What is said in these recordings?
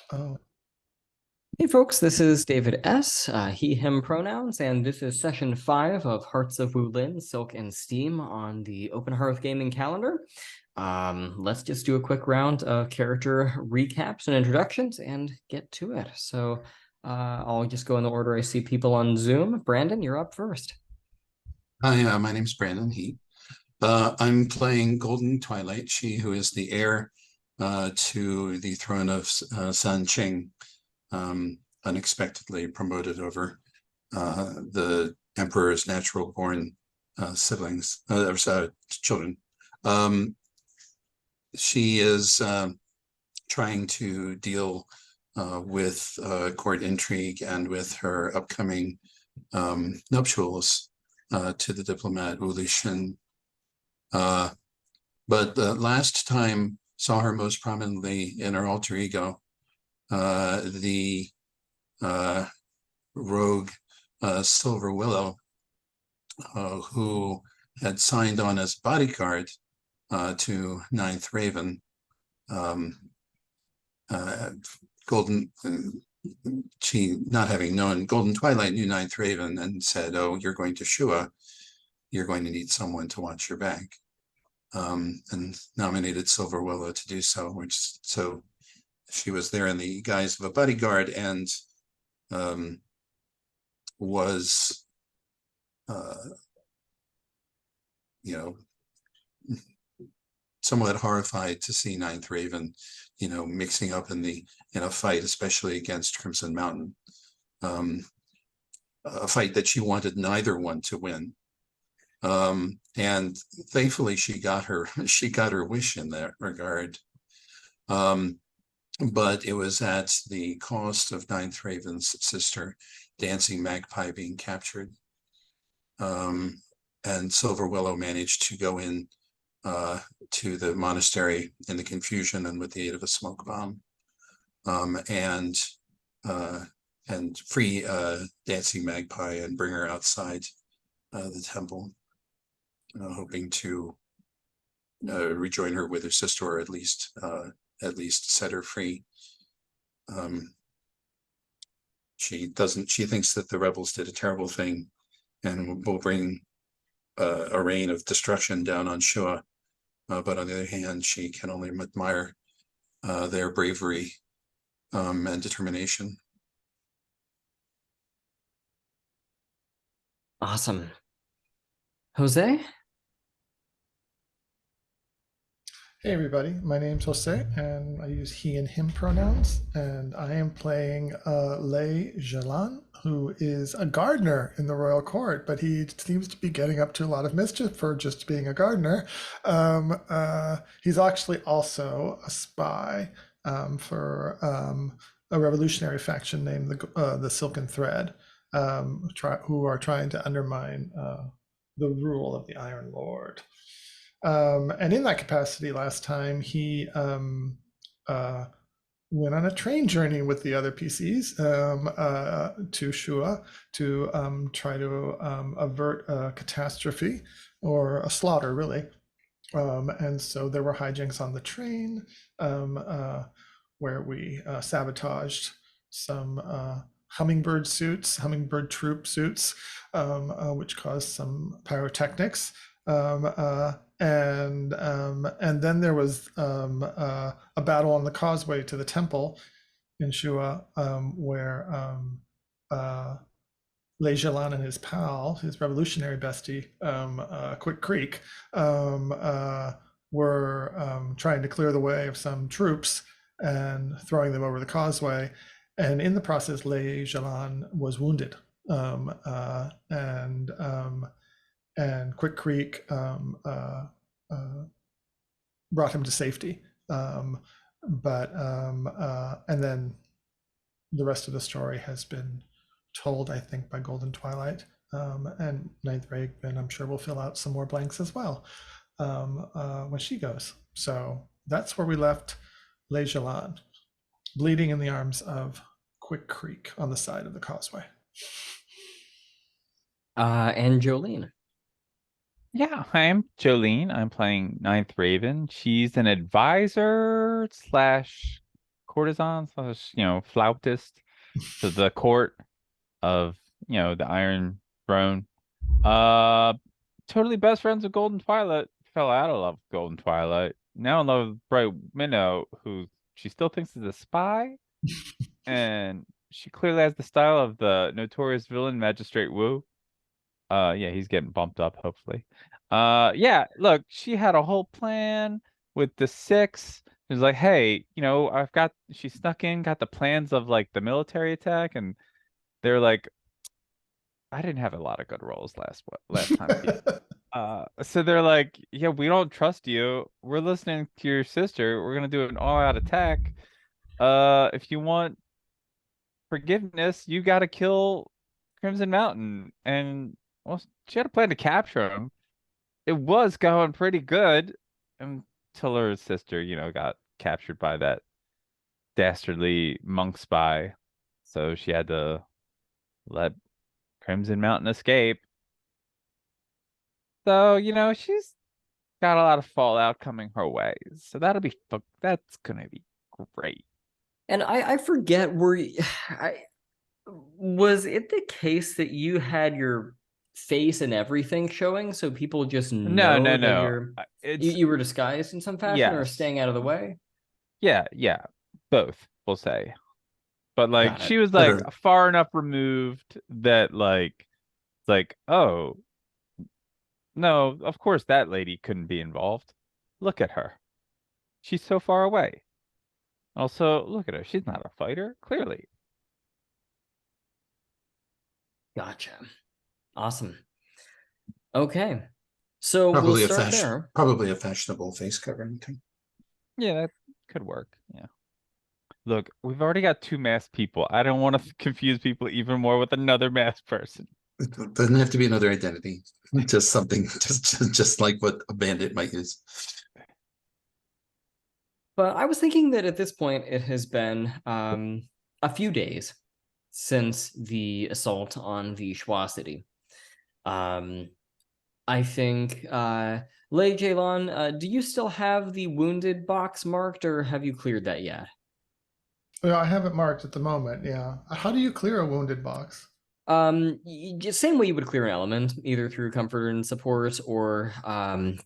Oh, Hey folks, this is David S. He, him pronouns, and this is session 5 of Hearts of Wulin, Silk and Steam on the Open Hearth gaming calendar. Let's just do a quick round of character recaps and introductions and get to it. So I'll just go in the order I see people on Zoom. Brandon, you're up first. Hi, my name's Brandon Heat. I'm playing Golden Twilight, she who is the heir to the throne of San Qing, unexpectedly promoted over the emperor's natural born siblings, children. She is trying to deal with court intrigue and with her upcoming nuptials to the diplomat Lei Zhelan. But the last time saw her most prominently in her alter ego, the rogue Silver Willow, who had signed on as bodyguard to Ninth Raven. Golden, she, not having known, Golden Twilight knew Ninth Raven and said, "Oh, you're going to Shua. You're going to need someone to watch your back." And nominated Silver Willow to do so, so she was there in the guise of a bodyguard and was, somewhat horrified to see Ninth Raven, mixing up in a fight, especially against Crimson Mountain, a fight that she wanted neither one to win. And thankfully she got her wish in that regard. But it was at the cost of Ninth Raven's sister, Dancing Magpie, being captured. And Silver Willow managed to go in to the monastery in the confusion and with the aid of a smoke bomb, and free Dancing Magpie and bring her outside the temple, hoping to rejoin her with her sister, or at least set her free. She thinks that the rebels did a terrible thing and will bring a reign of destruction down on Shua. But on the other hand, she can only admire their bravery and determination. Awesome. Jose? hey everybody, my name's Jose and I use he and him pronouns, and I am playing Lei Zhelan, who is a gardener in the royal court, but he seems to be getting up to a lot of mischief for just being a gardener. He's actually also a spy for a revolutionary faction named the Silken Thread, who are trying to undermine the rule of the Iron Lord. And in that capacity, last time he went on a train journey with the other PCs to Shua to try to avert a catastrophe or a slaughter, really. And so there were hijinks on the train where we sabotaged some hummingbird troop suits, which caused some pyrotechnics. And then there was a battle on the causeway to the temple in Shua, where Lei Zhelan and his pal, his revolutionary bestie, Quick Creek, were trying to clear the way of some troops and throwing them over the causeway. And in the process, Lei Zhelan was wounded, and Quick Creek brought him to safety. And then the rest of the story has been told, I think, by Golden Twilight, and Ninth Raven, I'm sure, will fill out some more blanks as well when she goes. So that's where we left Lei Zhelan, bleeding in the arms of Quick Creek on the side of the causeway. And Jolene. Yeah, I'm Jolene. I'm playing Ninth Raven. She's an advisor slash courtesan slash, flautist to the court of, the Iron Throne. Uh, totally best friends with Golden Twilight. Fell out of love with Golden Twilight. Now in love with Bright Minnow, who she still thinks is a spy, and she clearly has the style of the notorious villain Magistrate Wu. Yeah, he's getting bumped up, hopefully. Yeah, look, she had a whole plan with the six. It was like, hey, she snuck in, got the plans of like the military attack, and they're like, I didn't have a lot of good roles last time. So they're like, yeah, we don't trust you. We're listening to your sister. We're gonna do an all-out attack. If you want forgiveness, you got to kill Crimson Mountain. And well, she had a plan to capture him. It was going pretty good until her sister, got captured by that dastardly monk spy. So she had to let Crimson Mountain escape. So, she's got a lot of fallout coming her way. So that's gonna be great. And I forget, was it the case that you had your face and everything showing, so people just know that No. you were disguised in some fashion or Yes. staying out of the way? Yeah, both, we'll say. But like Got it. she was like far enough removed that it's like, oh no, of course that lady couldn't be involved. Look at her. She's so far away. Also, look at her. She's not a fighter, clearly. Gotcha. Awesome. Okay. So we'll start there. Probably a fashionable face covering too. Yeah, that could work. Yeah. Look, we've already got 2 masked people. I don't want to confuse people even more with another masked person. It doesn't have to be another identity. Just something, just like what a bandit might use. But I was thinking that at this point it has been a few days since the assault on the Schwa city. I think Lei Zhelan, do you still have the wounded box marked, or have you cleared that yet? Yeah, I have it marked at the moment. Yeah. How do you clear a wounded box? Same way you would clear an element, either through comfort and support or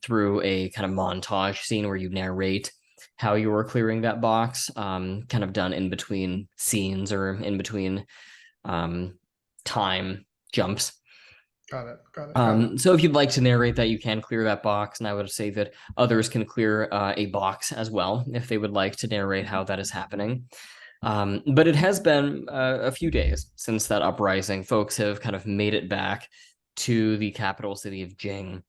through a kind of montage scene where you narrate how you were clearing that box, kind of done in between scenes or in between time jumps. Got it. So if you'd like to narrate that, you can clear that box, and I would say that others can clear a box as well if they would like to narrate how that is happening. But it has been a few days since that uprising. Folks have kind of made it back to the capital city of Jing.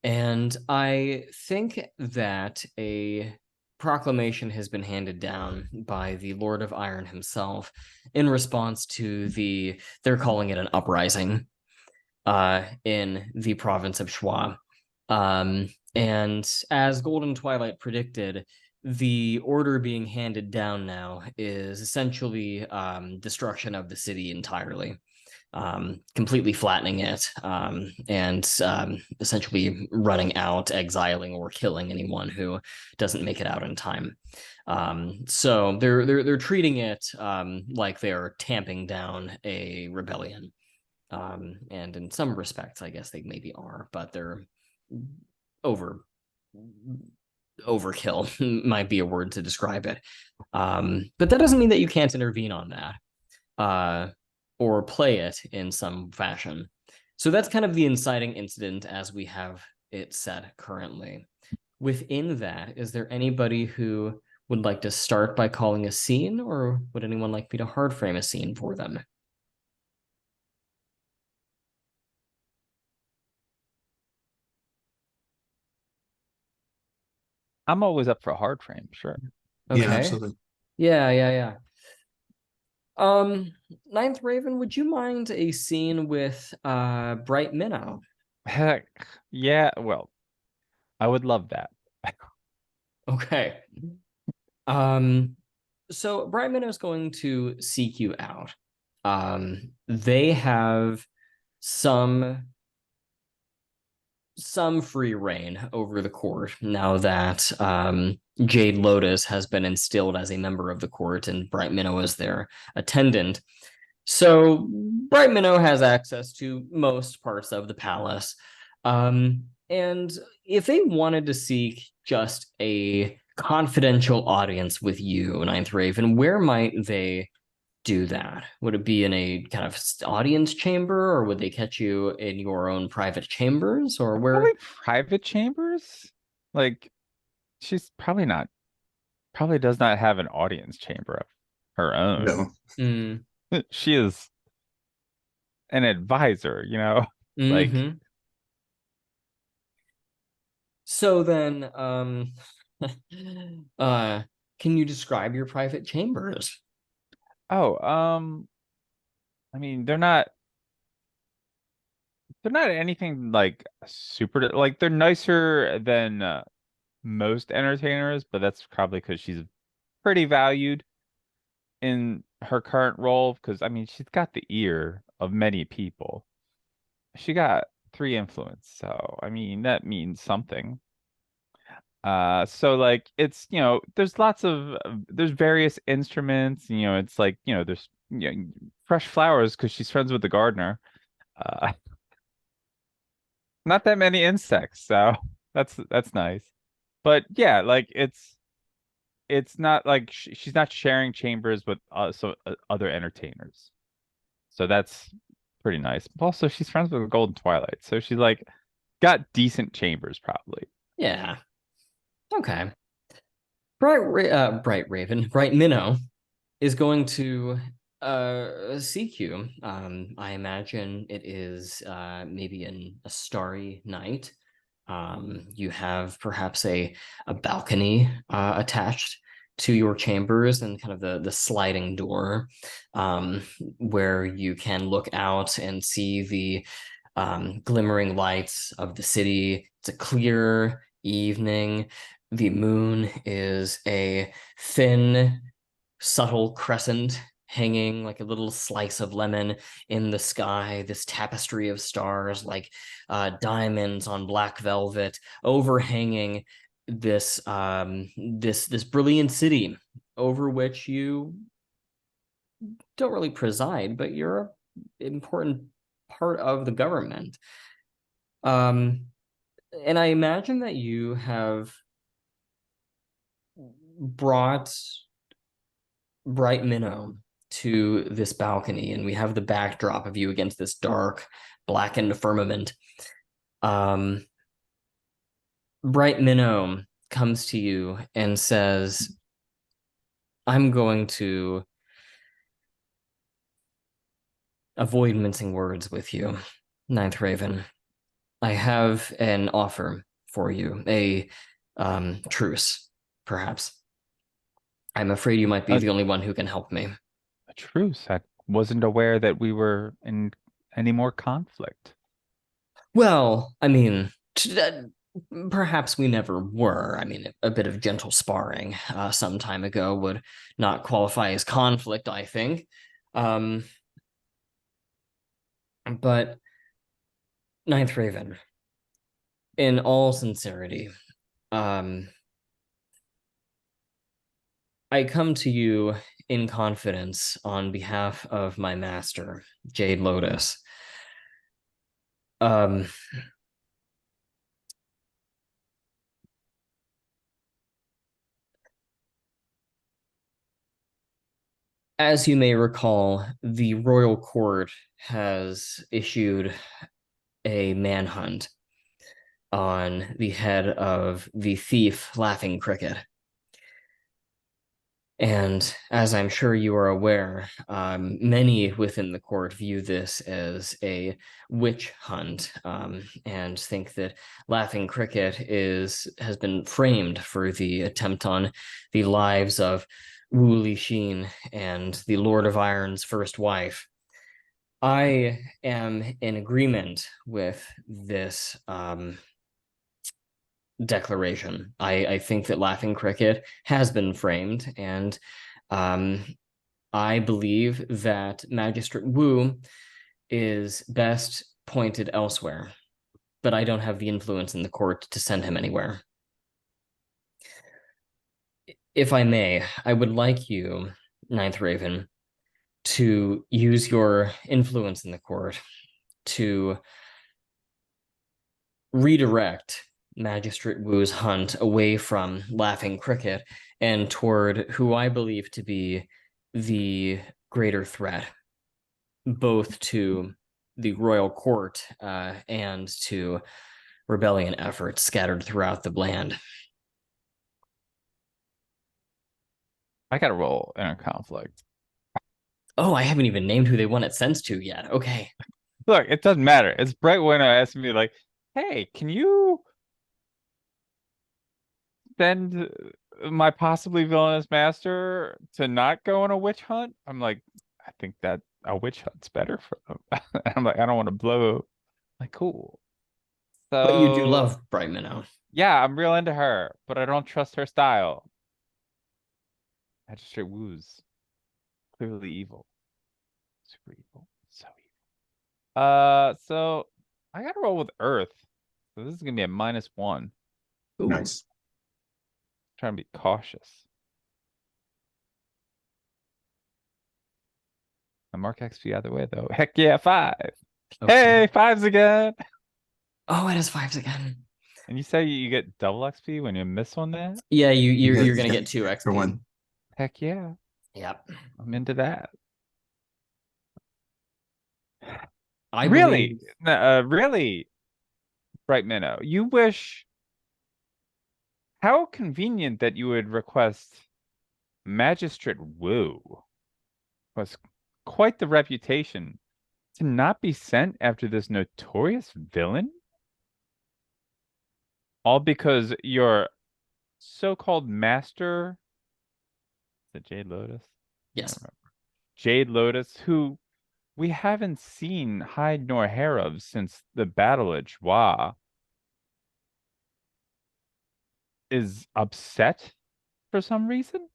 And I think that a proclamation has been handed down by the Lord of Iron himself in response to they're calling it an uprising in the province of Schwa. And as Golden Twilight predicted, the order being handed down now is essentially destruction of the city entirely, completely flattening it, and essentially running out, exiling, or killing anyone who doesn't make it out in time. So they're treating it like they're tamping down a rebellion. And in some respects, I guess they maybe are, but they're overkill might be a word to describe it. But that doesn't mean that you can't intervene on that or play it in some fashion. So that's kind of the inciting incident as we have it set currently. Within that, is there anybody who would like to start by calling a scene, or would anyone like me to hard frame a scene for them? I'm always up for a hard frame, sure. Okay. Yeah, absolutely. Yeah. Ninth Raven, would you mind a scene with Bright Minnow? Heck, yeah, well, I would love that. Okay. So Bright Minnow is going to seek you out. They have some some free reign over the court now that Jade Lotus has been instilled as a member of the court and Bright Minnow is their attendant. So Bright Minnow has access to most parts of the palace. And if they wanted to seek just a confidential audience with you, Ninth Raven, where might they do that? Would it be in a kind of audience chamber, or would they catch you in your own private chambers, or where? Probably private chambers? Like, she's probably does not have an audience chamber of her own. No. Mm, She is an advisor, you know? Like, mhm. So then, can you describe your private chambers? oh, I mean, they're not anything like super, like they're nicer than most entertainers, but that's probably because she's pretty valued in her current role. Because I mean, she's got the ear of many people. She got 3 influence, so I mean that means something. So like it's there's various instruments. It's like there's fresh flowers because she's friends with the gardener. Uh, not that many insects, so that's nice. But yeah, like it's not like she's not sharing chambers with other entertainers. So that's pretty nice. Also, she's friends with the Golden Twilight, so she's like got decent chambers probably. Yeah. Okay. Bright Minnow is going to seek you. I imagine it is maybe in a starry night. You have perhaps a balcony attached to your chambers and kind of the sliding door where you can look out and see the glimmering lights of the city. It's a clear evening. The moon is a thin, subtle crescent hanging like a little slice of lemon in the sky, this tapestry of stars like diamonds on black velvet overhanging this brilliant city over which you don't really preside, but you're an important part of the government. And I imagine that you have brought Bright Minnow to this balcony, and we have the backdrop of you against this dark, blackened firmament. Bright Minnow comes to you and says, I'm going to avoid mincing words with you, Ninth Raven. I have an offer for you, a truce, perhaps. I'm afraid you might be the only one who can help me. A truce. I wasn't aware that we were in any more conflict. Well, I mean, perhaps we never were. I mean, a bit of gentle sparring some time ago would not qualify as conflict, I think. But Ninth Raven, in all sincerity, I come to you in confidence on behalf of my master, Jade Lotus. As you may recall, the royal court has issued a manhunt on the head of the thief Laughing Cricket. And as I'm sure you are aware, many within the court view this as a witch hunt and think that Laughing Cricket has been framed for the attempt on the lives of Wu Lixin and the Lord of Iron's first wife. I am in agreement with this declaration. I think that Laughing Cricket has been framed, and I believe that Magistrate Wu is best pointed elsewhere. but I don't have the influence in the court to send him anywhere. If I may, I would like you, Ninth Raven, to use your influence in the court to redirect Magistrate Wu's hunt away from Laughing Cricket and toward who I believe to be the greater threat, both to the royal court and to rebellion efforts scattered throughout the land. I gotta roll inner conflict. Oh, I haven't even named who they want it sends to yet. Okay. Look, it doesn't matter. It's Bright Window asking me like, hey, can you send my possibly villainous master to not go on a witch hunt? I'm like, I think that a witch hunt's better for them. I'm like, I don't want to blow. Like, cool. But you do So love Bright Minnow. yeah, I'm real into her, but I don't trust her style. Magistrate Wu's clearly evil. Super evil. So evil. So I gotta roll with Earth. So this is gonna be a -1. Ooh. Nice. Trying to be cautious. I mark XP either way though. Heck yeah, 5. Okay. Hey, 5s again. Oh, it is 5s again. And you say you get double XP when you miss one there? Yeah, you're Yeah, gonna yeah, get 2 XP. For one. Heck yeah. Yep. I'm into that. I Really? believe Really, Bright Minnow. You wish. How convenient that you would request Magistrate Wu was quite the reputation to not be sent after this notorious villain? All because your so-called master, the Jade Lotus? yes. Jade Lotus, who we haven't seen hide nor hair of since the battle at Joie, is upset for some reason?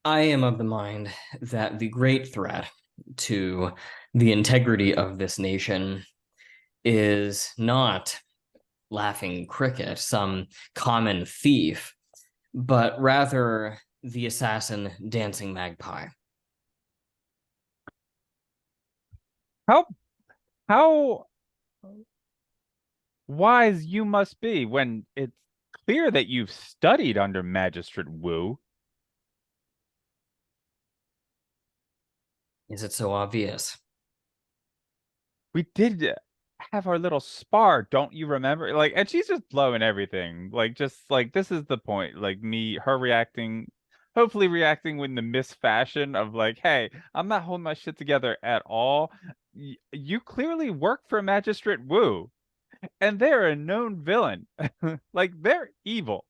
I am of the mind that the great threat to the integrity of this nation is not Laughing Cricket, some common thief, but rather the assassin Dancing Magpie. How wise you must be when it's clear that you've studied under Magistrate Wu. Is it so obvious? We did have our little spar, don't you remember? Like, and she's just blowing everything. Like, just like this is the point. Like her reacting, hopefully reacting with the misfashion of like, hey, I'm not holding my shit together at all. You clearly work for Magistrate Wu, and they're a known villain. Like they're evil.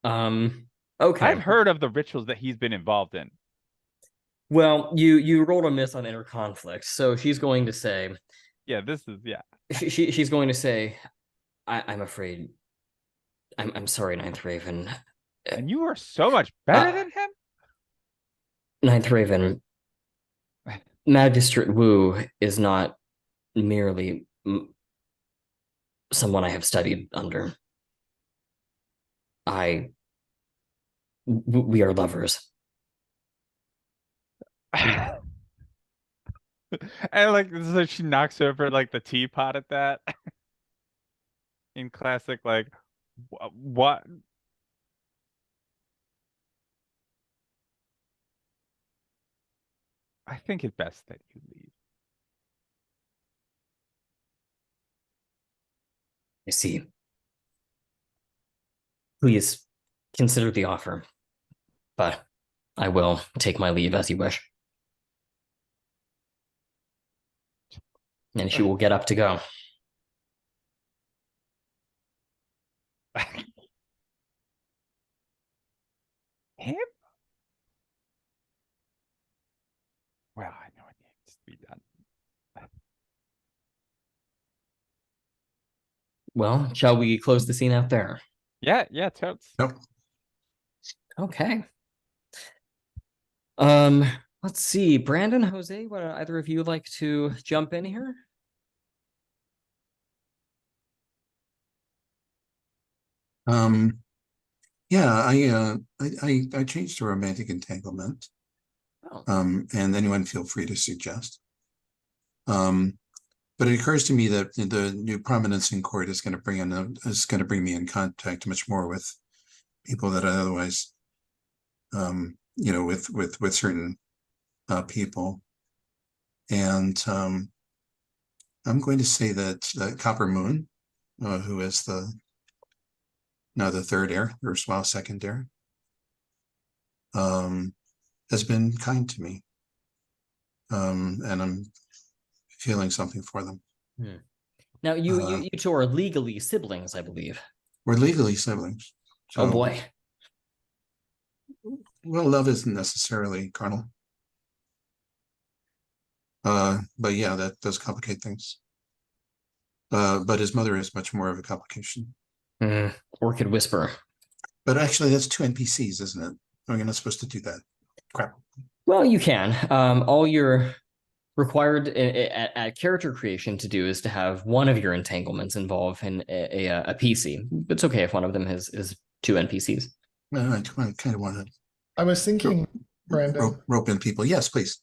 Okay. I've heard of the rituals that he's been involved in. Well, you rolled a miss on inner conflict, so she's going to say, Yeah, this is yeah. she's going to say, I'm afraid. I'm sorry, Ninth Raven. And you are so much better than him? Ninth Raven, Magistrate Wu is not merely someone I have studied under. We are lovers. And like so she knocks over like the teapot at that. In classic like what? I think it's best that you leave. I see. Please consider the offer, but I will take my leave as you wish. And she will get up to go. Him? Well, I know it needs to be done. Well, shall we close the scene out there? Yeah, totes. Nope. Okay. Let's see, Brandon, Jose, would either of you like to jump in here? Yeah, I changed to romantic entanglement. Oh. And anyone feel free to suggest. But it occurs to me that the new prominence in court is going to bring me in contact much more with people that I otherwise, with certain people. And I'm going to say that Copper Moon, who is now the third heir, erstwhile second heir, has been kind to me. And I'm feeling something for them. Now you two are legally siblings, I believe. We're legally siblings. So, oh boy. Well, love isn't necessarily carnal. But yeah, that does complicate things. But his mother is much more of a complication. Orchid Whisperer. But actually, that's 2 NPCs, isn't it? Oh, you're not supposed to do that. Crap. Well, you can. All you're required at character creation to do is to have one of your entanglements involve in a PC. It's okay if one of them is 2 NPCs. I kind of want to. I was thinking, Brandon, rope in people. Yes, please.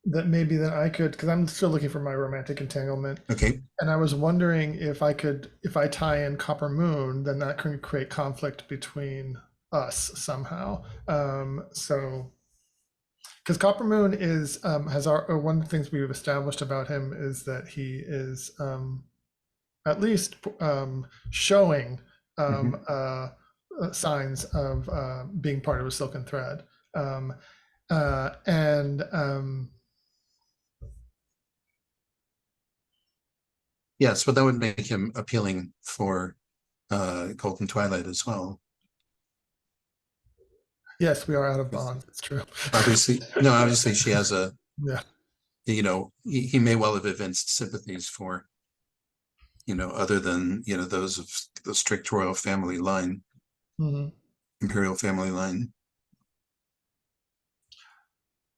That maybe that I could, because I'm still looking for my romantic entanglement. Okay. And I was wondering if I tie in Copper Moon, then that could create conflict between us somehow. So, because Copper Moon is has one of the things we've established about him is that he is at least showing signs of being part of a silken thread, yes, but that would make him appealing for Golden Twilight as well. Yes, we are out of bond. It's true. Obviously she has a, yeah. He may well have evinced sympathies for, other than, those of the strict royal family line, imperial family line.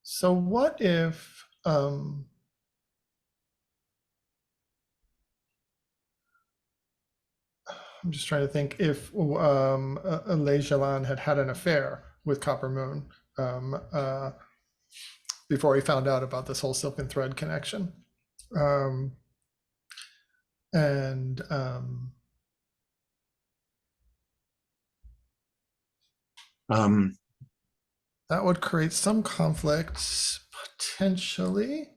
So what if, I'm just trying to think if Lei Zhelan had an affair with Copper Moon before he found out about this whole silken thread connection. That would create some conflict potentially.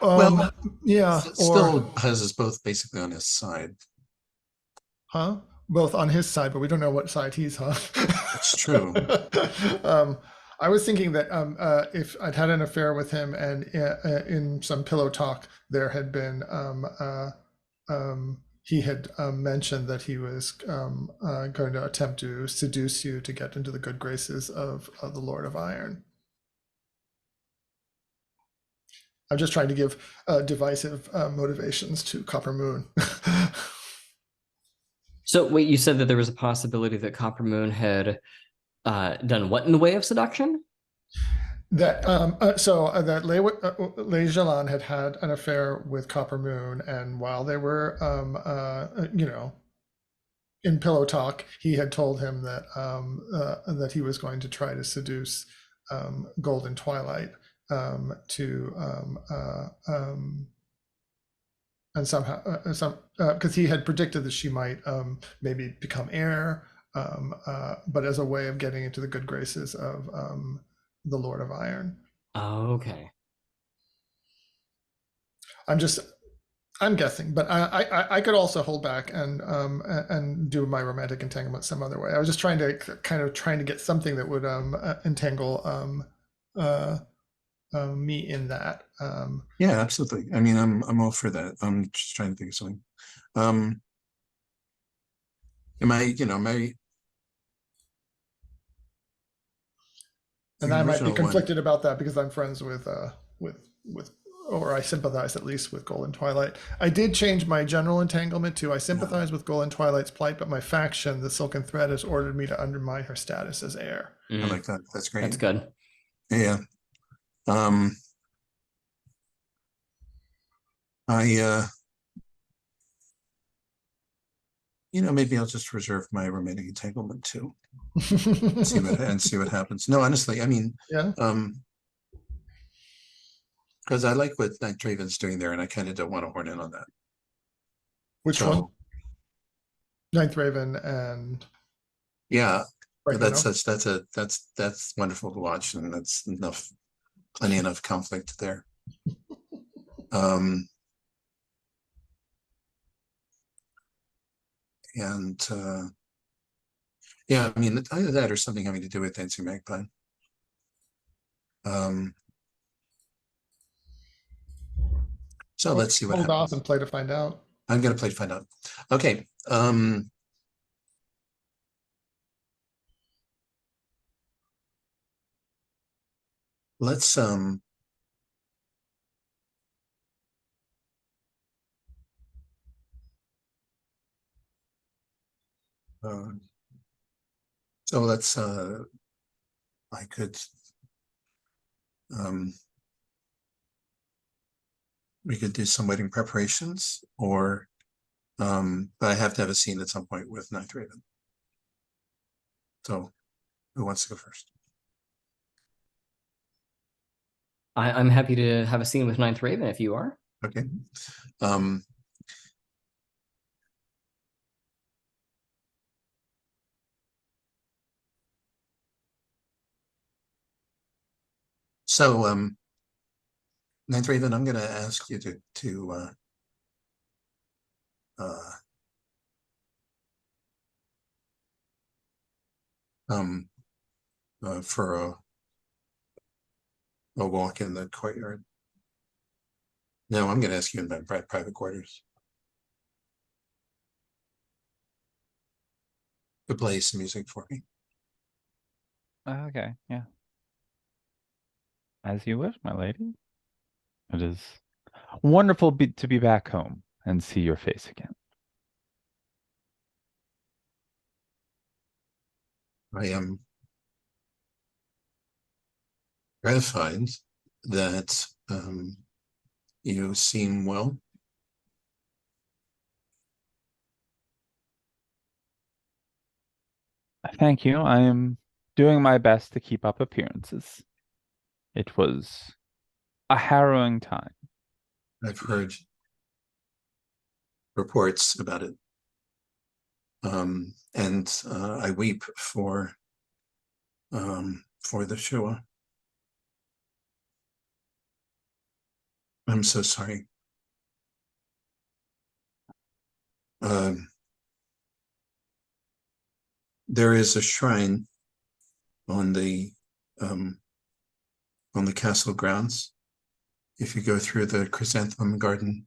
Well, yeah, still has us both basically on his side. Huh? Both on his side, but we don't know what side he's on. That's true. I was thinking that if I'd had an affair with him and in some pillow talk, there had been, he had mentioned that he was going to attempt to seduce you to get into the good graces of the Lord of Iron. I'm just trying to give divisive motivations to Copper Moon. So wait, you said that there was a possibility that Copper Moon had done what in the way of seduction? That that Lei Zhelan had an affair with Copper Moon, and while they were in pillow talk, he had told him that that he was going to try to seduce Golden Twilight and somehow because he had predicted that she might maybe become heir, but as a way of getting into the good graces of the Lord of Iron. Oh, okay. I'm guessing, but I could also hold back and do my romantic entanglement some other way. I was just trying to get something that would entangle me in that. Yeah, absolutely. I mean, I'm all for that. I'm just trying to think of something. Am I, and I might be conflicted about that because I'm friends with or I sympathize at least with Golden Twilight. I did change my general entanglement to I sympathize with Golden Twilight's plight, but my faction, the Silken Thread, has ordered me to undermine her status as heir. I like that. That's great. That's good. Yeah. Maybe I'll just reserve my remaining entanglement too. See what happens. No, honestly, I mean, Yeah. Because I like what Night Draven's doing there, and I kind of don't want to horn in on that. Which So, one? Ninth Raven and yeah, Right, that's wonderful to watch, and that's plenty enough conflict there. And yeah, I mean, either that or something having to do with Dancing Magpie. So let's see what hold happens. off and play to find out. I'm gonna play to find out. Okay. Let's so let's I could we could do some wedding preparations, or but I have to have a scene at some point with Night Raven. So who wants to go first? I'm happy to have a scene with Ninth Raven if you are. Okay. So Ninth Raven, I'm gonna ask you to for a walk in the courtyard. No, I'm gonna ask you in my private quarters to play some music for me. Okay, yeah. As you wish, my lady. It is wonderful to be back home and see your face again. I am gratified that you seem well. Thank you. I am doing my best to keep up appearances. It was a harrowing time. I've heard reports about it. And I weep for the Shoah. I'm so sorry. There is a shrine on the castle grounds. If you go through the chrysanthemum garden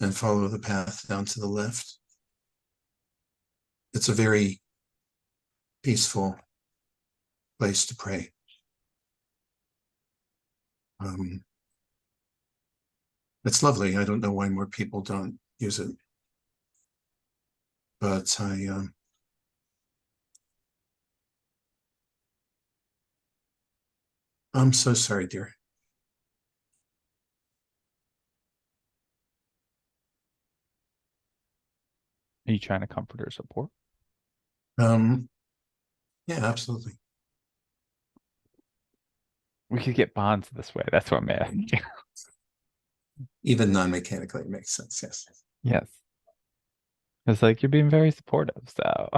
and follow the path down to the left, it's a very peaceful place to pray. It's lovely. I don't know why more people don't use it, but I'm so sorry, dear. Are you trying to comfort or support? Yeah, absolutely. We could get bonds this way. That's what I'm asking. Even non-mechanically, it makes sense. Yes. Yes. It's like you're being very supportive, so.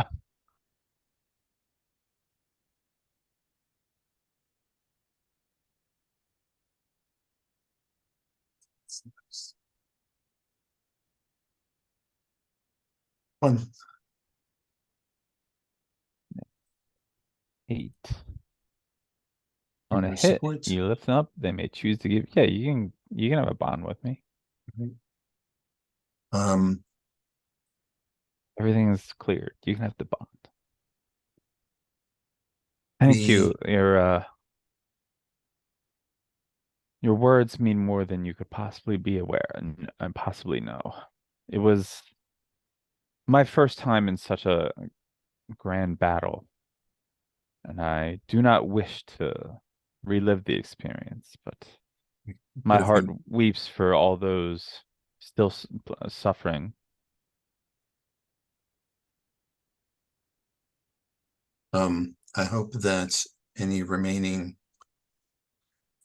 One. 8. On a Your hit, support. you lift them up, they may choose to give. Yeah, you can have a bond with me. Everything is cleared. You can have the bond. Thank you. You're Your words mean more than you could possibly be aware and possibly know. It was my first time in such a grand battle, and I do not wish to relive the experience, but my Could have heart been. weeps for all those still suffering. I hope that any remaining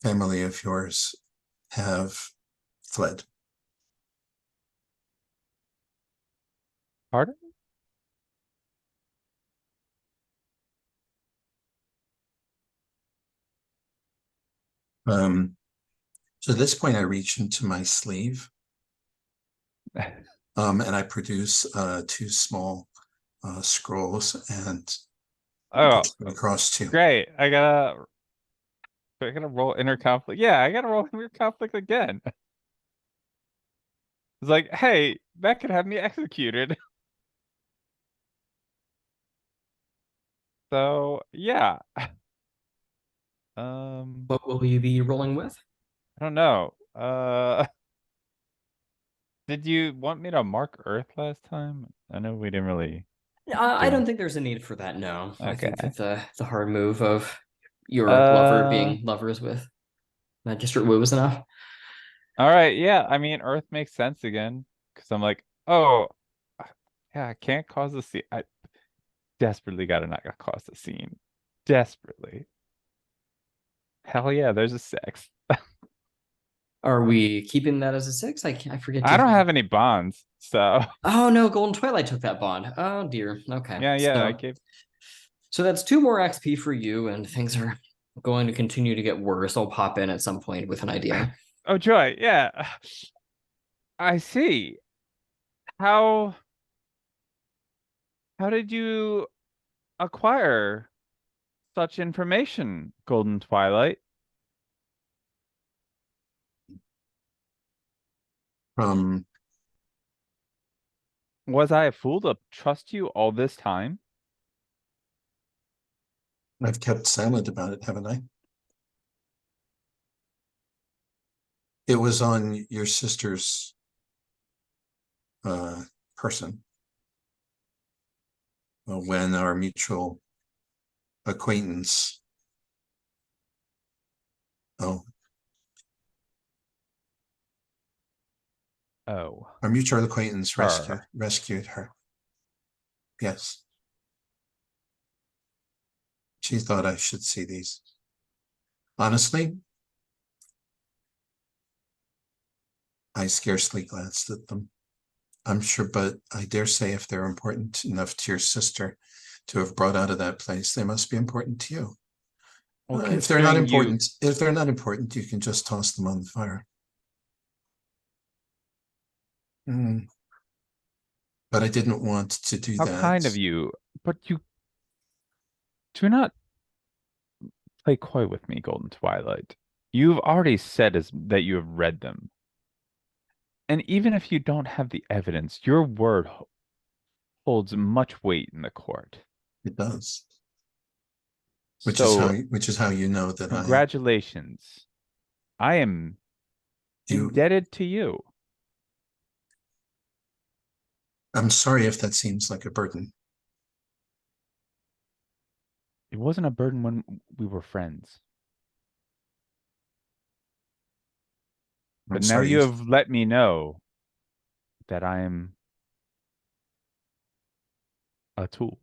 family of yours have fled. Pardon? So at this point, I reach into my sleeve, and I produce two small scrolls and Oh, across to. great. I gotta roll inner conflict. Yeah, I gotta roll inner conflict again. It's like, hey, that could have me executed. So yeah. What will you be rolling with? I don't know. Did you want me to mark Earth last time? I know we didn't really I do. don't think there's a need for that. No, I think Okay. that the hard move of your lover Uh, being lovers with Magistrate Wu is enough. all right. Yeah, I mean, Earth makes sense again because I'm like, oh, yeah, I can't cause a scene. I desperately gotta not cause a scene. Desperately. Hell yeah, there's a sex. Are we keeping that as a six? I forget I to. don't have any bonds, so Oh no, Golden Twilight took that bond. Oh dear. Okay, yeah, I gave. so that's two more XP for you, and things are going to continue to get worse. I'll pop in at some point with an idea. Oh, Joy, yeah. I see. How how did you acquire such information, Golden Twilight? From Was I a fool to trust you all this time? I've kept silent about it, haven't I? It was on your sister's person when our mutual acquaintance. Oh, Oh, our mutual acquaintance her. rescued her. Yes, she thought I should see these. Honestly, I scarcely glanced at them. I'm sure, but I dare say if they're important enough to your sister to have brought out of that place, they must be important to you. Well, If they're not considering you, important, you can just toss them on the fire. But I didn't want to do how that. kind of you, but you do not play coy with me, Golden Twilight. You've already said that you have read them. And even if you don't have the evidence, your word holds much weight in the court. It does. So, Which is how you know that congratulations. I am you. indebted to you. I'm sorry if that seems like a burden. It wasn't a burden when we were friends. I'm But now sorry. you have let me know that I am a tool.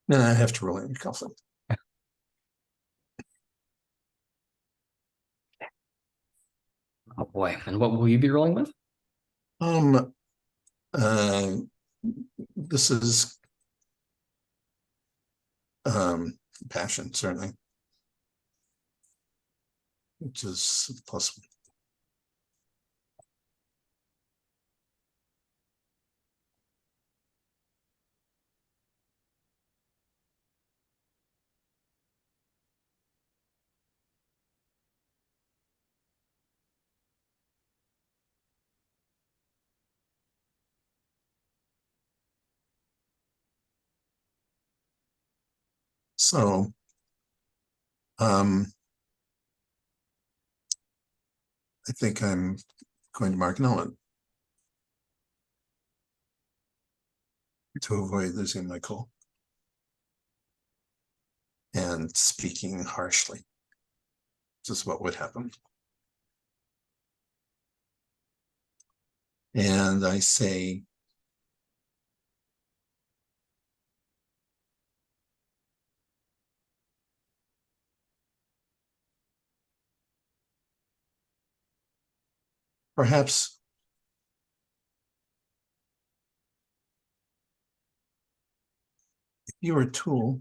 Then I have to roll in conflict. Oh boy, and what will you be rolling with? Um, uh, this is passion, certainly, which is plus. So, I think I'm going to mark Nolan to avoid losing my cool and speaking harshly. This is what would happen. And I say, perhaps if you were a tool,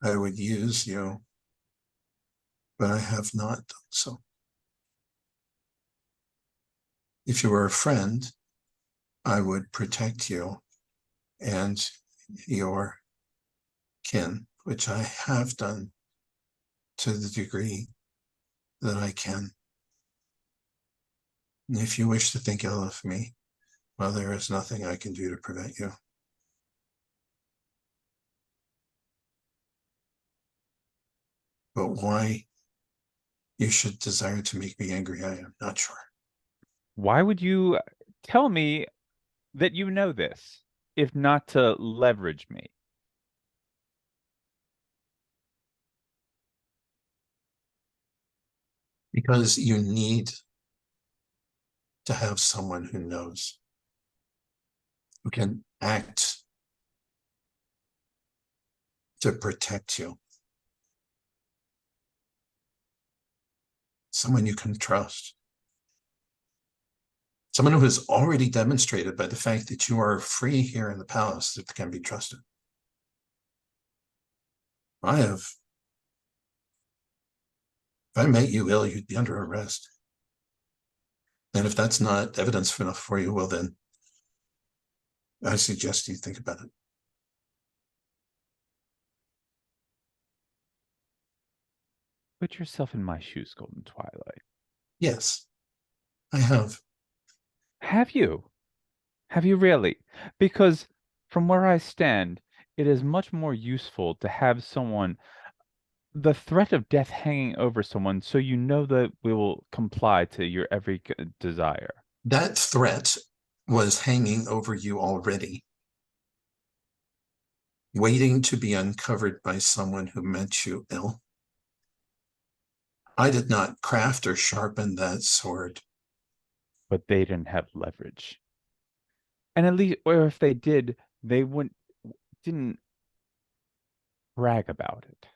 I would use you, but I have not done so. If you were a friend, I would protect you and your kin, which I have done to the degree that I can. And if you wish to think ill of me, well, there is nothing I can do to prevent you. But why you should desire to make me angry, I am not sure. Why would you tell me that you know this, if not to leverage me? Because you need to have someone who knows, who can act to protect you. Someone you can trust. Someone who has already demonstrated by the fact that you are free here in the palace that can be trusted. If I met you ill, you'd be under arrest. And if that's not evidence enough for you, well then, I suggest you think about it. Put yourself in my shoes, Golden Twilight. Yes, I have. Have you? Have you really? Because from where I stand, it is much more useful to have someone, the threat of death hanging over someone, so you know that we will comply to your every desire. That threat was hanging over you already, waiting to be uncovered by someone who meant you ill. I did not craft or sharpen that sword. But they didn't have leverage. And at least, or if they did, they didn't brag about it.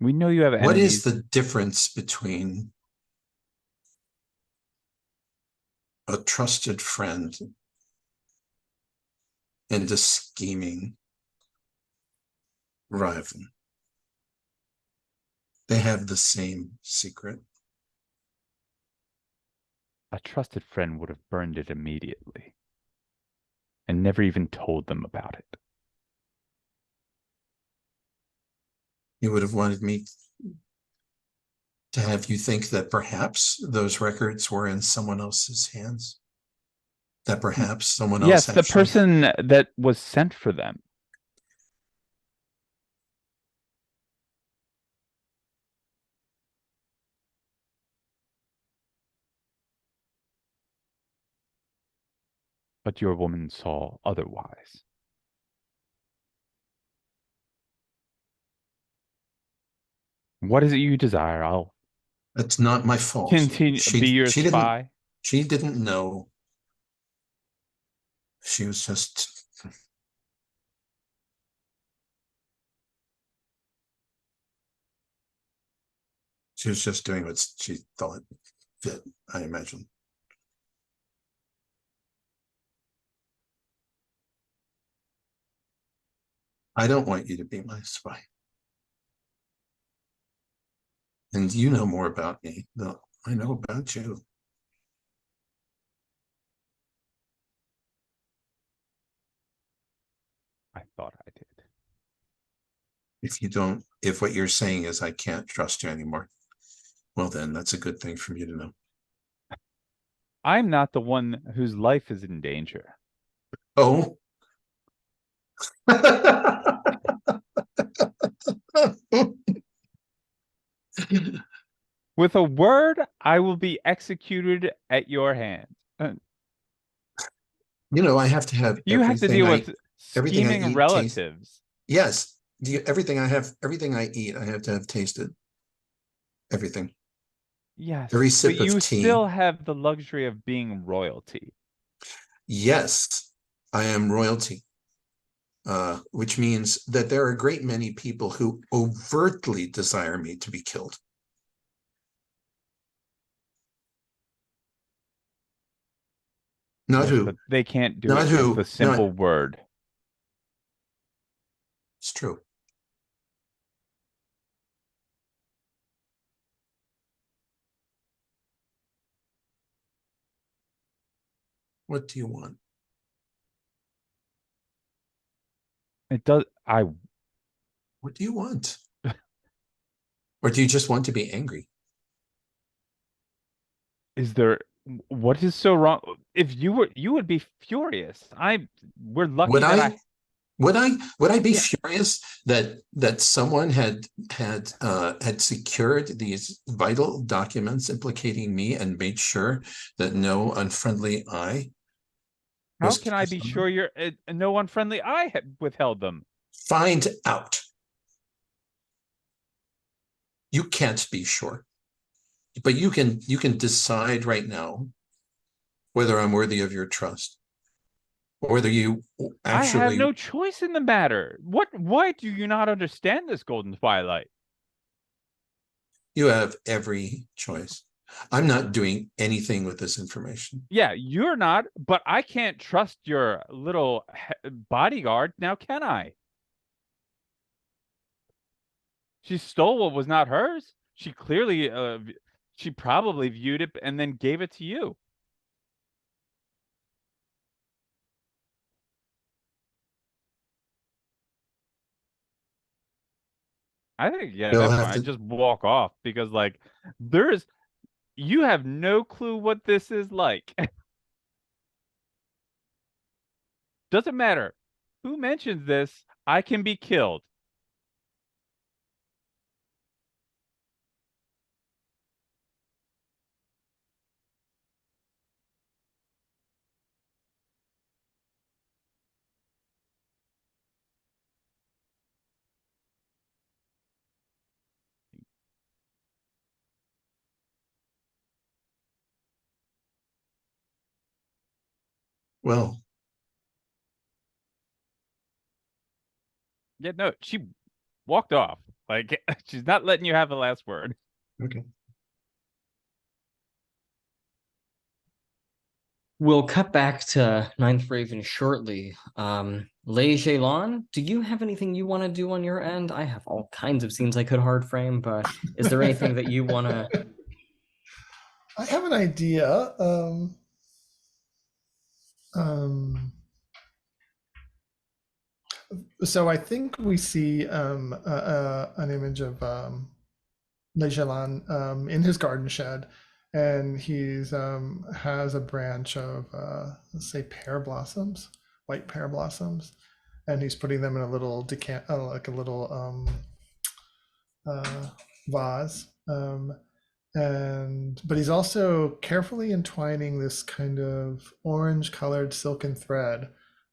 We know you have What is enemies. the difference between a trusted friend and a scheming rival? They have the same secret. A trusted friend would have burned it immediately and never even told them about it. You would have wanted me to have you think that perhaps those records were in someone else's hands? That perhaps someone else Yes, the actually... person that was sent for them. But your woman saw otherwise. What is it you desire? I'll That's not my fault. continue be your spy. She didn't know. She was just... She was just doing what she thought fit, I imagine. I don't want you to be my spy. And you know more about me than I know about you. I thought I did. If what you're saying is I can't trust you anymore, well then that's a good thing for you to know. I'm not the one whose life is in danger. Oh. With a word, I will be executed at your hand. I have to have You have to deal with everything I scheming eat taste. relatives. Yes, everything I eat, I have to have tasted. Everything. Yes, Every but sip of you tea. still have the luxury of being royalty. Yes, I am royalty. Which means that there are a great many people who overtly desire me to be killed. Not Yes, who, but they can't do not it with who, the simple word. it's true. What do you want? It does. What do you want? Or do you just want to be angry? Is there, what is so wrong? If you would be furious. We're lucky Would that I? Would I be Yeah. furious that someone had secured these vital documents implicating me and made sure that no unfriendly eye How was can I cast be on them? sure you're no unfriendly eye withheld them? Find out. You can't be sure, but you can decide right now whether I'm worthy of your trust, or whether you I have actually. no choice in the matter. Why do you not understand this, Golden Twilight? You have every choice. I'm not doing anything with this information. Yeah, you're not, but I can't trust your little bodyguard now, can I? She stole what was not hers. She clearly, she probably viewed it and then gave it to you. I think, yeah, You'll that's have fine. to. Just walk off because, like, there's, you have no clue what this is like. Doesn't matter who mentions this, I can be killed. Well, Yeah, no, she walked off. Like, she's not letting you have the last word. okay. We'll cut back to Ninth Raven shortly. Lei Zhelan, do you have anything you want to do on your end? I have all kinds of scenes I could hard frame, but is there anything that you want to? I have an idea. Um, so I think we see an image of Lei Zhelan in his garden shed, and he's has a branch of let's say pear blossoms, white pear blossoms, and he's putting them in a little like a little vase. But he's also carefully entwining this kind of orange colored silken thread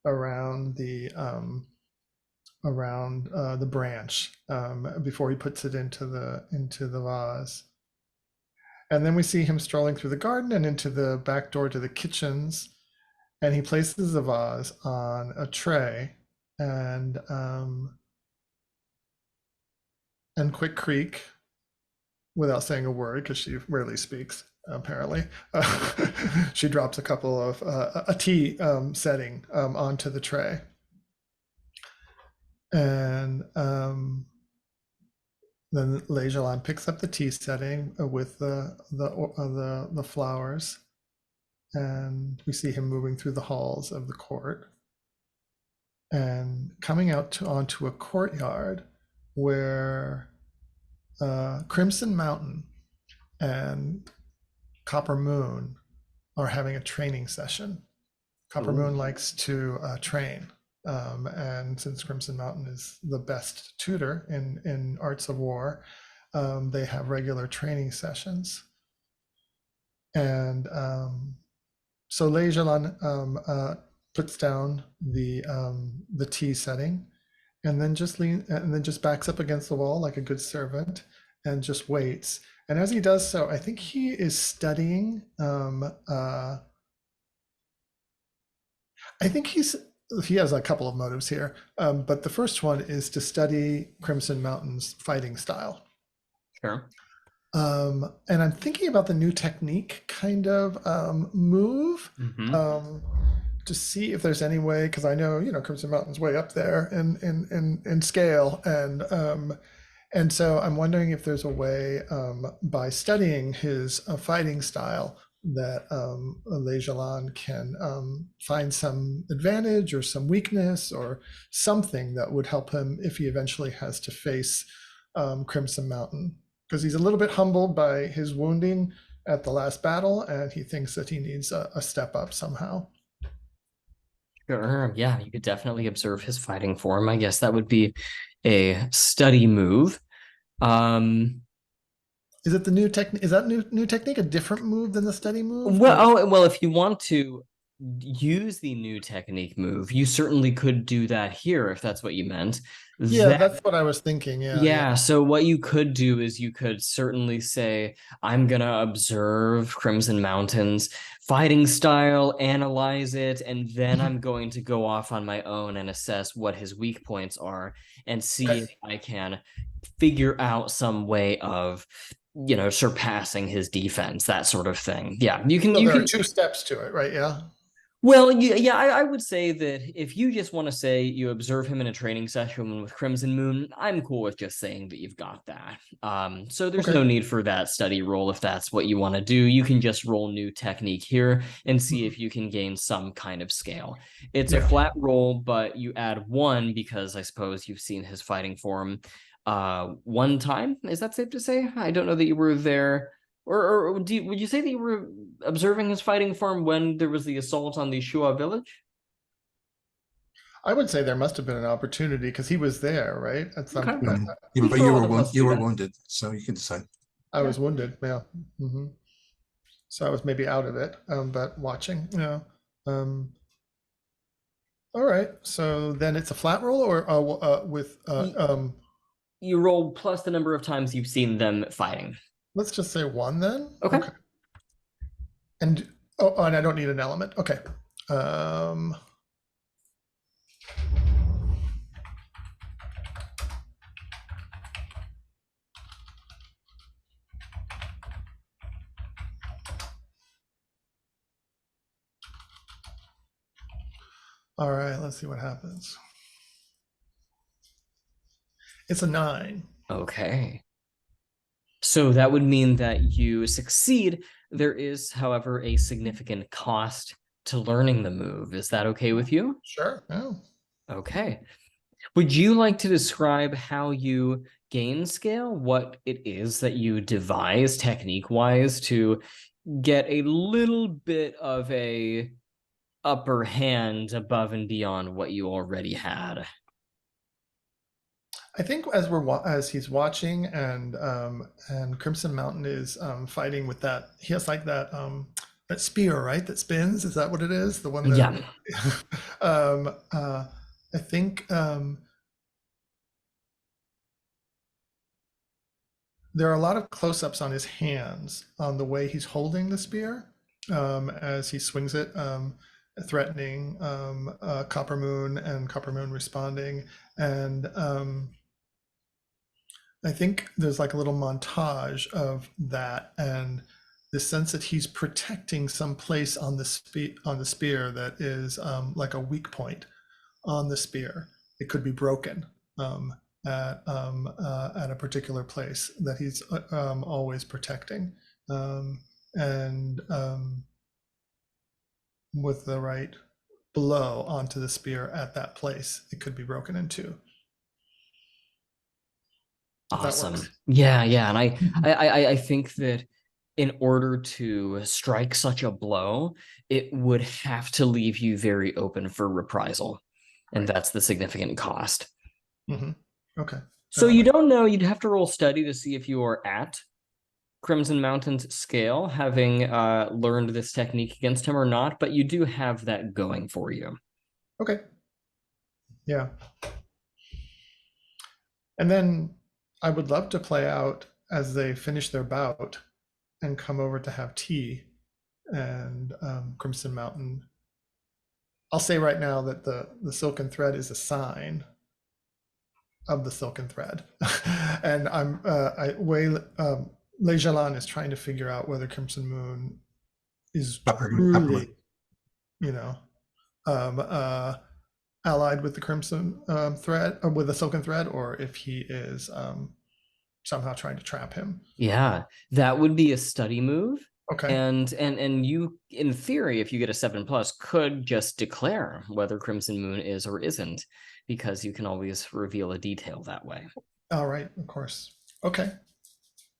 around the branch before he puts it into the vase. And then we see him strolling through the garden and into the back door to the kitchens, and he places the vase on a tray, and Quick Creek, without saying a word because she rarely speaks apparently, she drops a couple of a tea setting onto the tray, and then Lei Zhelan picks up the tea setting with the flowers, and we see him moving through the halls of the court and coming out onto a courtyard where Crimson Mountain and Copper Moon are having a training session. Copper Moon likes to train, and since Crimson Mountain is the best tutor in arts of war, they have regular training sessions. And so Lei Zhelan puts down the tea setting, and then just backs up against the wall like a good servant, and just waits. And as he does so, I think he is studying. I think he has a couple of motives here, but the first one is to study Crimson Mountain's fighting style. Sure. And I'm thinking about the new technique kind of move to see if there's any way, because I know, Crimson Mountain's way up there in scale, and so I'm wondering if there's a way by studying his fighting style that Lei Zhelan can find some advantage or some weakness or something that would help him if he eventually has to face Crimson Mountain. Because he's a little bit humbled by his wounding at the last battle, and he thinks that he needs a step up somehow. Sure. Yeah, you could definitely observe his fighting form. I guess that would be a study move. Is it the new technique? Is that new technique a different move than the study move? Well, if you want to use the new technique move, you certainly could do that here if that's what you meant. Yeah, that's what I was thinking. Yeah, so what you could do is you could certainly say, I'm gonna observe Crimson Mountain's fighting style, analyze it, and then I'm going to go off on my own and assess what his weak points are and see if I can figure out some way of, surpassing his defense, that sort of thing. Yeah, there are 2 steps to it, right? Yeah. Well, yeah, I would say that if you just want to say you observe him in a training session with Crimson Moon, I'm cool with just saying that you've got that. So there's no need for that study roll if that's what you want to do. You can just roll new technique here and see if you can gain some kind of scale. It's a flat roll, but you add 1 because I suppose you've seen his fighting form 1 time. Is that safe to say? I don't know that you were there. Or would you say that you were observing his fighting form when there was the assault on the Shua village? I would say there must have been an opportunity because he was there, right? At some Okay. point. But you were wounded, so you can decide. I was wounded, yeah. So I was maybe out of it, but watching, yeah. All right, so then it's a flat roll or with You roll plus the number of times you've seen them fighting. Let's just say 1 then. Okay. And and I don't need an element. Okay. All right, let's see what happens. It's a 9. Okay. So that would mean that you succeed. There is, however, a significant cost to learning the move. Is that okay with you? Sure. Yeah. Okay. Would you like to describe how you gain scale, what it is that you devise technique-wise to get a little bit of a upper hand above and beyond what you already had? I think as he's watching and Crimson Mountain is fighting with that, he has like that spear, right? That spins. Is that what it is? The one that I think there are a lot of close-ups on his hands on the way he's holding the spear as he swings it, threatening Copper Moon and Copper Moon responding. And I think there's like a little montage of that and the sense that he's protecting some place on the spear that is like a weak point on the spear. It could be broken at a particular place that he's always protecting, and with the right blow onto the spear at that place, it could be broken in 2. Awesome. Yeah, and I think that in order to strike such a blow, it would have to leave you very open for reprisal, and that's the significant cost. Okay. So you don't know, you'd have to roll study to see if you are at Crimson Mountain's scale, having learned this technique against him or not, but you do have that going for you. Okay. Yeah. And then I would love to play out as they finish their bout and come over to have tea, and Crimson Mountain. I'll say right now that the silken thread is a sign of the silken thread. And Lei Zhelan is trying to figure out whether Crimson Moon is truly, allied with the Crimson thread, or with the silken thread, or if he is somehow trying to trap him. Yeah, that would be a study move. Okay. And you, in theory, if you get a 7+, could just declare whether Crimson Moon is or isn't, because you can always reveal a detail that way. All right, of course. Okay.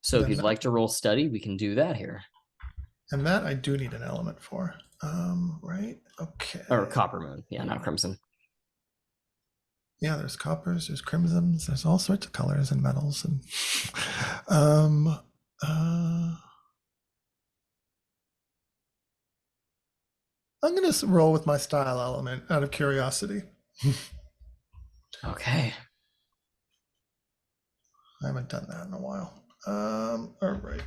So if you'd like to roll study, we can do that here. And that I do need an element for. Right? Okay. Or Copper Moon. Yeah, not Crimson. Yeah, there's coppers, there's crimsons, there's all sorts of colors and metals. And I'm going to roll with my style element out of curiosity. Okay. I haven't done that in a while. All right.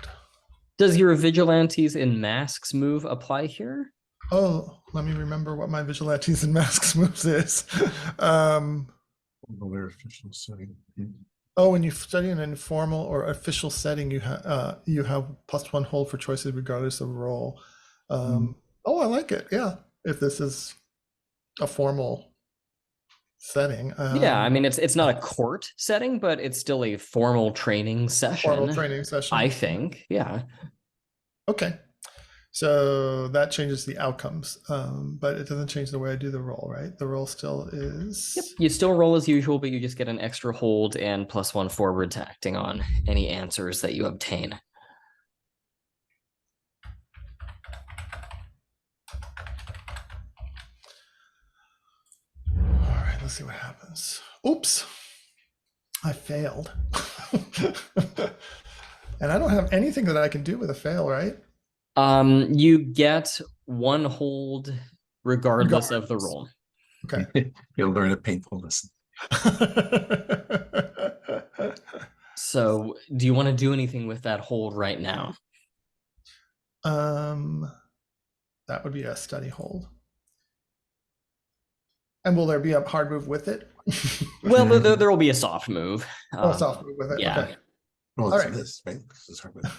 Does your Vigilantes in Masks move apply here? Oh, let me remember what my Vigilantes and Masks moves is. Their official setting. Oh, when you study in an informal or official setting, you have +1 hold for choices regardless of role. Oh, I like it. Yeah, if this is a formal setting. Yeah, I mean it's not a court setting, but it's still a formal training session. Formal training session. I think. Yeah. Okay. So that changes the outcomes, but it doesn't change the way I do the roll, right? The roll still is. Yep. You still roll as usual, but you just get an extra hold and +1 forward to acting on any answers that you obtain. All right, let's see what happens. Oops, I failed. And I don't have anything that I can do with a fail, right? You get 1 hold regardless of the roll. Okay. You'll learn a painful lesson. So do you want to do anything with that hold right now? That would be a study hold. And will there be a hard move with it? Well, there will be a soft move. Soft move with it. Yeah. Okay. Well, All it's right. this, right? This is hard with.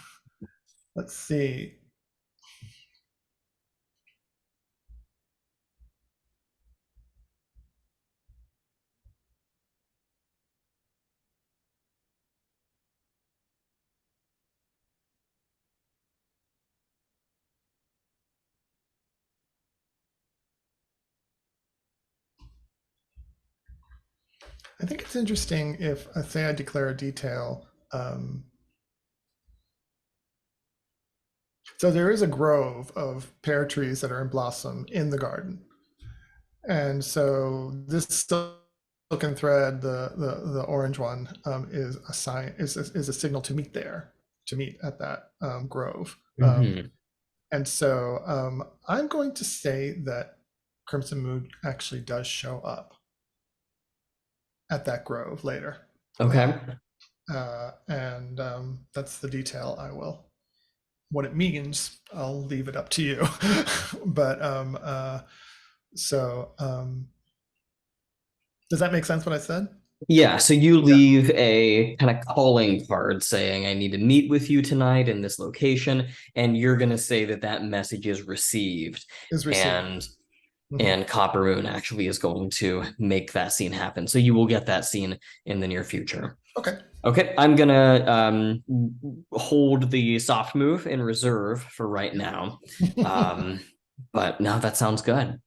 Let's see. I think it's interesting if, say I declare a detail. So there is a grove of pear trees that are in blossom in the garden. And so this silken thread, the orange one, is a sign, is a signal to meet there, to meet at that grove. And so I'm going to say that Crimson Moon actually does show up at that grove later. Okay. And that's the detail I will. What it means, I'll leave it up to you. But does that make sense what I said? Yeah, so you leave a kind of calling card saying, I need to meet with you tonight in this location, and you're going to say that that message is received. Is received. And Copper Moon actually is going to make that scene happen. So you will get that scene in the near future. Okay. Okay, I'm gonna hold the soft move in reserve for right now. But no, that sounds good.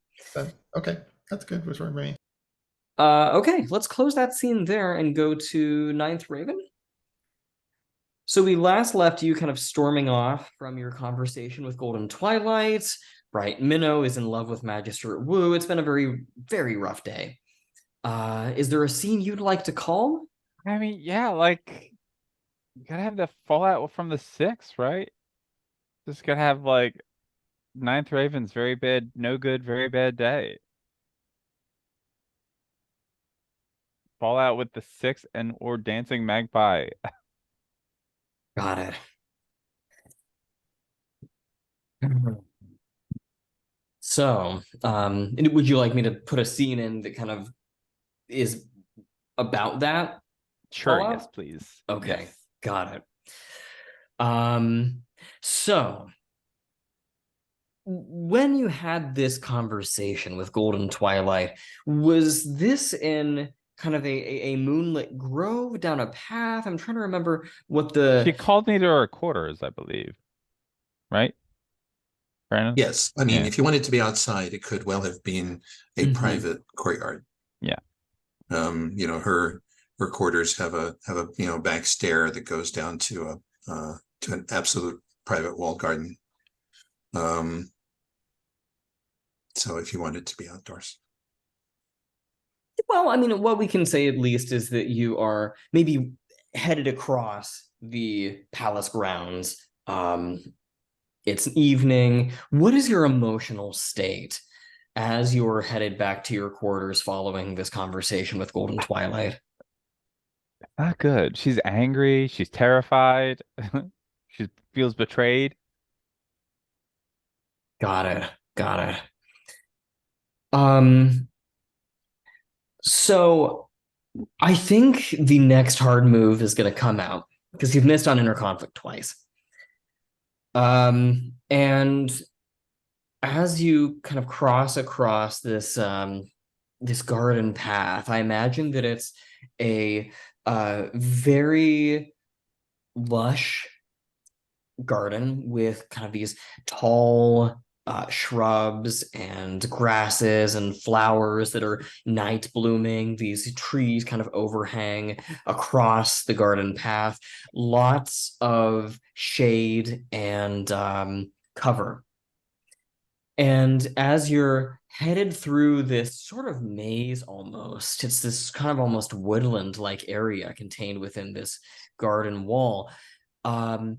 Okay, that's good for me. Okay, let's close that scene there and go to Ninth Raven. So we last left you kind of storming off from your conversation with Golden Twilight. Bright Minnow is in love with Magistrate Wu. It's been a very, very rough day. Is there a scene you'd like to call? I mean, yeah, like you gotta have the fallout from the 6, right? Just gotta have like ninth Ravens, very bad, no good, very bad day. Fallout with the 6 and or dancing magpie. Got it. So, would you like me to put a scene in that kind of is about that Sure, yes, fallout? please. Okay, Yes. got it. Um, so when you had this conversation with Golden Twilight, was this in kind of a moonlit grove down a path? I'm trying to remember what She the called me to her quarters, I believe. Right? Brandon? Yes, I mean, Yeah. if you wanted to be outside, it could well have been a Mhm. private courtyard. Yeah. Her quarters have a back stair that goes down to an absolute private walled garden. So if you wanted to be outdoors. Well, I mean, what we can say at least is that you are maybe headed across the palace grounds. It's evening. What is your emotional state as you're headed back to your quarters following this conversation with Golden Twilight? Not good. She's angry. She's terrified. She feels betrayed. Got it. Got it. Um, so I think the next hard move is going to come out because you've missed on inner conflict twice. And as you kind of cross across this garden path, I imagine that it's a very lush garden with kind of these tall shrubs and grasses and flowers that are night blooming. These trees kind of overhang across the garden path. Lots of shade and cover. And as you're headed through this sort of maze almost, it's this kind of almost woodland like area contained within this garden wall. Um,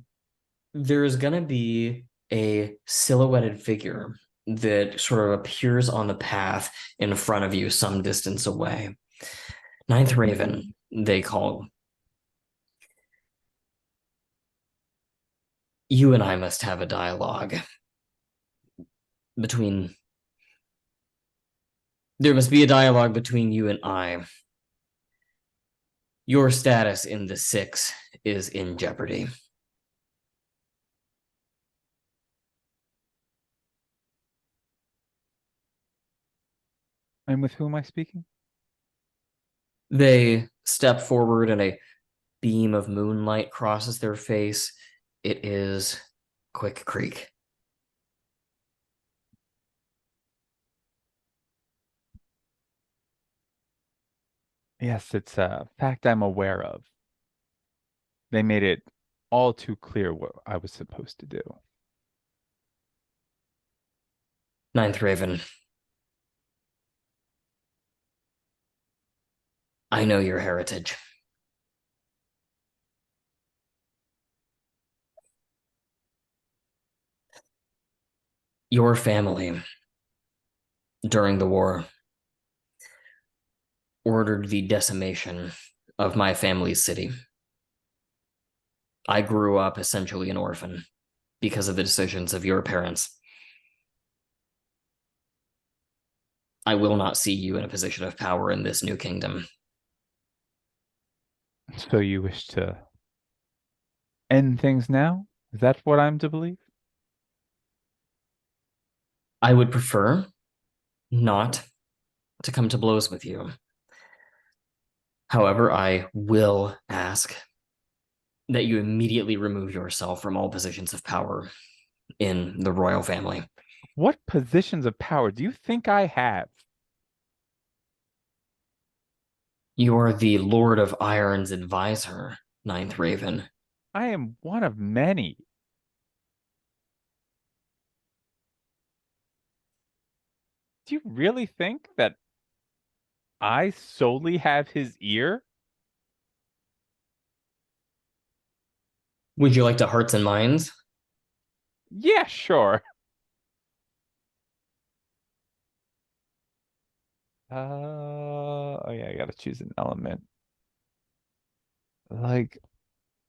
there's going to be a silhouetted figure that sort of appears on the path in front of you some distance away. Ninth Raven, they call. You and I must have a dialogue between. There must be a dialogue between you and I. Your status in the 6 is in jeopardy. And with who am I speaking? They step forward and a beam of moonlight crosses their face. It is Quick Creek. Yes, it's a fact I'm aware of. They made it all too clear what I was supposed to do. Ninth Raven. I know your heritage. Your family, during the war, ordered the decimation of my family's city. I grew up essentially an orphan because of the decisions of your parents. I will not see you in a position of power in this new kingdom. So you wish to end things now? Is that what I'm to believe? I would prefer not to come to blows with you. However, I will ask that you immediately remove yourself from all positions of power in the royal family. What positions of power do you think I have? You are the Lord of Iron's advisor, Ninth Raven. I am one of many. Do you really think that I solely have his ear? Would you like to hearts and minds? Yeah, sure. Oh yeah, I gotta choose an element. Like,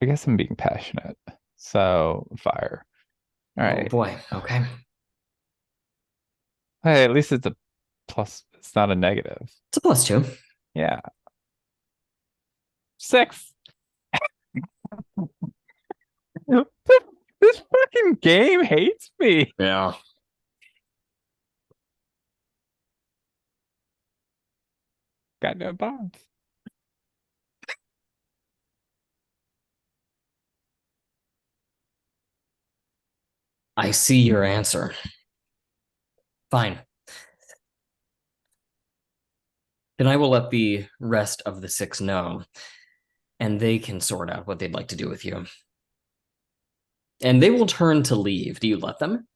I guess I'm being passionate. So fire. All Oh right. boy. Okay. Hey, at least it's a plus. It's not a negative. It's a +2. Yeah. 6. This fucking game hates me. Yeah. Got no bonds. I see your answer. Fine. Then I will let the rest of the 6 know, and they can sort out what they'd like to do with you. And they will turn to leave. Do you let them?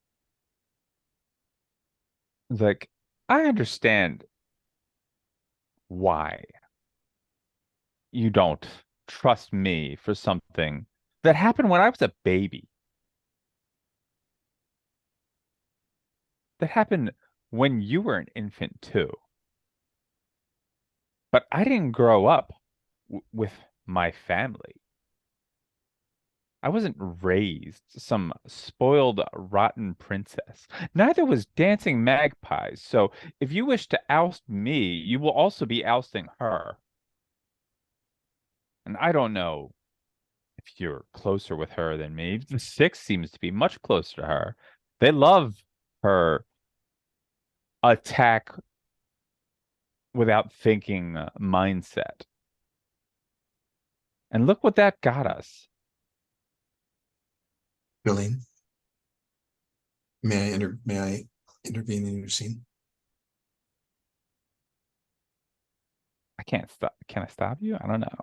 Like, I understand why you don't trust me for something that happened when I was a baby. That happened when you were an infant too. But I didn't grow up with my family. I wasn't raised some spoiled, rotten princess. Neither was Dancing Magpies. So if you wish to oust me, you will also be ousting her. And I don't know if you're closer with her than me. The 6 seems to be much closer to her. They love her attack without thinking mindset. And look what that got us. Billy, may I intervene in your scene? I can't stop. Can I stop you? I don't know.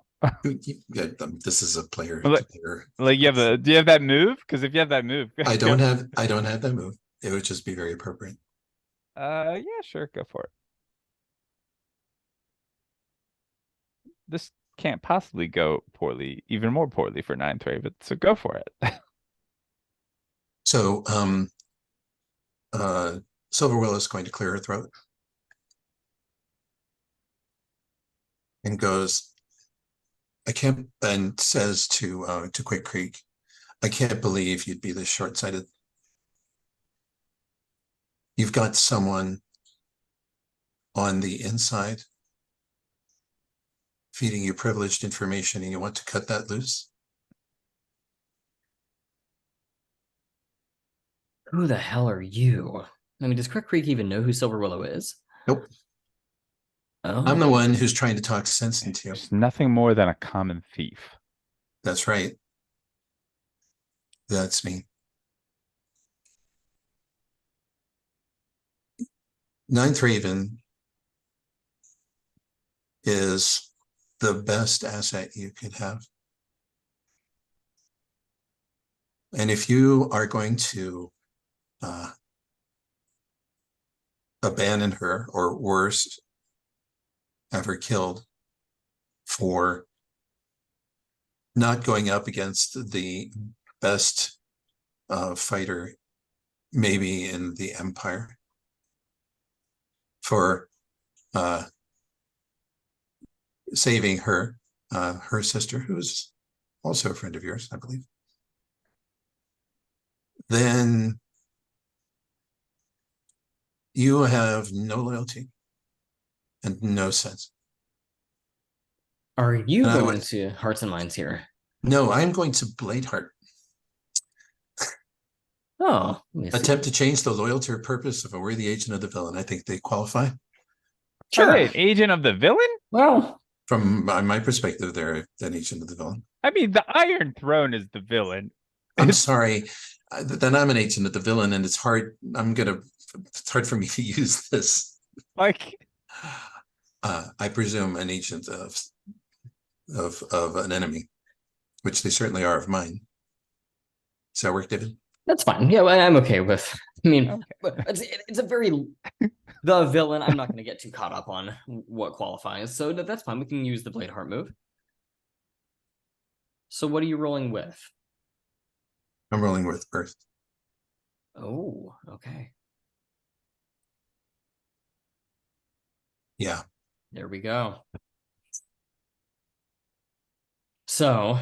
Yeah, this is a player Like, to player. like do you have that move? Because if you have that move, I don't have that move. It would just be very appropriate. Yeah, sure, go for it. This can't possibly go poorly, even more poorly for 9th Raven, so go for it. So Silverwill is going to clear her throat and goes, I can't, and says to Quick Creek, I can't believe you'd be this short-sighted. You've got someone on the inside feeding you privileged information and you want to cut that loose? Who the hell are you? I mean, does Crick Creek even know who Silver Willow is? Nope. Oh. I'm the one who's trying to talk sense into you. There's nothing more than a common thief. That's right. That's me. 9th Raven is the best asset you could have. And if you are going to abandon her, or worse, have her killed for not going up against the best fighter maybe in the Empire, for saving her sister, who is also a friend of yours, I believe, then you have no loyalty and no sense. Are you And going to Hearts and Minds here? No, I'm going to Bladeheart. Oh, let me see. Attempt to change the loyalty or purpose of a worthy agent of the villain. I think they qualify. Sure. Are they an agent of the villain? Well, From my perspective, they're an agent of the villain. I mean, the Iron Throne is the villain. I'm sorry. Then I'm an agent of the villain, and it's hard. It's hard for me to use this. Like, I presume an agent of an enemy, which they certainly are of mine. Does that work, David? that's fine. Yeah, well, I'm okay with. I mean, okay. it's a very the villain. I'm not going to get too caught up on what qualifies, so that's fine. We can use the Bladeheart move. So, what are you rolling with? I'm rolling with Earth. Oh, okay. Yeah. There we go. So,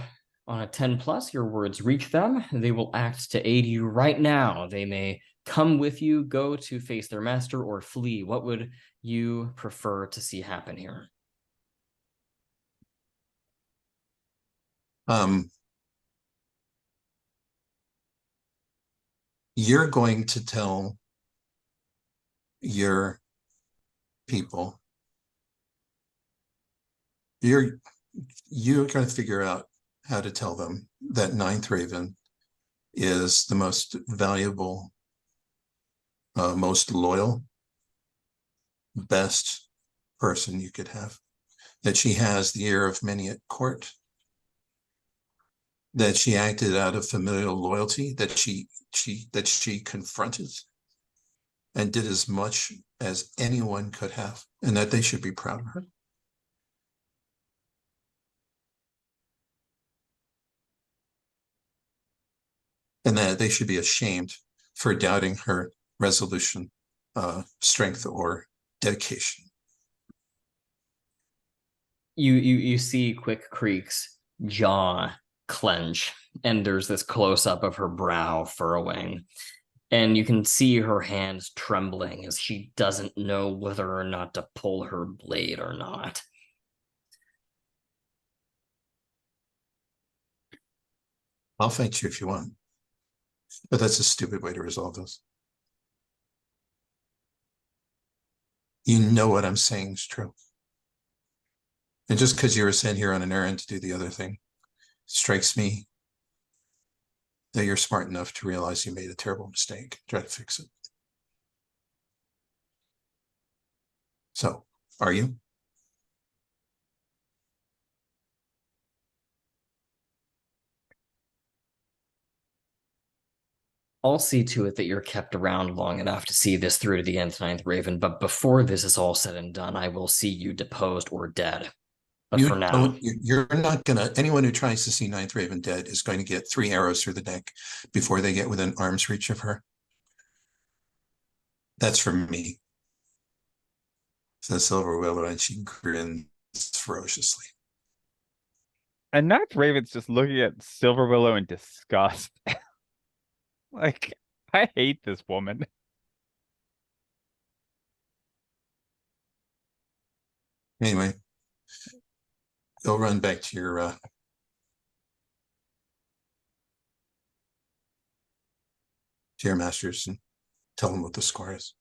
on a 10 plus, your words reach them. They will act to aid you right now. They may come with you, go to face their master, or flee. What would you prefer to see happen here? You're going to tell your people, you're going to figure out how to tell them that Ninth Raven is the most valuable, most loyal, best person you could have, that she has the ear of many at court, that she acted out of familial loyalty, that she confronted and did as much as anyone could have, and that they should be proud of her. And that they should be ashamed for doubting her resolution, strength, or dedication. You see Quick Creek's jaw clench, and there's this close-up of her brow furrowing. And you can see her hands trembling as she doesn't know whether or not to pull her blade or not. I'll fight you if you want. But that's a stupid way to resolve this. You know what I'm saying is true. And just because you were sent here on an errand to do the other thing, strikes me that you're smart enough to realize you made a terrible mistake. Try to fix it. So, are you? I'll see to it that you're kept around long enough to see this through to the end, Ninth Raven, but before this is all said and done, I will see you deposed or dead. But for now, you're not gonna, anyone who tries to see Ninth Raven dead is going to get 3 arrows through the neck before they get within arm's reach of her. That's from me. Says Silver Willow, and she grins ferociously. And Ninth Raven's just looking at Silver Willow in disgust. Like, I hate this woman. Anyway, go run back to your masters and tell them what the score is.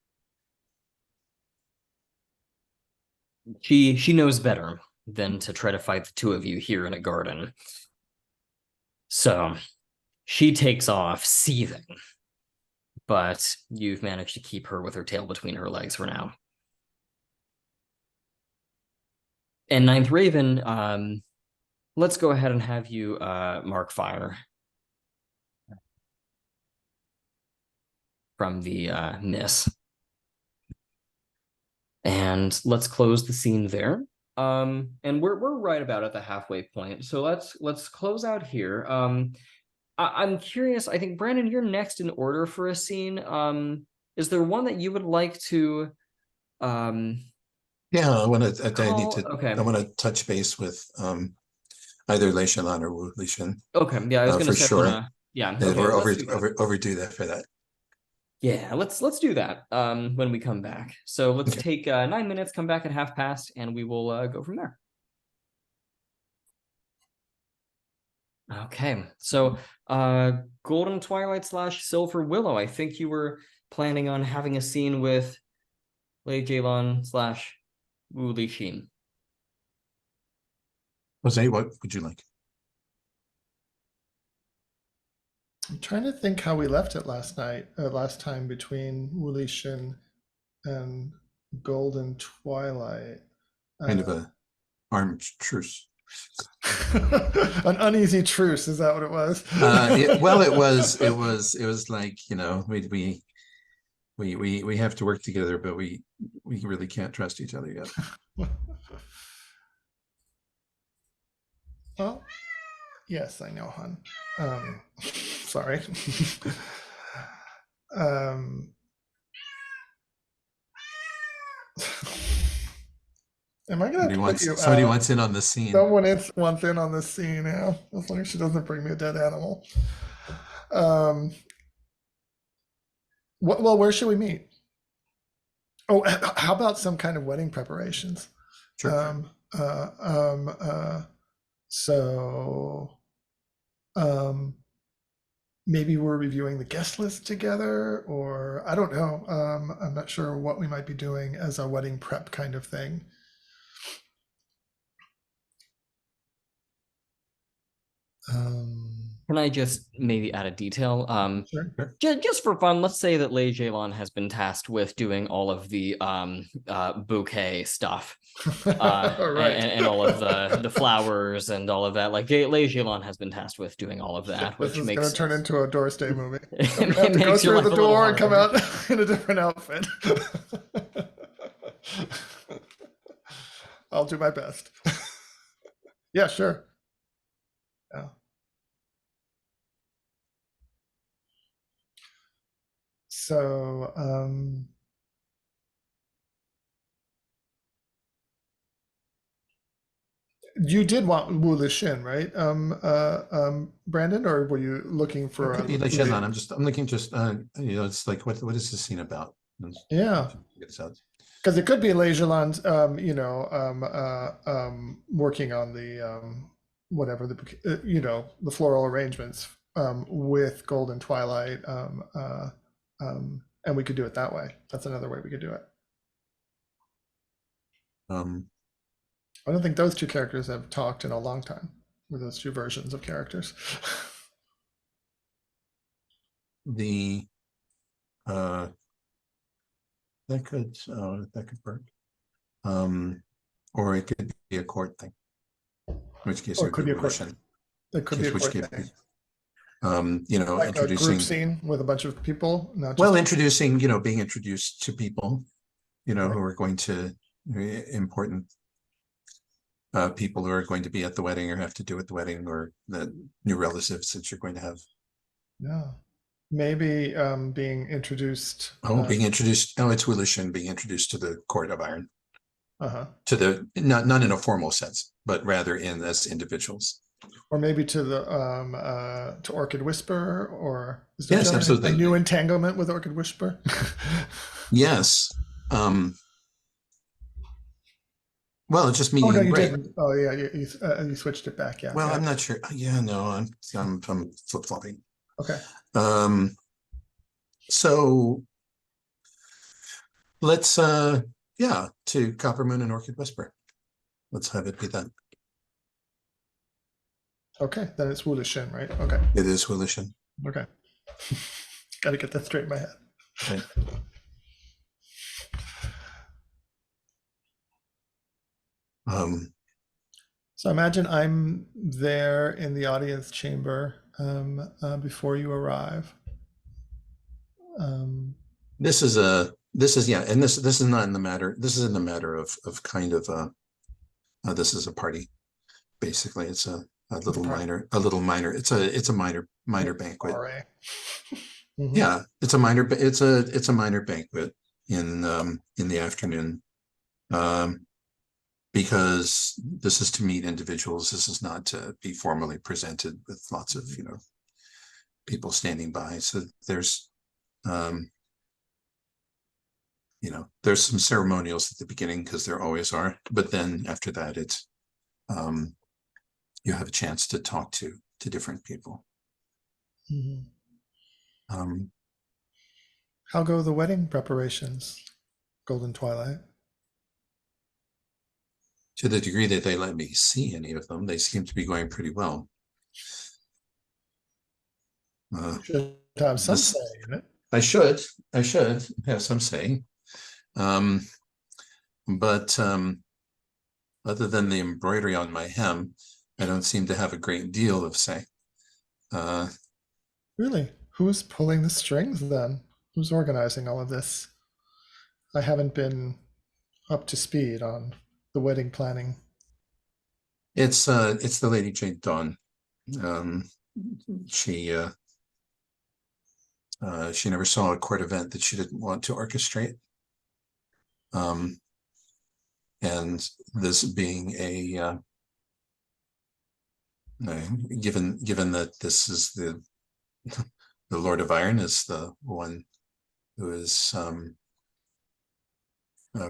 she knows better than to try to fight the two of you here in a garden. So she takes off, seething, but you've managed to keep her with her tail between her legs for now. And Ninth Raven, let's go ahead and have you mark fire from the miss. And let's close the scene there. And we're right about at the halfway point. So let's close out here. I'm curious, I think Brandon, you're next in order for a scene. Is there one that you would like to Yeah, I want to. I need to. Okay. I want to touch base with either Lei Zhelan or Wu Lishan. Okay, yeah, I was gonna for say sure. yeah, Yeah, okay, we're let's do that. overdue that for that. Yeah, let's do that when we come back. So let's Okay. take 9 minutes, come back at 1:30, and we will go from there. Okay, so Golden Twilight / Silver Willow. I think you were planning on having a scene with Lei Zhelan / Wu Lishan. Jose, what would you like? I'm trying to think how we left it last time between Wulishin and Golden Twilight. Kind of a armed truce. An uneasy truce, is that what it was? Well, it was like, you know, we have to work together, but we really can't trust each other yet. Well, yes, I know, hon. Sorry. um, am I gonna put you Somebody out? wants in on the scene. Someone wants in on this scene now. As long as she doesn't bring me a dead animal. Well, where should we meet? Oh, how about some kind of wedding preparations? Sure. So maybe we're reviewing the guest list together, or I don't know. I'm not sure what we might be doing as a wedding prep kind of thing. Can I just maybe add a detail? Sure. Just for fun, let's say that Lei Zhelan has been tasked with doing all of the bouquet stuff, Right. and all of the flowers and all of that. Like Lei Zhelan has been tasked with doing all of that, This which is makes going to turn into a doorstay movie. it I'm going to have to go makes your through life the a little door and come harder. out in a different outfit. I'll do my best. Yeah, sure. Yeah. So, you did want Wu Lishin, right? Brandon, or were you looking for a Lei Zhelan, I'm looking just, it's like, what is this scene about? Yeah. It's out. Because it could be Lei Zhelan's, working on the whatever the floral arrangements with Golden Twilight, and we could do it that way. That's another way we could do it. I don't think those two characters have talked in a long time, with those two versions of characters. That could work. Or it could be a court thing. In which case Or it could be a court. Russian. It could be a court thing. Like introducing a group scene with a bunch of people. Not just well, introducing, being introduced to people, Right. who are going to important people who are going to be at the wedding or have to do at the wedding, or the new relatives that you're going to have. Yeah. Maybe being introduced. Being introduced. Oh, it's Wulishin being introduced to the court of iron. Uh-huh. To the not in a formal sense, but rather as individuals. Or maybe to the to Orchid Whisper, or is there Yes, absolutely. a new entanglement with Orchid Whisper? Yes. Well, it's just meeting. Oh no, you great. didn't. Oh yeah, you switched it back. Yeah. Well, yeah. I'm not sure. Yeah, no, I'm flip flopping. Okay. So let's to Copper Moon and Orchid Whisper. Let's have it be that. Okay, then it's Wulishin, right? Okay. It is Wulishin. Okay. Got to get that straight in my head. Right. So imagine I'm there in the audience chamber before you arrive. This is and this is not in the matter. This is in the matter of kind of this is a party. Basically, it's a little minor. It's a minor banquet. Mm-hmm. Yeah, it's a minor. It's a minor banquet in the afternoon. Because this is to meet individuals. This is not to be formally presented with lots of people standing by. So there's there's some ceremonials at the beginning, because there always are, but then after that it's you have a chance to talk to different people. Mm-hmm. How go the wedding preparations, Golden Twilight? To the degree that they let me see any of them, they seem to be going pretty well. Should have some say in it. I should have some say. But other than the embroidery on my hem, I don't seem to have a great deal of say. Really? Who's pulling the strings then? Who's organizing all of this? I haven't been up to speed on the wedding planning. It's the Lady Jade Dawn. She She never saw a court event that she didn't want to orchestrate. And this being given that this is the Lord of Iron is the one who is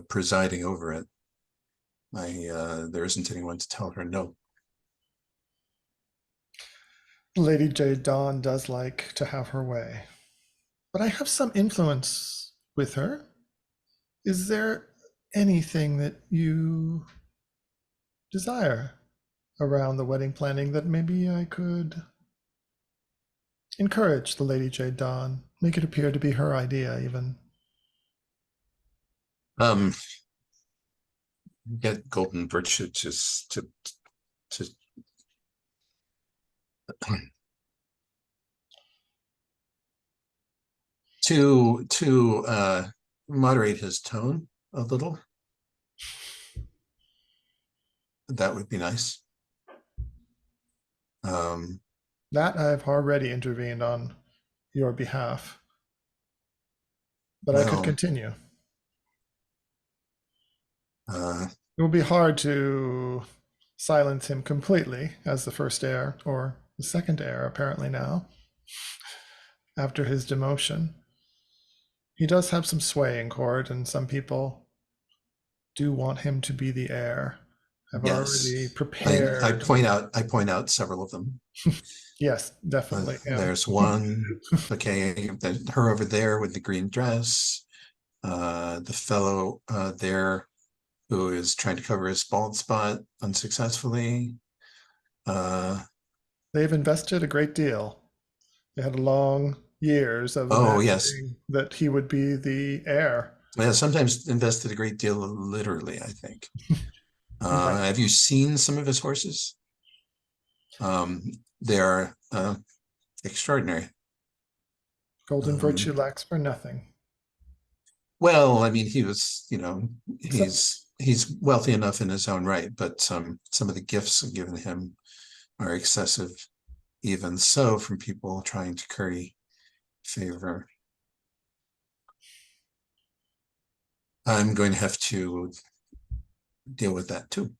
presiding over it, there isn't anyone to tell her no. Lady Zhelan does like to have her way, but I have some influence with her. Is there anything that you desire around the wedding planning that maybe I could encourage the Lady Zhelan, make it appear to be her idea even? Get Golden Virtue just to moderate his tone a little. That would be nice. That I've already intervened on your behalf, but I could continue. It will be hard to silence him completely as the first heir, or the second heir apparently now, after his demotion. He does have some sway in court, and some people do want him to be the heir. I've already prepared. I point out several of them. Yes, definitely. There's one, okay, her over there with the green dress, the fellow there who is trying to cover his bald spot unsuccessfully. They've invested a great deal. They had long years of imagining that he would be the heir. Yeah, sometimes invested a great deal, literally, I think. Have you seen some of his horses? They are extraordinary. Golden Virtue lacks for nothing. Well, I mean, he was, he's wealthy enough in his own right, but some of the gifts given him are excessive, even so, from people trying to curry favor. I'm going to have to deal with that too.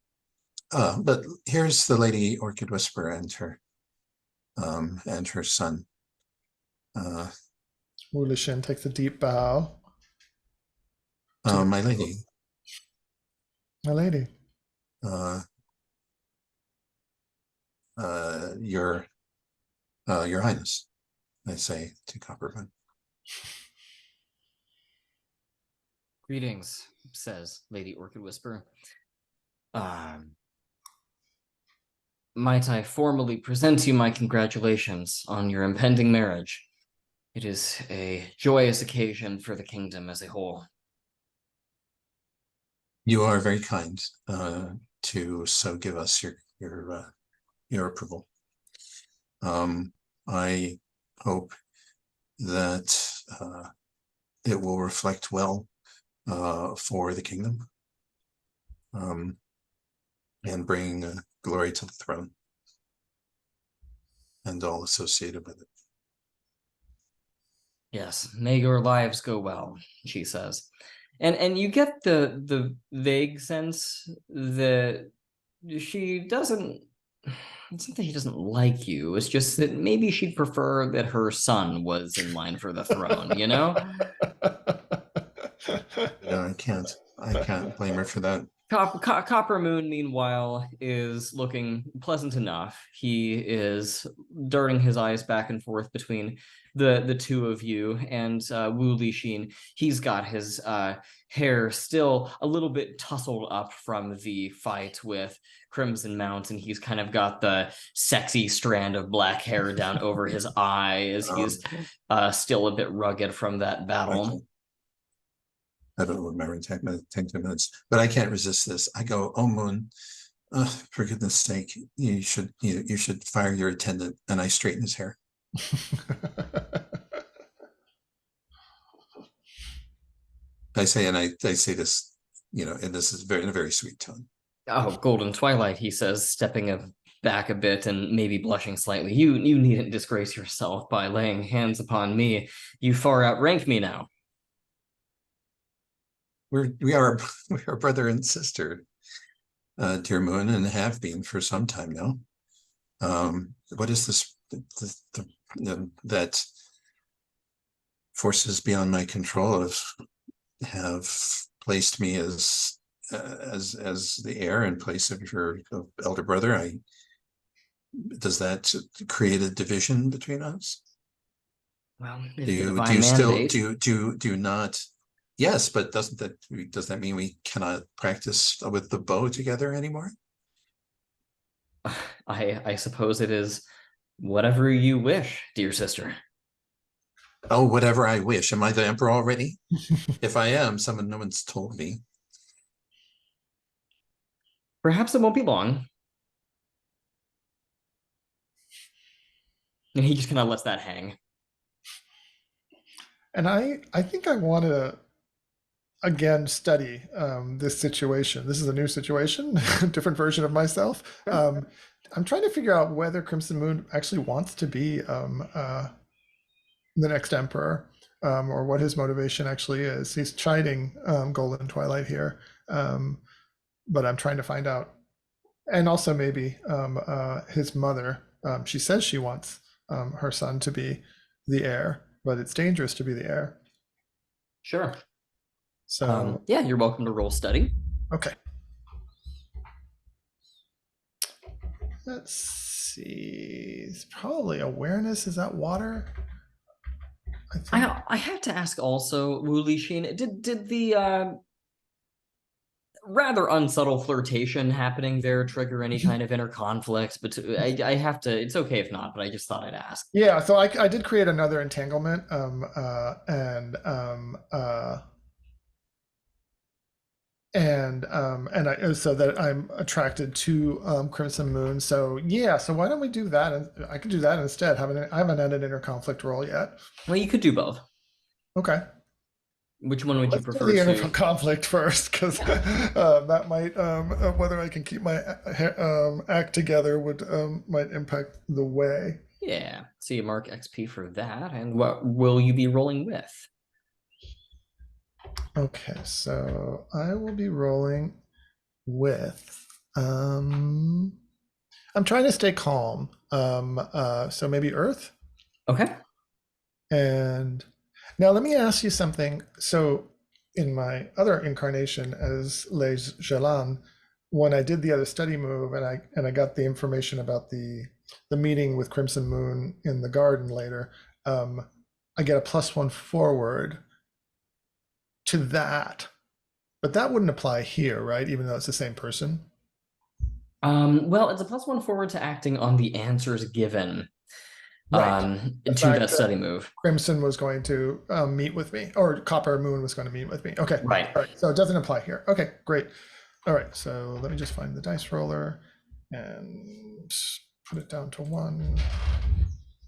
But here's the Lady Orchid Whisperer and her son. Wu Lishin takes a deep bow. My lady. My lady. Your Highness, I say to Copperman. Greetings, says Lady Orchid Whisperer. Might I formally present you my congratulations on your impending marriage? It is a joyous occasion for the kingdom as a whole. You are very kind to so give us your approval. I hope that it will reflect well for the kingdom and bring glory to the throne and all associated with it. Yes, may your lives go well, she says. And you get the vague sense that she doesn't, it's not that she doesn't like you, it's just that maybe she'd prefer that her son was in line for the throne, you know? No, I can't blame her for that. Copper Moon, meanwhile, is looking pleasant enough. He is darting his eyes back and forth between the two of you, and Wu Lishin, he's got his hair still a little bit tousled up from the fight with Crimson Mount, and he's kind of got the sexy strand of black hair down over his eye as he's still a bit rugged from that battle. I don't remember in 10 minutes, but I can't resist this. I go, oh Moon, for goodness sake, you should fire your attendant, and I straighten his hair. I say this, and this is in a very sweet tone. Oh, Golden Twilight, he says, stepping back a bit and maybe blushing slightly. You needn't disgrace yourself by laying hands upon me. You far outrank me now. We are we are brother and sister, dear Moon, and have been for some time now. What is this that forces beyond my control have placed me as the heir in place of your elder brother? Does that create a division between us? Well, Do it's the you divine mandate. do you not? Yes, but does that mean we cannot practice with the bow together anymore? I suppose it is whatever you wish, dear sister. Oh, whatever I wish. Am I the emperor already? If I am, no one's told me. Perhaps it won't be long. And he just kind of lets that hang. And I think I want to again study this situation. This is a new situation, different version of myself. I'm trying to figure out whether Crimson Moon actually wants to be the next emperor, or what his motivation actually is. He's chiding Golden Twilight here, but I'm trying to find out. And also maybe his mother. She says she wants her son to be the heir, but it's dangerous to be the heir. Sure. So yeah, you're welcome to roll study. okay. Let's see. It's probably awareness. Is that water? I have to ask also, Wu Lixin, did the rather unsubtle flirtation happening there trigger any kind of inner conflicts? But I have to. It's okay if not, but I just thought I'd ask. Yeah. So I did create another entanglement, and so that I'm attracted to Crimson Moon. So yeah, so why don't we do that? And I could do that instead. I haven't had an inner conflict roll yet. Well, you could do both. Okay. Which one would you Let's do prefer the inner to? conflict first, because that might whether I can keep my act together would might impact the way. Yeah. So you mark XP for that, and what will you be rolling with? Okay, so I will be rolling with I'm trying to stay calm. So maybe Earth. Okay. And now let me ask you something. So in my other incarnation as Lei Zhelan, when I did the other study move and I got the information about the meeting with Crimson Moon in the garden later, I get a +1 forward to that, but that wouldn't apply here, right? Even though it's the same person. Well, it's a +1 forward to acting on the answers given. Right. To that study move. Crimson was going to meet with me, or Copper Moon was going to meet with me. Okay. Right. All right. So it doesn't apply here. Okay, great. All right. So let me just find the dice roller and put it down to 1.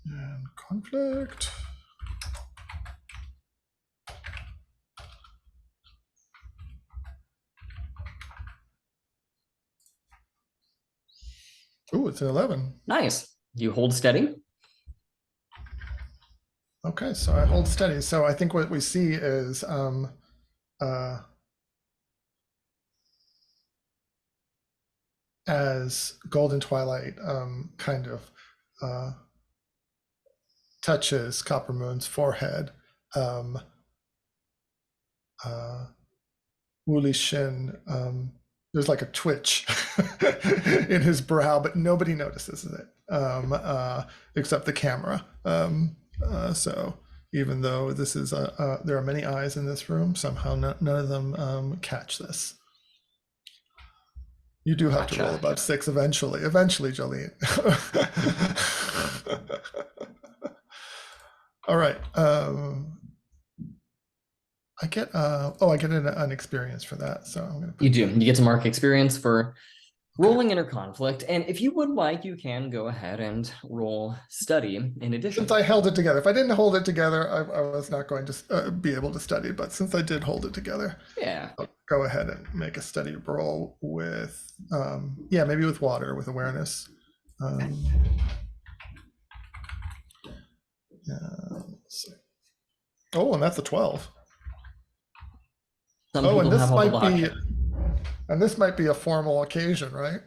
And conflict. Ooh, it's an 11. Nice. You hold steady. Okay, so I hold steady. So I think what we see is as Golden Twilight kind of touches Copper Moon's forehead, Wu Lixin, there's like a twitch in his brow, but nobody notices it except the camera. So even though this is there are many eyes in this room, somehow none of them catch this. You do have to roll about 6 eventually, Jolene. All right. I get an experience for that, so I'm gonna. You do. You get to mark experience for rolling inner conflict, and if you would like, you can go ahead and roll study in addition. Since I held it together, if I didn't hold it together, I was not going to be able to study. But since I did hold it together, yeah, I'll go ahead and make a study roll with, maybe with water, with awareness. Um, yeah, let's see. Oh, and that's a 12. Some Oh, and people this have all the might be, luck. and this might be a formal occasion, right?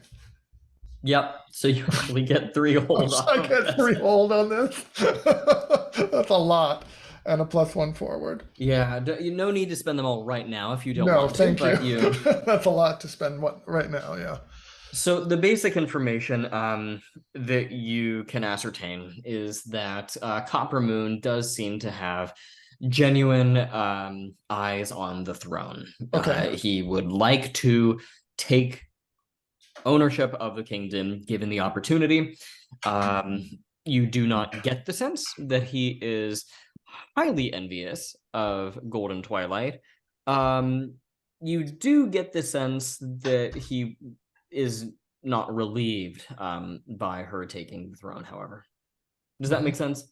Yep. So you actually get 3 hold I off get this. 3 hold on this. That's a lot, and a +1 forward. Yeah, no need to spend them all right now if you don't No, want to, thank you. but you. That's a lot to spend right now. Yeah. So the basic information that you can ascertain is that Copper Moon does seem to have genuine eyes on the throne. Okay. He would like to take ownership of the kingdom given the opportunity. You do not get the sense that he is highly envious of Golden Twilight. You do get the sense that he is not relieved by her taking the throne, however. Does that make sense?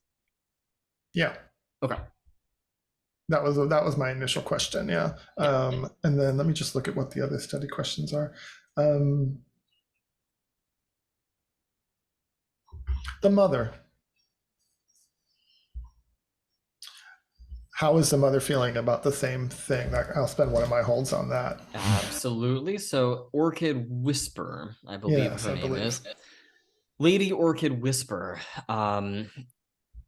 Yeah. Okay. That was my initial question. Yeah. And then let me just look at what the other study questions are. The mother. How is the mother feeling about the same thing? I'll spend one of my holds on that. Absolutely. So Orchid Whisper, I believe Yes, her I name believe. is. Lady Orchid Whisper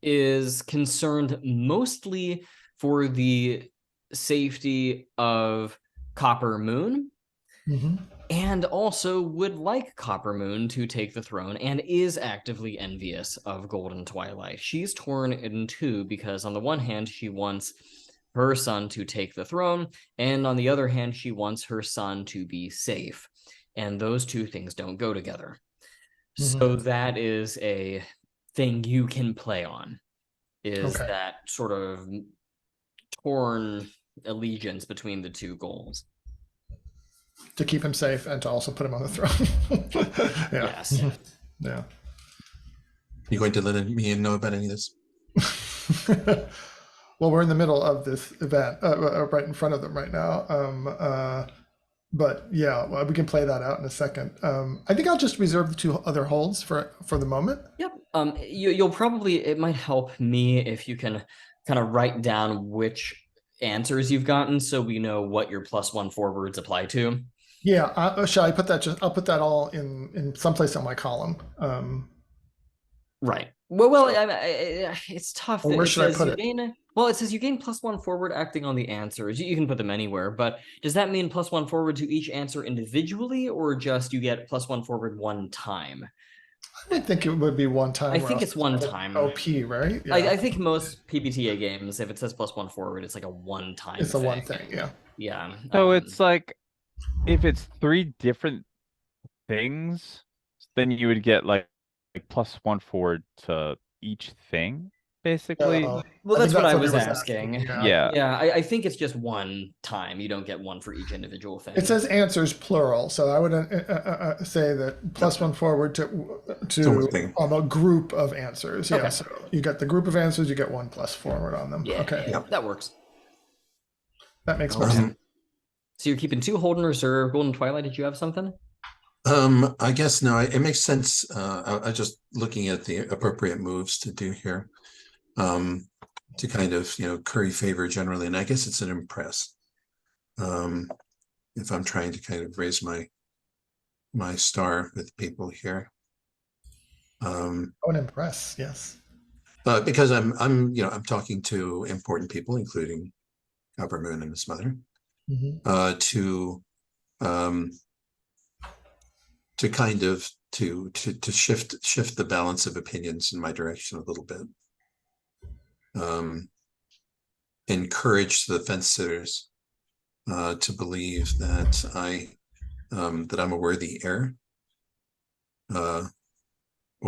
is concerned mostly for the safety of Copper Moon, and also would like Copper Moon to take the throne and is actively envious of Golden Twilight. She's torn in two because on the one hand, she wants her son to take the throne, and on the other hand, she wants her son to be safe. And those two things don't go together. So that is a thing you can play on, is that sort of torn allegiance between the two goals. To keep him safe and to also put him on the throne. Yeah. Yes. Yeah. You going to let me know about any of this? Well, we're in the middle of this event, right in front of them right now. But yeah, well, we can play that out in a second. I think I'll just reserve the 2 other holds for the moment. Yep. You'll probably, it might help me if you can kind of write down which answers you've gotten so we know what your +1 forwards apply to. Yeah, shall I put that? I'll put that all in someplace on my column. Right. Well, it's tough. Where should I put it? It says you gain +1 forward acting on the answers. You can put them anywhere, but does that mean +1 forward to each answer individually, or just you get +1 forward one time? I think it would be one time. I think it's one time. OP, right? Yeah. I think most PBTA games, if it says +1 forward, it's like a one-time. It's a one thing. Yeah. Yeah. So it's like, if it's 3 different things, then you would get like +1 forward to each thing, basically. Well, that's what I was asking. Yeah. Yeah, I think it's just one time. You don't get one for each individual thing. It says answers plural, so I would say that +1 forward to on a group of answers. Yeah, so you get the group of answers, you get 1 plus forward on them. Yeah, okay, that works. That makes more sense. So you're keeping 2 hold in reserve. Golden Twilight, did you have something? I guess no, it makes sense. I just looking at the appropriate moves to do here, to kind of, curry favor generally, and I guess it's an impress. If I'm trying to kind of raise my star with people here. An impress, yes. But because I'm talking to important people, including Copper Moon and his mother, to kind of to shift the balance of opinions in my direction a little bit. Encourage the fence sitters to believe that I'm a worthy heir, or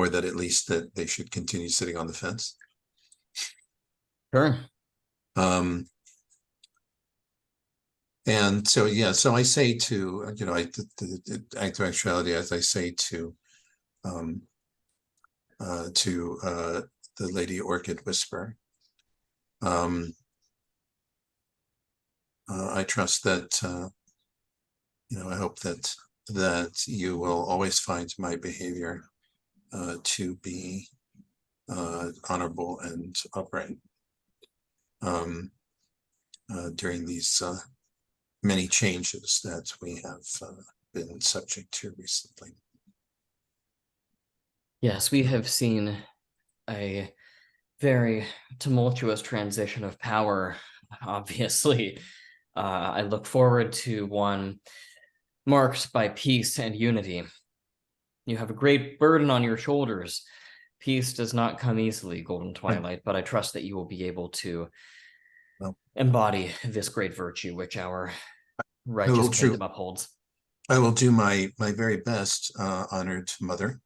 that at least that they should continue sitting on the fence. Sure. And so, yeah, so I say to, the act of actuality, as I say to the Lady Orchid Whisper, I trust that, I hope that you will always find my behavior to be honorable and upright during these many changes that we have been subject to recently. Yes, we have seen a very tumultuous transition of power, obviously. I look forward to one marked by peace and unity. You have a great burden on your shoulders. Peace does not come easily, Golden Twilight, but I trust that you will be able to embody this great virtue which our righteous kingdom upholds. I will do my very best, honored mother.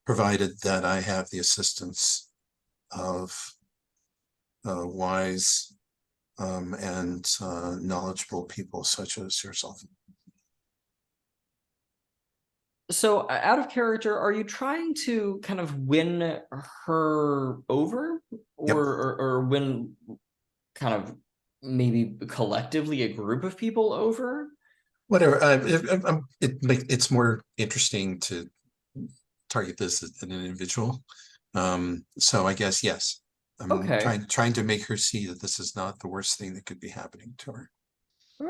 Provided that I have the assistance of wise and knowledgeable people such as yourself. So, out of character, are you trying to kind of win her over, Yep. or win kind of maybe collectively a group of people over? Whatever. It's more interesting to target this as an individual. So I guess yes. I'm Okay. trying to make her see that this is not the worst thing that could be happening to her.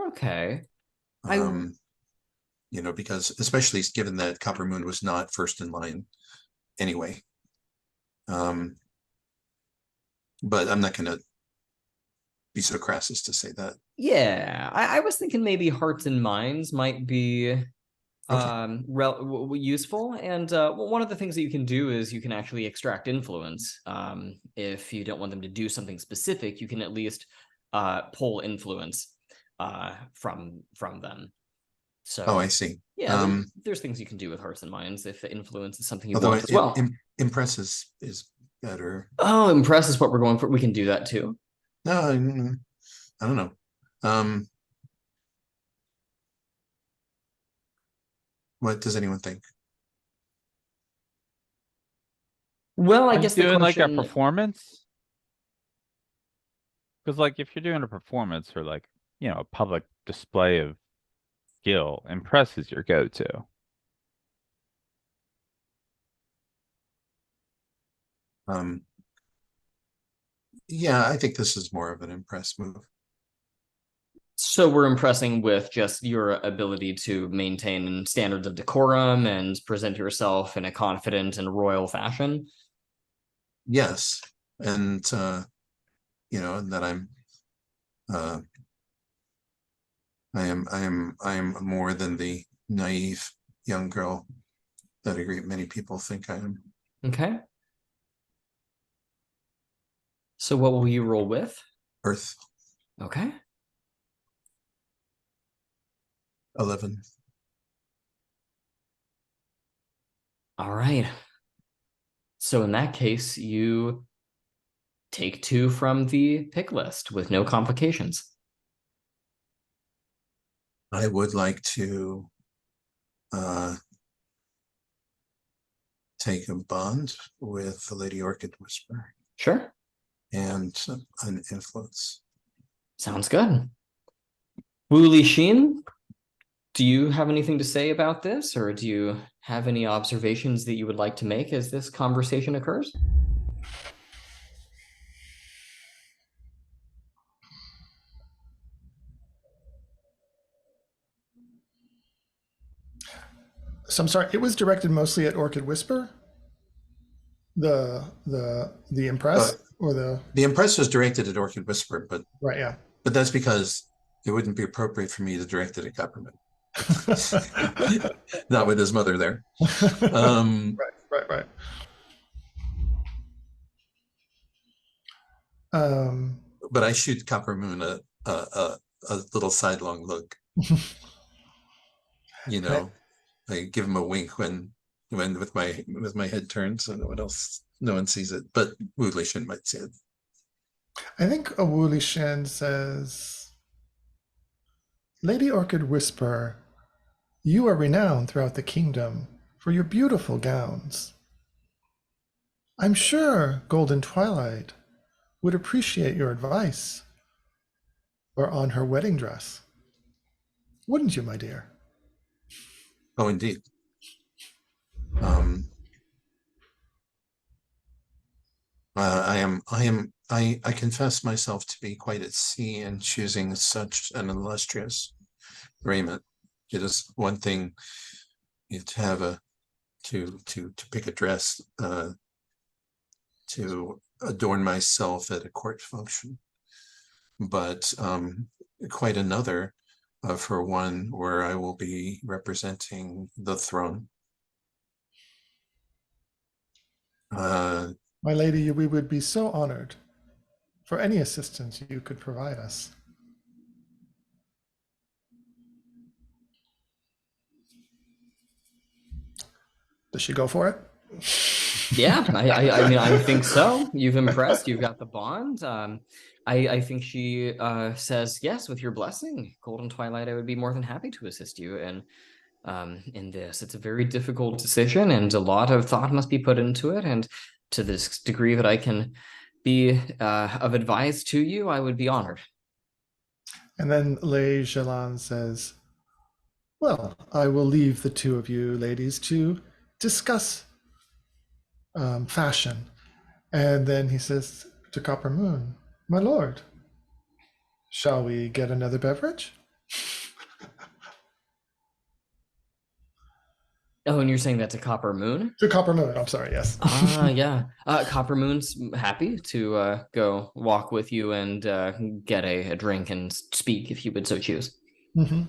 Okay. You know, because especially given that Copper Moon was not first in line anyway. But I'm not gonna be so crass as to say that. Yeah, I was thinking maybe Hearts and Minds might be useful, and one of the things that you can do is you can actually extract influence. If you don't want them to do something specific, you can at least pull influence from them. So Oh, I see. yeah, there's things you can do with Hearts and Minds if the influence is something you Although want as well. Impress is better. Oh, Impress is what we're going for. We can do that too. No, I don't know. What does anyone think? Well, I Are you guess the doing like a question. performance? Because like if you're doing a performance or like, you know, a public display of skill, Impress is your go-to. Yeah, I think this is more of an Impress move. So we're impressing with just your ability to maintain standards of decorum and present yourself in a confident and royal fashion. Yes, and you know, and that I am more than the naive young girl that a great many people think I am. Okay. So what will you roll with? Earth. Okay. 11. All right. So in that case, you take 2 from the pick list with no complications. I would like to take a bond with the Lady Orchid Whisper Sure. and an influence. Sounds good. Wu Li Xin, do you have anything to say about this, or do you have any observations that you would like to make as this conversation occurs? So I'm sorry, it was directed mostly at Orchid Whisper? The Impress or The Impress was directed at Orchid Whisper, but right, yeah. But that's because it wouldn't be appropriate for me to direct it at Copperman. Not with his mother there. Right. But I shoot Copper Moon a little sidelong look. You know, I give him a wink when with my head turned, so no one sees it. But Wu Lishan might see it. I think a Wu Li Shen says, Lady Orchid Whisper, you are renowned throughout the kingdom for your beautiful gowns. I'm sure Golden Twilight would appreciate your advice or on her wedding dress. Wouldn't you, my dear? Oh, indeed. I confess myself to be quite at sea in choosing such an illustrious raiment. It is one thing to have to pick a dress to adorn myself at a court function, but quite another for one where I will be representing the throne. My lady, we would be so honored for any assistance you could provide us. Does she go for it? Yeah, I mean, I think so. You've impressed. You've got the bond. I think she says yes with your blessing, Golden Twilight. I would be more than happy to assist you in this. It's a very difficult decision, and a lot of thought must be put into it. And to this degree that I can be of advice to you, I would be honored. And then Lei Zhelan says, well, I will leave the two of you ladies to discuss fashion. And then he says to Copper Moon, my lord, shall we get another beverage? Oh, and you're saying that to Copper Moon? To Copper Moon, I'm sorry, yes. Yeah. Copper Moon's happy to go walk with you and get a drink and speak if you would so choose. Mm-hmm.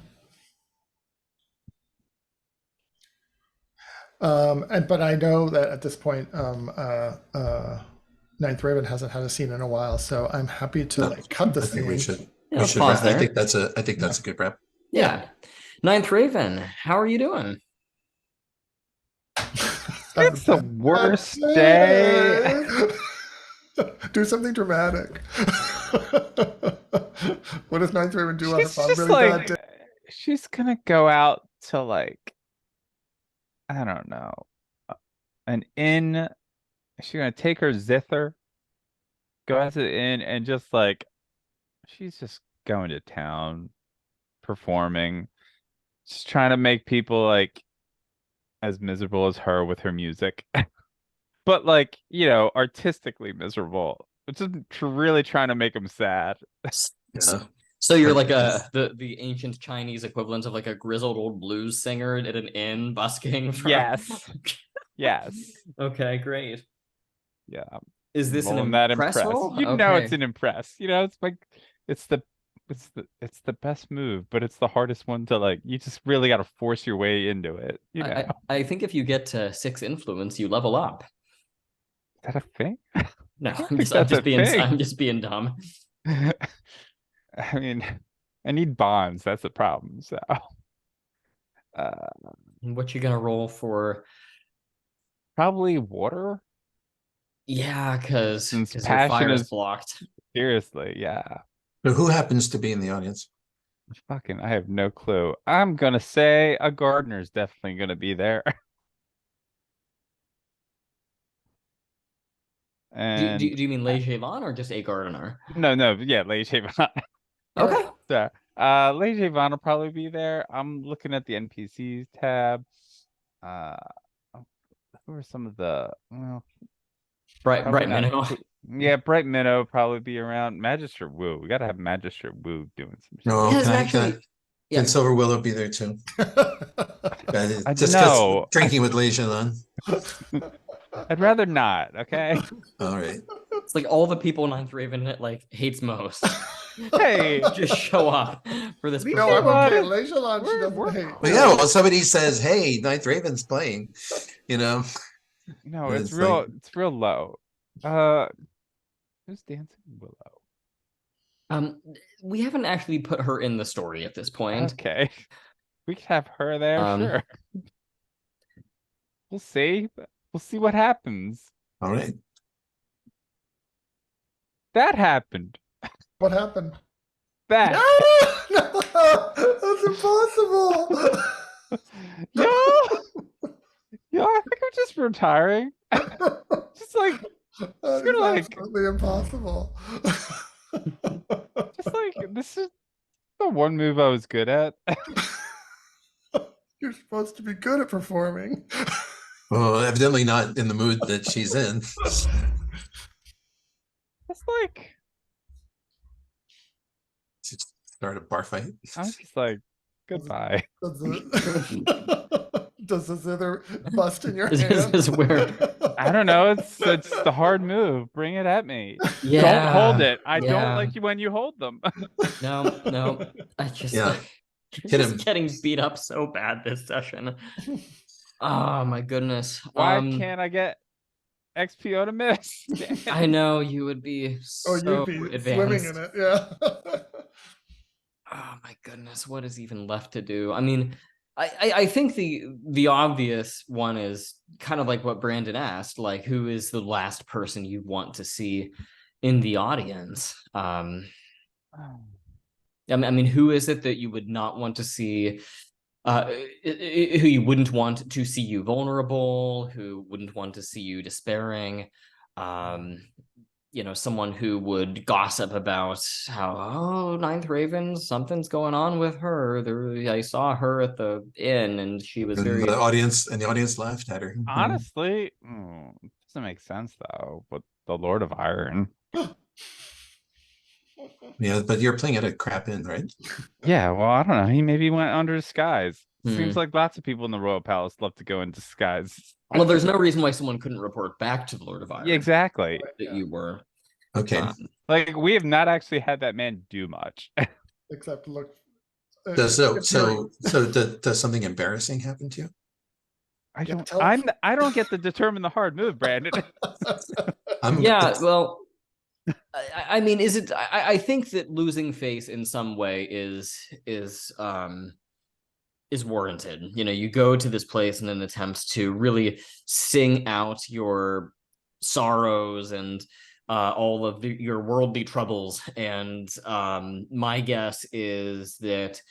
But I know that at this point, Ninth Raven hasn't had a scene in a while, so I'm happy to like cut the I think we scene. should. Yeah, We should pause I there. think that's a good wrap. Yeah. Ninth Raven, how are you doing? It's the worst day. Do something dramatic. What does Ninth Raven do on She's a just really bad like, day? she's gonna go out to like, I don't know, an inn. She's gonna take her zither, go out to the inn, and just like, she's just going to town, performing, just trying to make people like as miserable as her with her music. But like, artistically miserable. Just really trying to make them sad. Yeah. So you're like the ancient Chinese equivalent of like a grizzled old blues singer at an inn busking for... Yes. Yes. Okay, great. Yeah. Is this an Rolling that impress impress. roll? It's Okay. an impress. It's like it's the best move, but it's the hardest one to like. You just really got to force your way into it. I think if you get to 6 influence, you level up. Is that a thing? No, don't I'm think just that's a being thing. I'm just being dumb. I mean, I need bonds. That's the problem. So, What you gonna roll for? probably water. Yeah, because Since your passion fire is is blocked. seriously, yeah. So who happens to be in the audience? I have no clue. I'm gonna say a gardener's definitely gonna be there. Do And you mean Lei Zhelan or just a gardener? no, yeah, Lei Zhelan. Okay. So, Lei Zhelan will probably be there. I'm looking at the NPCs tab. Uh, who are some of the Bright probably not. Minnow. Yeah, Bright Minnow will probably be around. Magister Wu. We gotta have Magister Wu doing some shit. No, Yes, can actually, yeah. can Silver Willow be there too? Just No. drinking with Lei Zhelan. I'd rather not, okay? All right. It's like all the people Ninth Raven like hates most. Hey, Just show up for this. No, I'm What? okay. Lei Zhelan, she We're- doesn't we're hate. Well, yeah. Well, somebody says, "Hey, Ninth Raven's playing," no, It's it's real low. Who's dancing Willow? We haven't actually put her in the story at this point. Okay. We could have her there, sure. We'll see. We'll see what happens. all right. That happened. What happened? That. No, that's impossible. No. I think I'm just retiring. Just like, That gonna, is like- absolutely impossible. this is the one move I was good at. You're supposed to be good at performing. Well, evidently not in the mood that she's in. It's like, Just start a bar fight. I'm just like, goodbye. Does the zither bust in your Is hand? this where- I don't know. It's the hard move. Bring it at me. Yeah. Don't hold it. I don't yeah. like you when you hold them. No. I just Yeah. like Hit just him. getting beat up so bad this session. Oh my goodness. Why can't I get XPO to miss? I know you would be Oh, so you'd be advanced. swimming in it, yeah. Oh my goodness, what is even left to do? I mean, I think the obvious one is kind of like what Brandon asked, like who is the last person you want to see in the audience? I mean, who is it that you would not want to see? Who you wouldn't want to see you vulnerable? Who wouldn't want to see you despairing? Someone who would gossip about how, Ninth Raven, something's going on with her. I saw her at the inn, and she was And very. the audience laughed at her. Honestly, doesn't make sense though. But the Lord of Iron. Yeah, but you're playing at a crap inn, right? Yeah, well, I don't know. He maybe went under disguise. Hmm. Seems like lots of people in the Royal Palace love to go in disguise. Well, there's no reason why someone couldn't report back to the Lord of Iron. Yeah, exactly. That you were. Okay. Like we have not actually had that man do much. Except look. Does something embarrassing happen to you? I don't get to determine the hard move, Brandon. Yeah, well, I mean, is it? I think that losing face in some way is warranted. You go to this place in an attempt to really sing out your sorrows and all of your worldly troubles, and my guess is that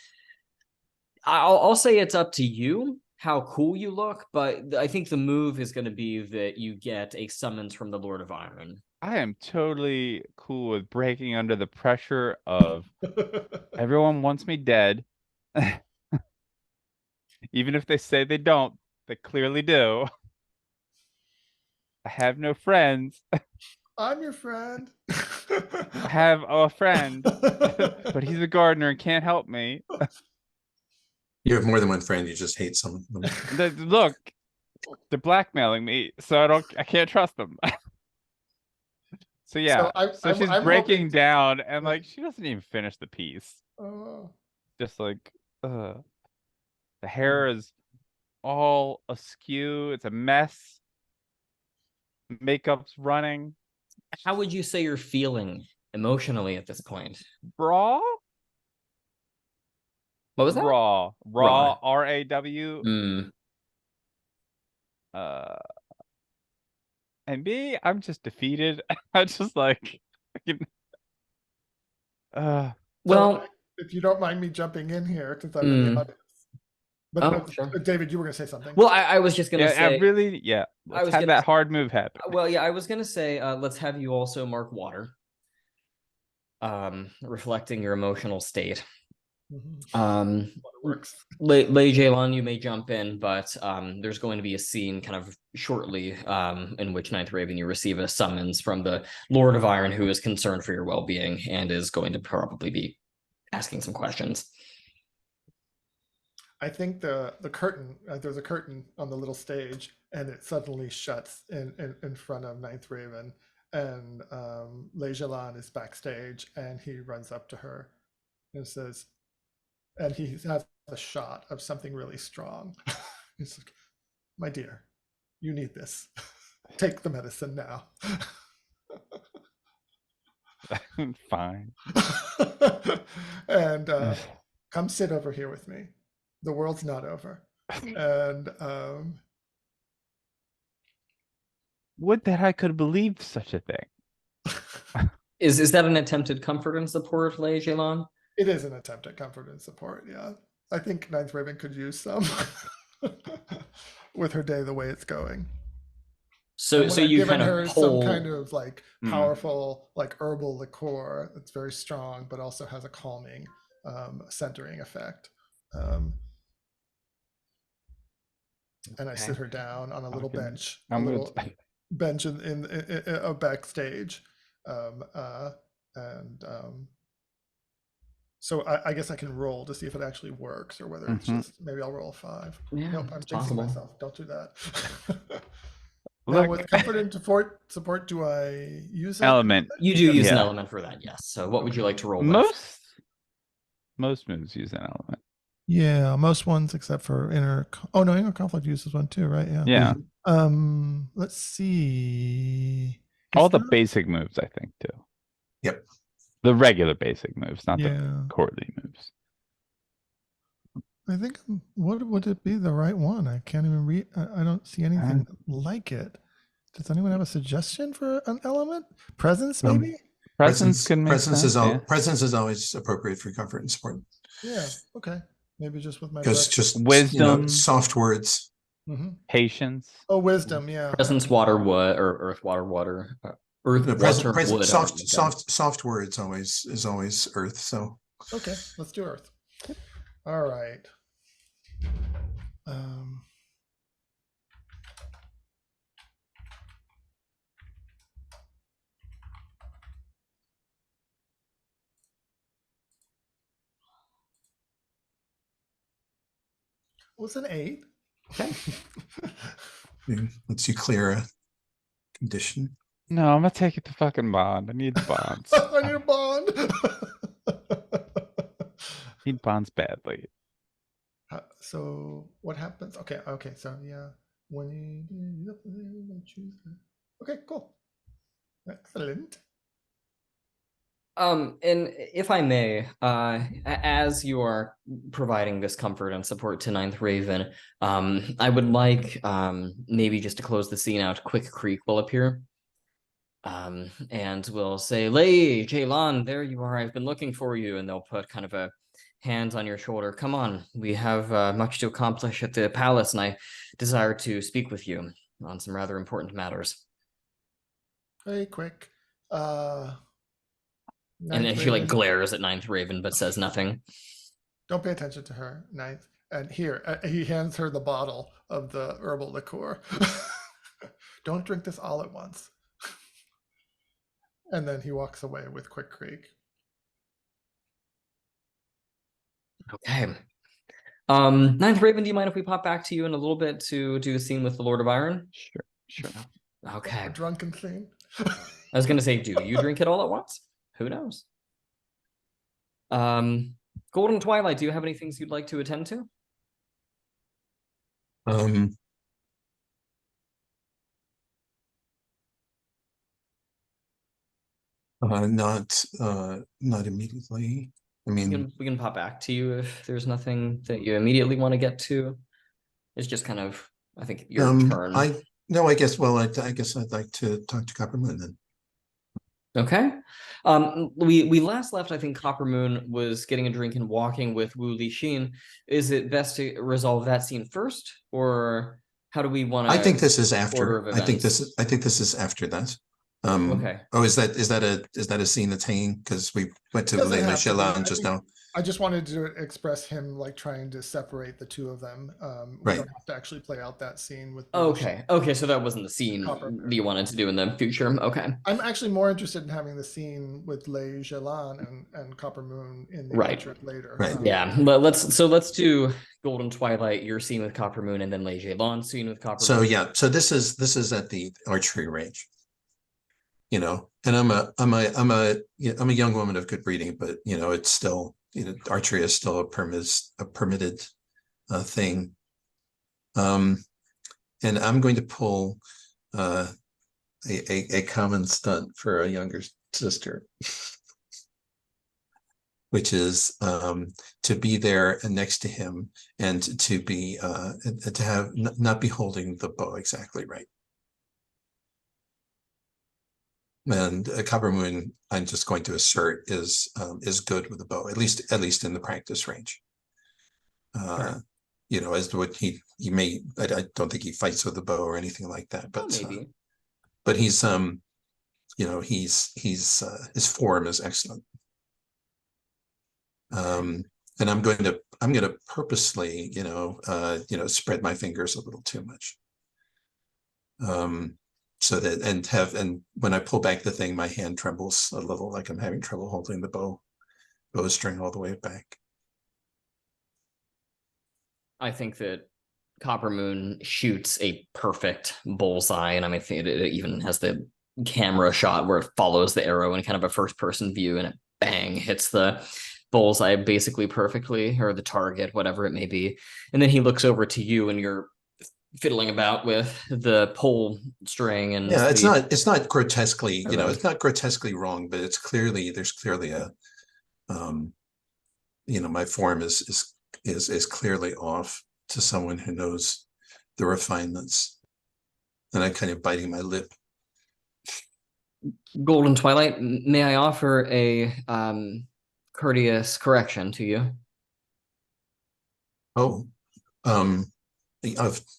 I'll say it's up to you how cool you look, but I think the move is going to be that you get a summons from the Lord of Iron. I am totally cool with breaking under the pressure of everyone wants me dead. Even if they say they don't, they clearly do. I have no friends. I'm your friend. I have a friend, but he's a gardener and can't help me. You have more than one friend. You just hate some of them. Look, they're blackmailing me, so I can't trust them. So yeah, so she's breaking down, and like she doesn't even finish the piece. Just like, the hair is all askew. It's a mess. Makeup's running. How would you say you're feeling emotionally at this point? Raw? What was that? Raw. R-A-W. And me, I'm just defeated. I'm just like, well, if you don't mind me jumping in here, because I'm in the audience. But sure. David, you were going to say something. Well, I was just going to say. Let's have that hard move happen. Well, yeah, I was going to say, let's have you also mark water, reflecting your emotional state. Works. Lei Zhelan, you may jump in, but there's going to be a scene kind of shortly in which Ninth Raven, you receive a summons from the Lord of Iron, who is concerned for your well-being and is going to probably be asking some questions. I think the curtain, there's a curtain on the little stage, and it suddenly shuts in front of Ninth Raven, and Lei Zhelan is backstage, and he runs up to her and says, and he has a shot of something really strong. He's like, "My dear, you need this. Take the medicine now." Fine. And come sit over here with me. The world's not over. And would that I could believe such a thing. Is that an attempted comfort and support, Lei Zhelan? It is an attempt at comfort and support, yeah. I think Ninth Raven could use some with her day the way it's going. So you kind of her some kind of like powerful like herbal liqueur that's very strong, but also has a calming, centering effect. and I sit her down on a little Fucking- bench, a I'm gonna little bench in a backstage, and so I guess I can roll to see if it actually works or whether it's Mhm. just maybe I'll roll a 5. Yeah, Nope, I'm it's jinxing possible. myself. Don't do that. Now, Look, with comfort and support, do I use that? element. You do use an Yeah. element for that, yes. So what would you like to roll with? Most moves use an element. Yeah, most ones except for inner. Oh no, inner conflict uses one too, right? Yeah. Yeah. Let's see. All Is the that- basic moves, I think, too. Yep. The regular basic moves, not the Yeah, courtly moves. I think. What would it be the right one? I can't even read. I don't see anything like it. Does anyone have a suggestion for an element? Presence, maybe. Presence can make sense. Yeah. Presence is always appropriate for comfort and support Yeah. Okay. Maybe just with my because breath. just Wisdom. soft words. Patience. Oh, wisdom. Yeah. Presence, water, wood, or earth, water. Earth, The water, wood. soft words is always earth. So Okay, let's do Earth. All right. What's an 8? Okay. lets you clear a condition. No, I'm gonna take it to fucking bond. I need the bonds. I need a bond. Need bonds badly. So what happens? Okay, so yeah, when you choose. Okay, cool. Excellent. And if I may, as you are providing this comfort and support to Ninth Raven, I would like maybe just to close the scene out, Quick Creek will appear. And we'll say, Lei Zhelan, there you are. I've been looking for you. And they'll put kind of a hand on your shoulder. Come on, we have much to accomplish at the palace, and I desire to speak with you on some rather important matters. Very quick. And then she like glares at Ninth Raven, but says nothing. Don't pay attention to her, Ninth. And here, he hands her the bottle of the herbal liqueur. Don't drink this all at once. And then he walks away with Quick Creek. Okay. Ninth Raven, do you mind if we pop back to you in a little bit to do the scene with the Lord of Iron? Sure. Okay. A drunken scene. I was gonna say, do you drink it all at once? Who knows? Golden Twilight, do you have any things you'd like to attend to? Not immediately. I mean, We can pop back to you if there's nothing that you immediately want to get to. It's just kind of, I think, your turn. I guess I'd like to talk to Copper Moon then. Okay. We last left, I think Copper Moon was getting a drink and walking with Wu Lixin. Is it best to resolve that scene first, or how do we want to? I think this is order after. of I think events? this is after that. Okay. Oh, is that a scene that's hanging? Because we went to Doesn't Lei have to be. Zhelan just now. I just wanted to express him like trying to separate the two of them. We Right. don't have to actually play out that scene with. Okay. So that wasn't the scene Copper that you wanted to do in the future. Okay. I'm actually more interested in having the scene with Lei Zhelan and Copper Moon in the Right. trip later. Right. Yeah, but let's do Golden Twilight, your scene with Copper Moon, and then Lei Zhelan scene with Copper So Moon. yeah, so this is at the archery range. And I'm a young woman of good breeding, but it's still, archery is still a permitted thing. And I'm going to pull a common stunt for a younger sister, which is to be there next to him and to be to have not be holding the bow exactly right. And Copper Moon, I'm just going to assert, is good with the bow, at least in the practice range. Sure. As to what he may, I don't think he fights with the bow or anything like that, but Maybe. but he's his form is excellent. And I'm going to purposely, spread my fingers a little too much. So that, and when I pull back the thing, my hand trembles a little, like I'm having trouble holding the bowstring all the way back. I think that Copper Moon shoots a perfect bullseye, and I mean, it even has the camera shot where it follows the arrow in kind of a first-person view, and it bang hits the bullseye basically perfectly, or the target, whatever it may be. And then he looks over to you, and you're fiddling about with the pole string, and Yeah, it's not grotesquely, Right. it's not grotesquely wrong, but there's clearly a my form is clearly off to someone who knows the refinements. And I'm kind of biting my lip. Golden Twilight, may I offer a courteous correction to you? Oh,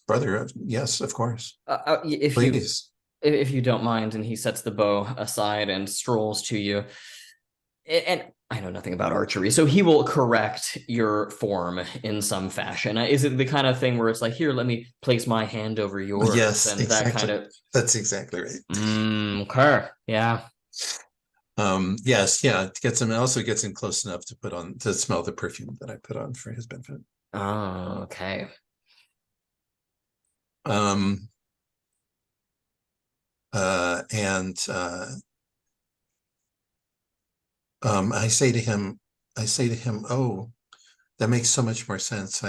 brother, yes, of course. If Please. if you don't mind, and he sets the bow aside and strolls to you. And I know nothing about archery, so he will correct your form in some fashion. Is it the kind of thing where it's like, here, let me place my hand over yours? Yes, and exactly. That kind of. That's exactly right. Okay. Yeah. Yes, yeah. It also gets him close enough to smell the perfume that I put on for his benefit. Oh, okay. I say to him, oh, that makes so much more sense.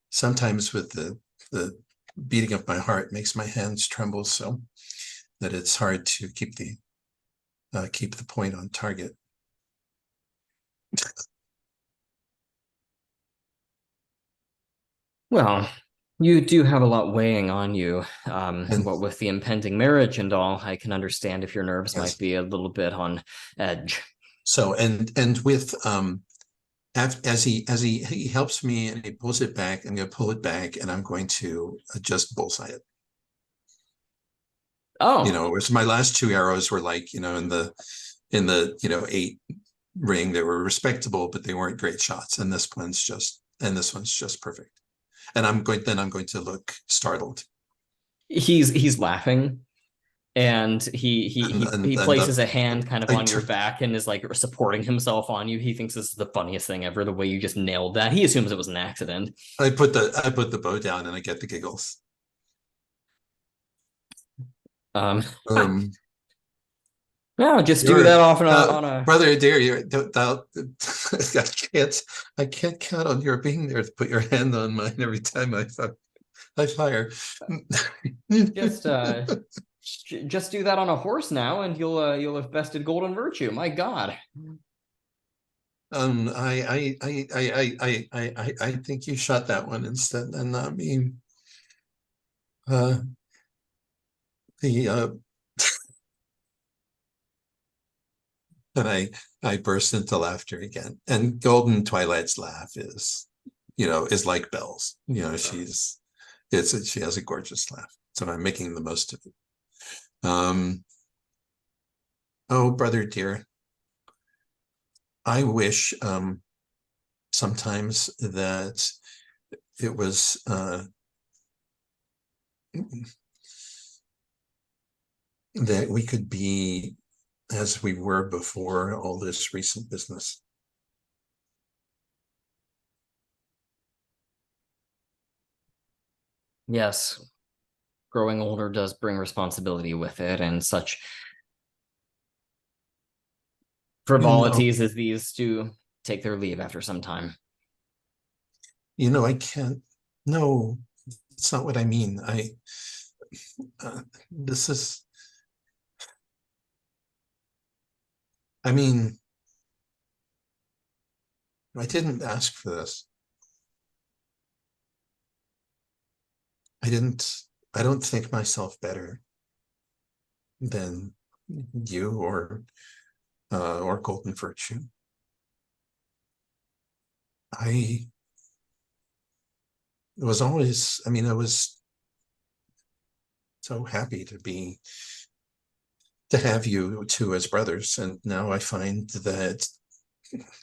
Sometimes with the beating of my heart makes my hands tremble so that it's hard to keep the point on target. Well, you do have a lot weighing on you. And What with the impending marriage and all, I can understand if your nerves yes. might be a little bit on edge. So and with as he helps me and he pulls it back, I'm going to pull it back and I'm going to just bullseye it. Oh, Whereas my last two arrows were like, in the 8 ring, they were respectable, but they weren't great shots. And this one's just perfect. And I'm going to look startled. he's laughing, and he places a hand kind of on your back and is like supporting himself on you. He thinks this is the funniest thing ever, the way you just nailed that. He assumes it was an accident. I put the bow down and I get the giggles. No, just do that off on a brother dear. I can't count on your being there to put your hand on mine every time I fire. Just do that on a horse now, and you'll have bested golden virtue. My God. I think you shot that one instead, and not me. And I burst into laughter again. And Golden Twilight's laugh is like bells. She has a gorgeous laugh. So I'm making the most of it. Oh, brother dear, I wish sometimes that it was that we could be as we were before all this recent business. Yes, growing older does bring responsibility with it, and such frivolities as these do take their leave after some time. I can't. No, it's not what I mean. This is. I mean, I didn't ask for this. I don't think myself better than you or Golden Virtue. I was so happy to have you two as brothers, and now I find that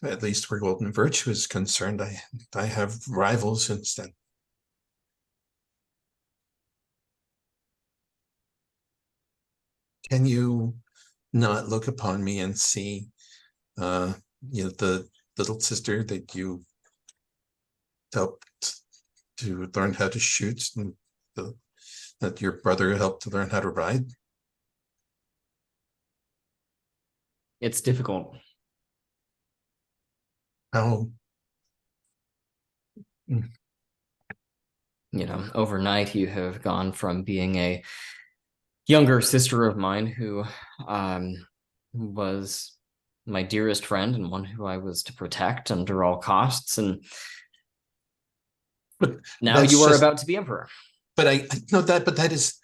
at least where Golden Virtue is concerned, I have rivals instead. Can you not look upon me and see, the little sister that you helped to learn how to shoot, and that your brother helped to learn how to ride? It's difficult. How? You know, overnight you have gone from being a younger sister of mine who was my dearest friend and one who I was to protect under all costs, and But now that's you are just- about to be emperor. But I know that, but that is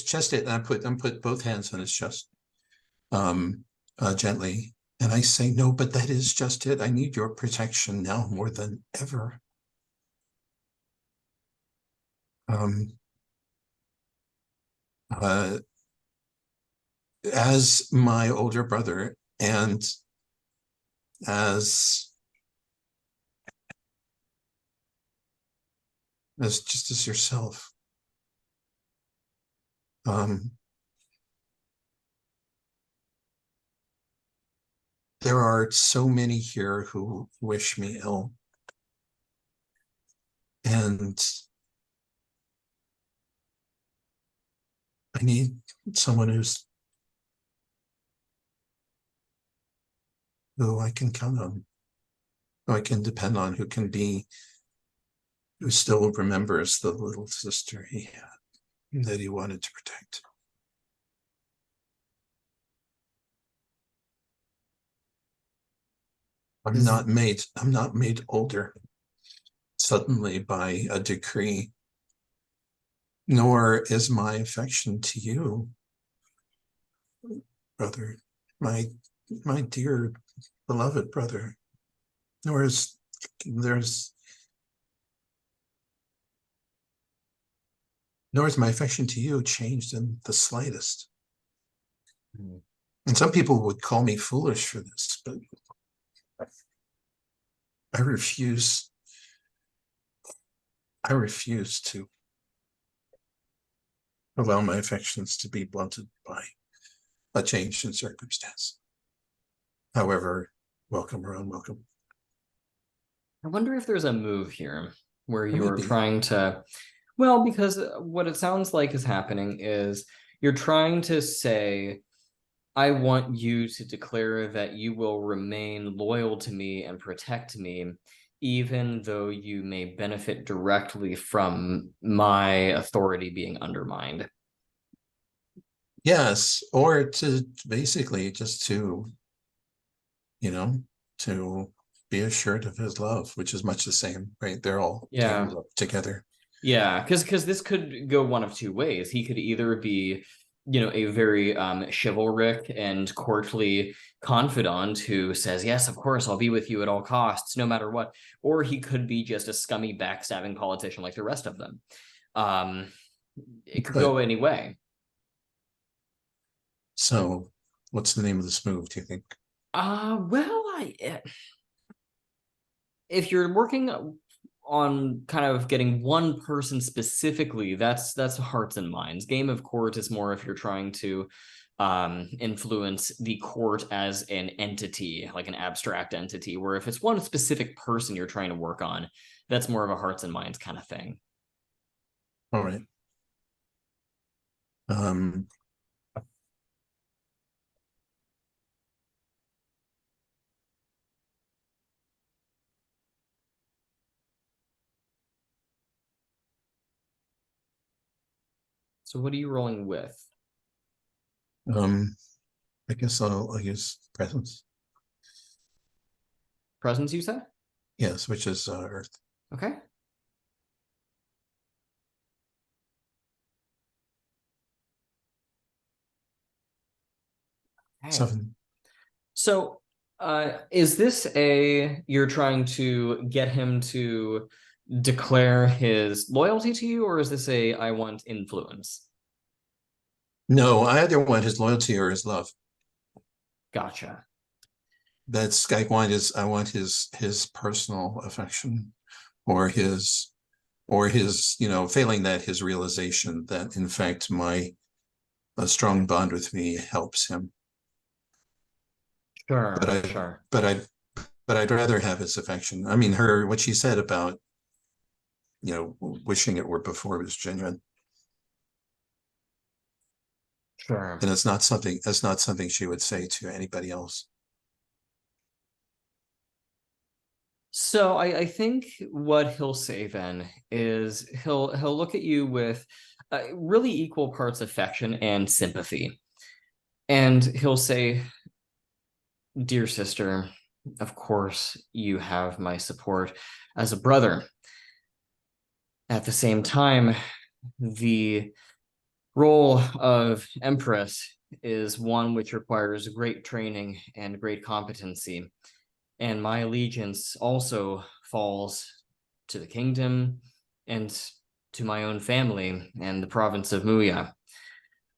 just it. And I put both hands on his chest, gently, and I say, no, but that is just it. I need your protection now more than ever. As my older brother and as just as yourself, there are so many here who wish me ill, and I need someone who I can count on, who I can depend on, who still remembers the little sister he had that he wanted to protect. I'm not made older suddenly by a decree, nor is my affection to you, brother, my dear beloved brother, nor is my affection to you changed in the slightest. And some people would call me foolish for this, but I refuse to allow my affections to be blunted by a change in circumstance, however welcome or unwelcome. I wonder if there's a move here where There you're may be. trying to, well, because what it sounds like is happening is you're trying to say, I want you to declare that you will remain loyal to me and protect me, even though you may benefit directly from my authority being undermined. Yes, or to basically just to be assured of his love, which is much the same, right? They're all gamed up together. Yeah, because this could go one of two ways. He could either be, a very chivalric and courtly confidant who says, yes, of course, I'll be with you at all costs, no matter what. Or he could be just a scummy, backstabbing politician like the rest of them. It could go any way. So what's the name of this move, do you think? If you're working on kind of getting one person specifically, that's hearts and minds. Game of court is more if you're trying to influence the court as an entity, like an abstract entity, where if it's one specific person you're trying to work on, that's more of a hearts and minds kind of thing. All right. So what are you rolling with? I guess I'll use presence. Presence, you said? Yes, which is Earth. Okay. Okay. 7. So, is this you're trying to get him to declare his loyalty to you, or is this I want influence? No, I either want his loyalty or his love. Gotcha. That's I want his personal affection, or his failing that, his realization that in fact a strong bond with me helps him. Sure, But I sure. but I but I'd rather have his affection. I mean, what she said about, wishing it were before was genuine. Sure. And that's not something she would say to anybody else. So I think what he'll say then is he'll look at you with really equal parts affection and sympathy. And he'll say, "Dear sister, of course you have my support as a brother. At the same time, the role of Empress is one which requires great training and great competency. And my allegiance also falls to the kingdom and to my own family and the province of Muya.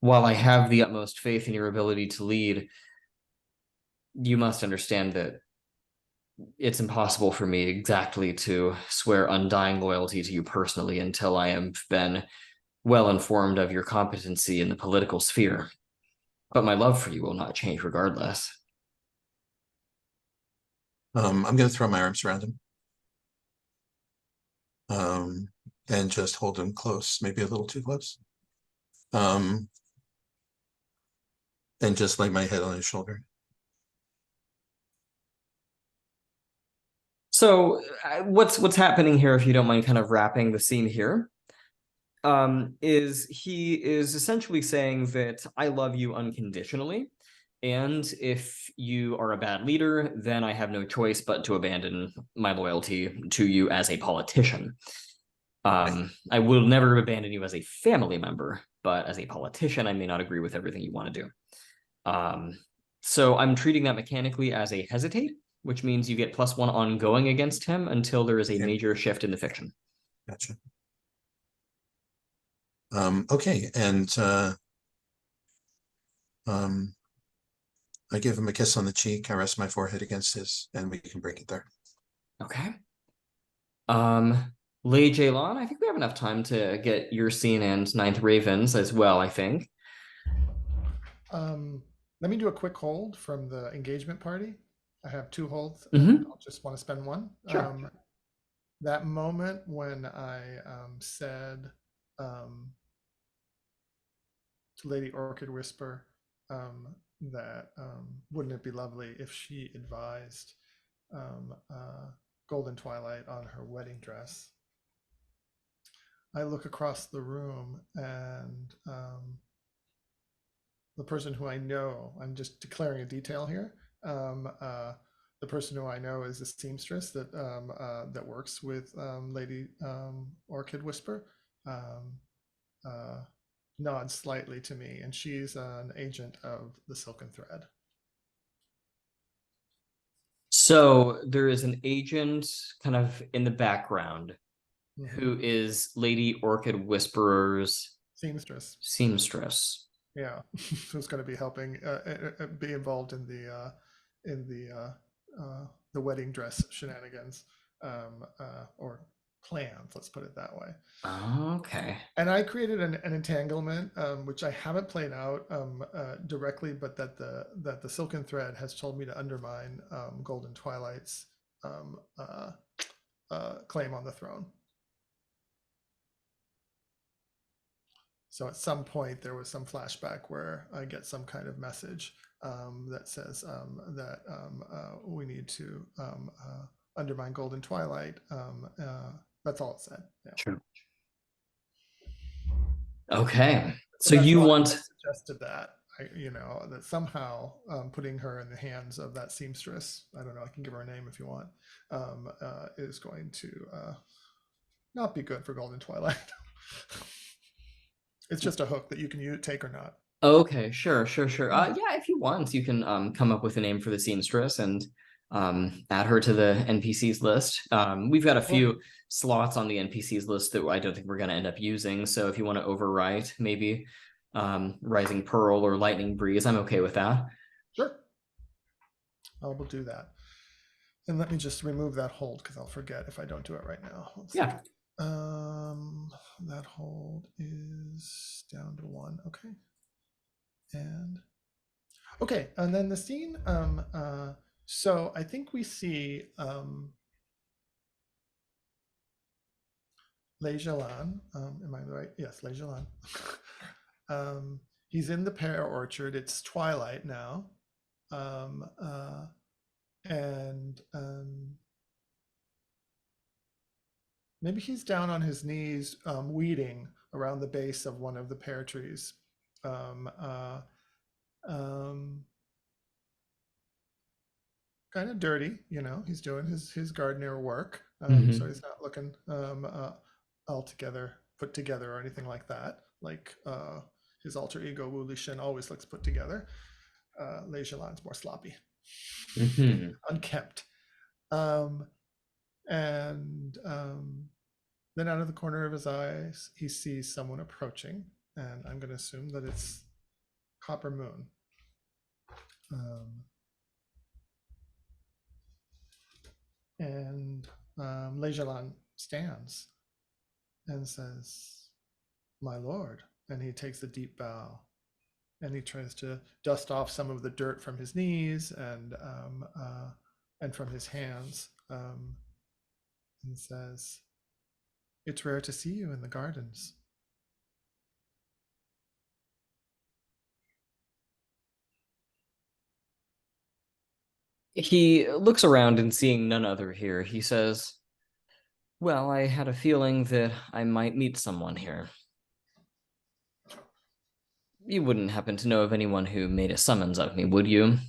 While I have the utmost faith in your ability to lead, you must understand that it's impossible for me exactly to swear undying loyalty to you personally until I have been well informed of your competency in the political sphere. But my love for you will not change regardless." I'm going to throw my arms around him. And just hold him close, maybe a little too close. And just lay my head on his shoulder. So what's happening here, if you don't mind kind of wrapping the scene here, is he is essentially saying that I love you unconditionally, and if you are a bad leader, then I have no choice but to abandon my loyalty to you as a politician. I will never abandon you as a family member, but as a politician, I may not agree with everything you want to do. So I'm treating that mechanically as a hesitate, which means you get +1 ongoing against him until there is a major shift in the fiction. Gotcha. Okay, and I give him a kiss on the cheek. I rest my forehead against his, and we can break it there. Okay. Lei Zhelan, I think we have enough time to get your scene and Ninth Ravens as well, I think. Let me do a quick hold from the engagement party. I have 2 holds, Mhm. and I'll just want to spend 1. Sure. That moment when I said to Lady Orchid Whisper that wouldn't it be lovely if she advised Golden Twilight on her wedding dress. I look across the room and the person who I know, I'm just declaring a detail here. The person who I know is a seamstress that that works with Lady Orchid Whisper. Nods slightly to me, and she's an agent of the Silken Thread. So there is an agent kind of in the background who is Lady Orchid Whisperer's seamstress. Yeah, who's going to be helping be involved in the wedding dress shenanigans or plans. Let's put it that way. Okay. And I created an entanglement, which I haven't played out directly, but that the Silken Thread has told me to undermine Golden Twilight's claim on the throne. So at some point there was some flashback where I get some kind of message that says that we need to undermine Golden Twilight. That's all it said. Yeah. Sure. Okay. So you want I suggested that that somehow putting her in the hands of that seamstress, I don't know, I can give her a name if you want, is going to not be good for Golden Twilight. It's just a hook that you can take or not. Okay, sure. Yeah, if you want, you can come up with a name for the seamstress and add her to the NPCs list. We've got a few slots on the NPCs list that I don't think we're going to end up using. So if you want to overwrite maybe Rising Pearl or Lightning Breeze, I'm okay with that. Sure. I will do that. And let me just remove that hold because I'll forget if I don't do it right now. One Yeah. second. That hold is down to 1. Okay. And then the scene. So I think we see Lei Zhelan. Am I right? Yes, Lei Zhelan. He's in the pear orchard. It's twilight now. And maybe he's down on his knees weeding around the base of one of the pear trees. Kind of dirty, he's doing his gardener work. So he's not looking altogether put together or anything like that. Like his alter ego Wu Lishan always looks put together. Lei Zhelan's more sloppy, unkempt. Then out of the corner of his eyes, he sees someone approaching, and I'm going to assume that it's Copper Moon. Lei Zhelan stands and says, "My lord," and he takes a deep bow, and he tries to dust off some of the dirt from his knees and from his hands, and says, "It's rare to see you in the gardens." He looks around and seeing none other here, he says, "Well, I had a feeling that I might meet someone here. You wouldn't happen to know of anyone who made a summons of me, would you?"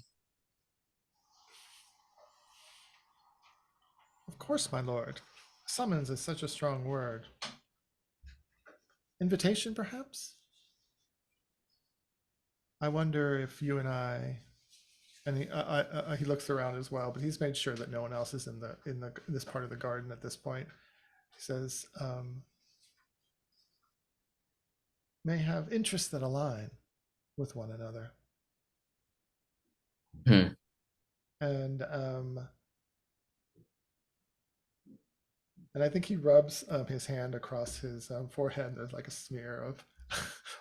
"Of course, my lord. Summons is such a strong word. Invitation, perhaps? I wonder if you and I," and he looks around as well, but he's made sure that no one else is in this part of the garden at this point. He says, "May have interests that align with one another." And I think he rubs his hand across his forehead. There's like a smear of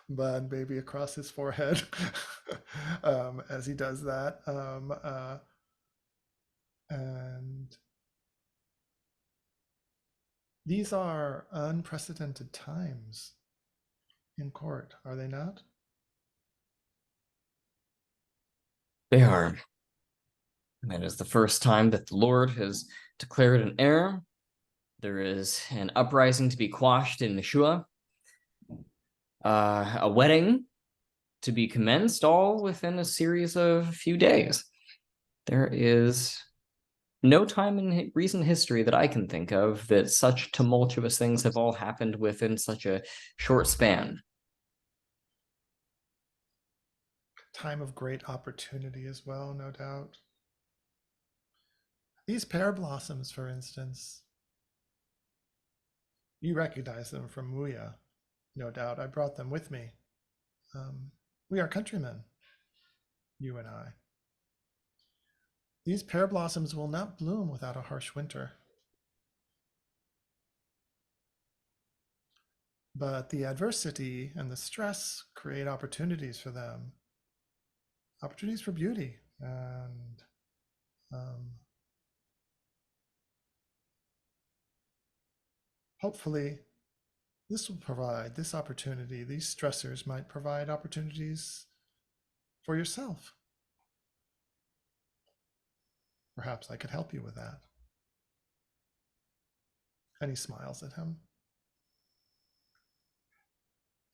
blood, maybe across his forehead as he does that. And these are unprecedented times in court, are they not? They are. And it is the first time that the Lord has declared an heir. There is an uprising to be quashed in Nishua. A wedding to be commenced, all within a series of few days. There is no time in recent history that I can think of that such tumultuous things have all happened within such a short span. Time of great opportunity as well, no doubt. These pear blossoms, for instance, you recognize them from Wuya, no doubt. I brought them with me. We are countrymen, you and I. These pear blossoms will not bloom without a harsh winter. But the adversity and the stress create opportunities for them, opportunities for beauty. And hopefully this will provide, this opportunity, these stressors might provide opportunities for yourself. Perhaps I could help you with that. And he smiles at him.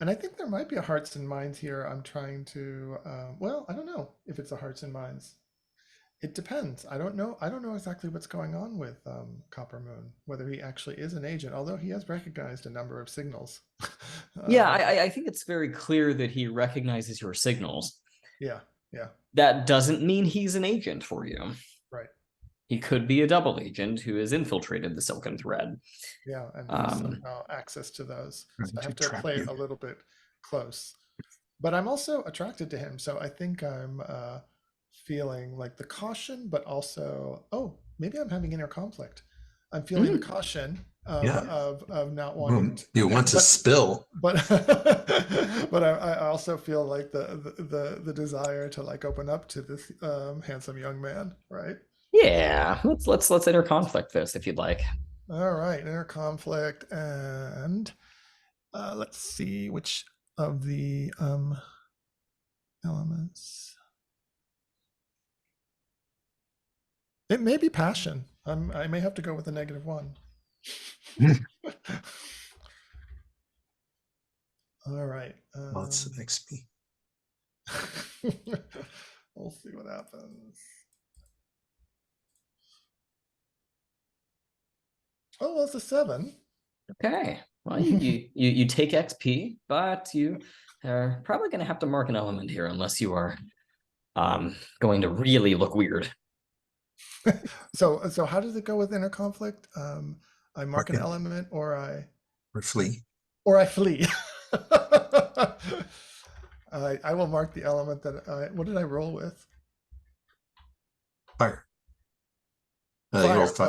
And I think there might be a hearts and minds here. I'm trying to, well, I don't know if it's a hearts and minds. It depends. I don't know exactly what's going on with Copper Moon, whether he actually is an agent, although he has recognized a number of signals. Yeah, I think it's very clear that he recognizes your signals. Yeah. That doesn't mean he's an agent for you. Right. He could be a double agent who has infiltrated the Silken Thread. Yeah, and has somehow access to those. So I have to play it a little bit close. But I'm also attracted to him, so I think I'm feeling like the caution, but also, oh, maybe I'm having inner conflict. I'm feeling the caution Yeah. of not wanting to, You want to spill. but but I also feel like the desire to like open up to this handsome young man, right? Yeah, let's inner conflict this if you'd like. All right, inner conflict, and let's see which of the elements. It may be passion. I may have to go with a -1. All right. Lots of XP. We'll see what happens. Oh, well, it's a 7. Okay. Well, you take XP, but you are probably going to have to mark an element here unless you are going to really look weird. So how does it go with inner conflict? I mark an it. element, or I Flee. flee. I will mark the element that what did I roll with? Fire. Fire.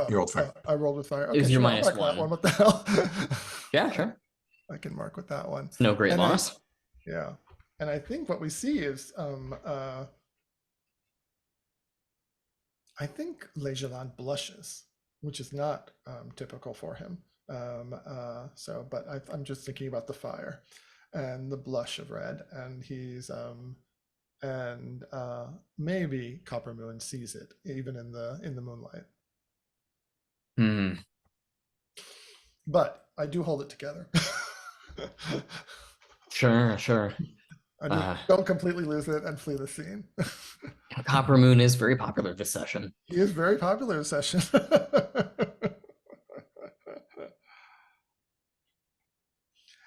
You rolled fire. I rolled with fire. Okay, Is your sure, I'll -1. mark that one. What the hell? Yeah, sure. I can mark with that one. It's no great And loss. Yeah, and I think what we see is I think Lei Zhelan blushes, which is not typical for him. But I'm just thinking about the fire and the blush of red, and he's and maybe Copper Moon sees it even in the moonlight. Hmm. But I do hold it together. Sure. I don't completely lose it and flee the scene. Copper Moon is very popular this session. He is very popular this session.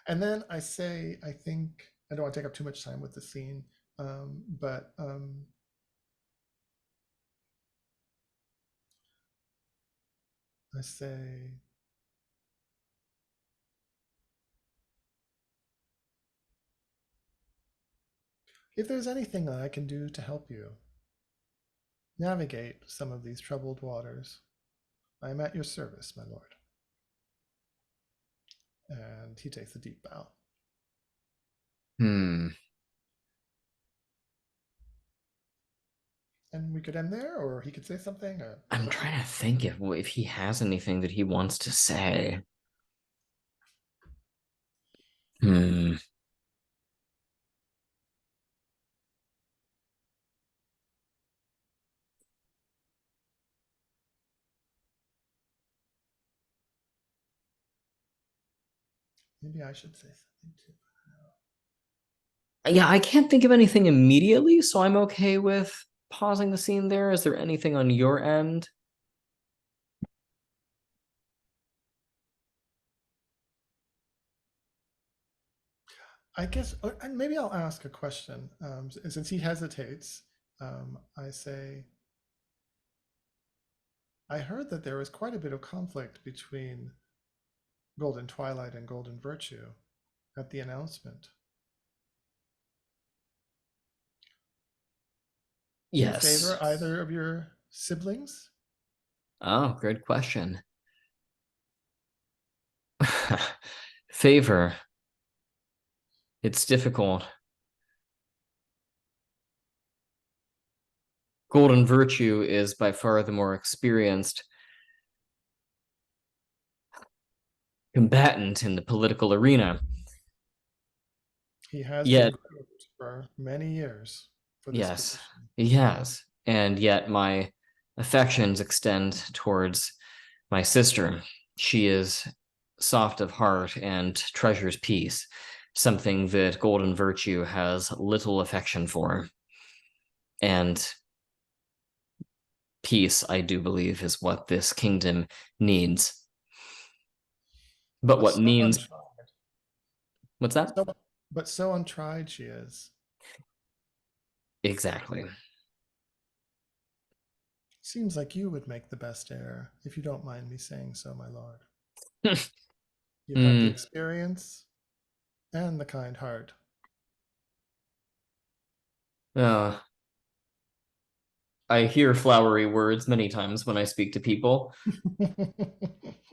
And then I say, I think, I don't want to take up too much time with the scene, but I say, if there's anything that I can do to help you navigate some of these troubled waters, I am at your service, my lord. And he takes a deep bow. Hmm. And we could end there, or he could say something. I'm trying to think if he has anything that he wants to say. Hmm. Maybe I should say something too. Yeah, I can't think of anything immediately, so I'm okay with pausing the scene there. Is there anything on your end? I guess, and maybe I'll ask a question. Since he hesitates, I say, I heard that there was quite a bit of conflict between Golden Twilight and Golden Virtue at the announcement. Do you Yes. favor either of your siblings? Oh, good question. Favor. It's difficult. Golden Virtue is by far the more experienced combatant in the political arena. He has Yet, been grouped for many years for this yes, position. he has. And yet my affections extend towards my sister. She is soft of heart and treasures peace, something that Golden Virtue has little affection for. And peace, I do believe, is what this kingdom needs. But what so means... untried. What's that? But so untried she is. Exactly. Seems like you would make the best heir, if you don't mind me saying so, my lord. You have the experience and the kind heart. I hear flowery words many times when I speak to people.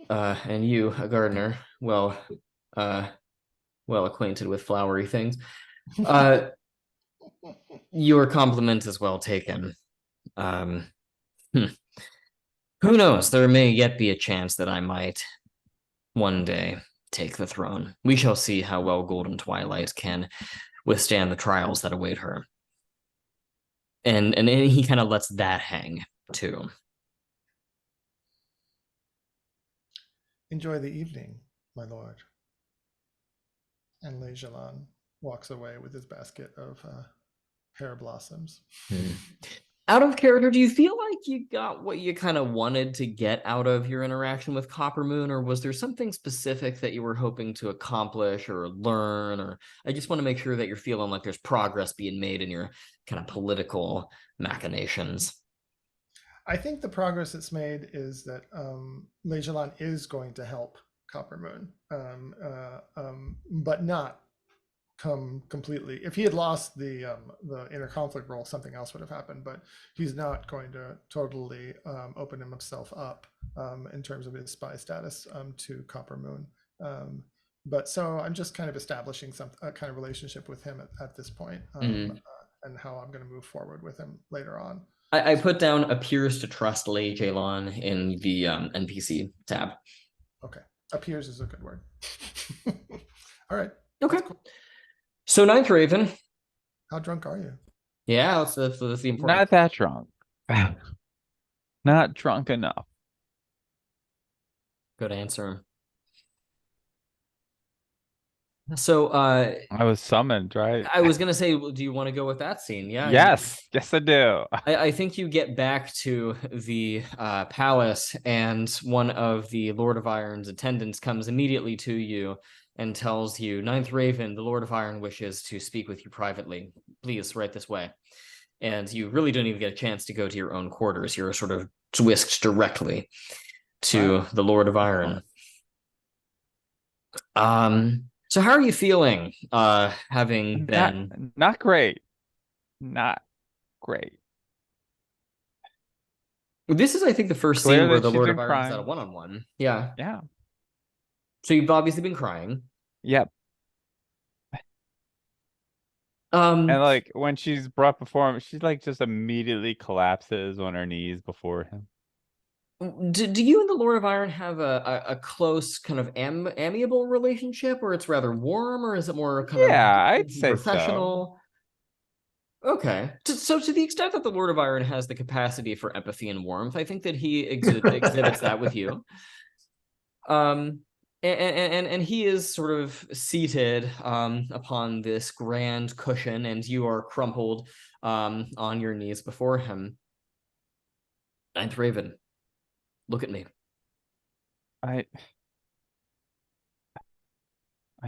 And you, a gardener, uh, well acquainted with flowery things. Your compliment is well taken. Um, hmm. Who knows? There may yet be a chance that I might one day take the throne. We shall see how well Golden Twilight can withstand the trials that await her. And he kind of lets that hang too. Enjoy the evening, my lord. And Lei Zhelan walks away with his basket of pear blossoms. Out of character, do you feel like you got what you kind of wanted to get out of your interaction with Copper Moon, or was there something specific that you were hoping to accomplish or learn? Or I just want to make sure that you're feeling like there's progress being made in your kind of political machinations. I think the progress it's made is that Lei Zhelan is going to help Copper Moon, but not come completely. If he had lost the inner conflict role, something else would have happened. But he's not going to totally open himself up in terms of his spy status to Copper Moon. But so I'm just kind of establishing a kind of relationship with him at this point, and how I'm going to move forward with him later on. I put down appears to trust Lei Zhelan in the NPC tab. Okay, appears is a good word. All right. Okay. Cool. So Ninth Raven. How drunk are you? Yeah, that's the important. Not that drunk. Not drunk enough. Good answer. So I was summoned, right? I was gonna say, do you want to go with that scene? Yeah. Yes, I do. I think you get back to the palace, and one of the Lord of Iron's attendants comes immediately to you and tells you, Ninth Raven, the Lord of Iron wishes to speak with you privately. Please, right this way. And you really don't even get a chance to go to your own quarters. You're sort of whisked directly to the Lord of Iron. So how are you feeling, having been... Not great. Not great. This is, I think, the first scene where the Lord of Iron's at a one-on-one. Yeah. Yeah. So you've obviously been crying. Yep. And like when she's brought before him, she's like just immediately collapses on her knees before him. Do you and the Lord of Iron have a close kind of amiable relationship, or it's rather warm, or is it more kind of I'd say professional? So. Okay. So to the extent that the Lord of Iron has the capacity for empathy and warmth, I think that he exhibits that with you. And he is sort of seated upon this grand cushion, and you are crumpled on your knees before him. Ninth Raven, look at me. I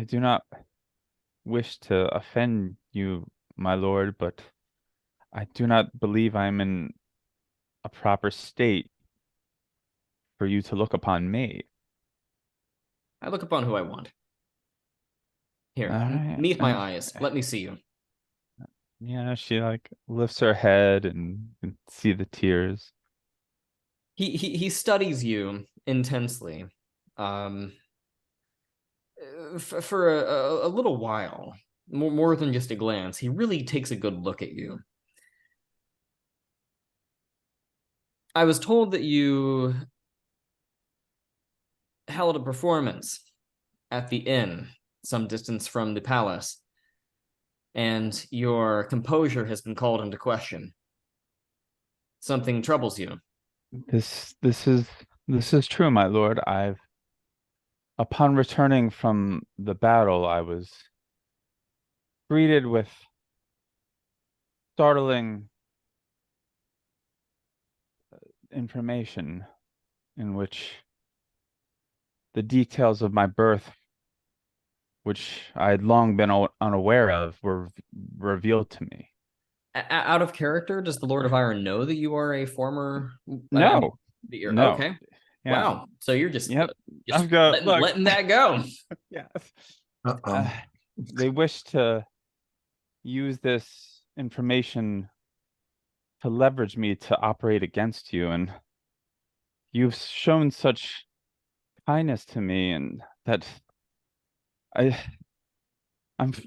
do not wish to offend you, my lord, but I do not believe I'm in a proper state for you to look upon me. I look upon who I want. Here, right. meet my eyes. Let me see you. Yeah, she like lifts her head and see the tears. He studies you intensely, for a little while, more than just a glance. He really takes a good look at you. I was told that you held a performance at the inn, some distance from the palace, and your composure has been called into question. Something troubles you. This is true, my lord. Upon returning from the battle, I was greeted with startling information in which the details of my birth, which I had long been unaware of, were revealed to me. Out of character, does the Lord of Iron know that you are a former... No. No. Okay. Yeah. Wow. So you're just, Yep. just letting that go. Yes. They wish to use this information to leverage me to operate against you, and you've shown such kindness to me, and that I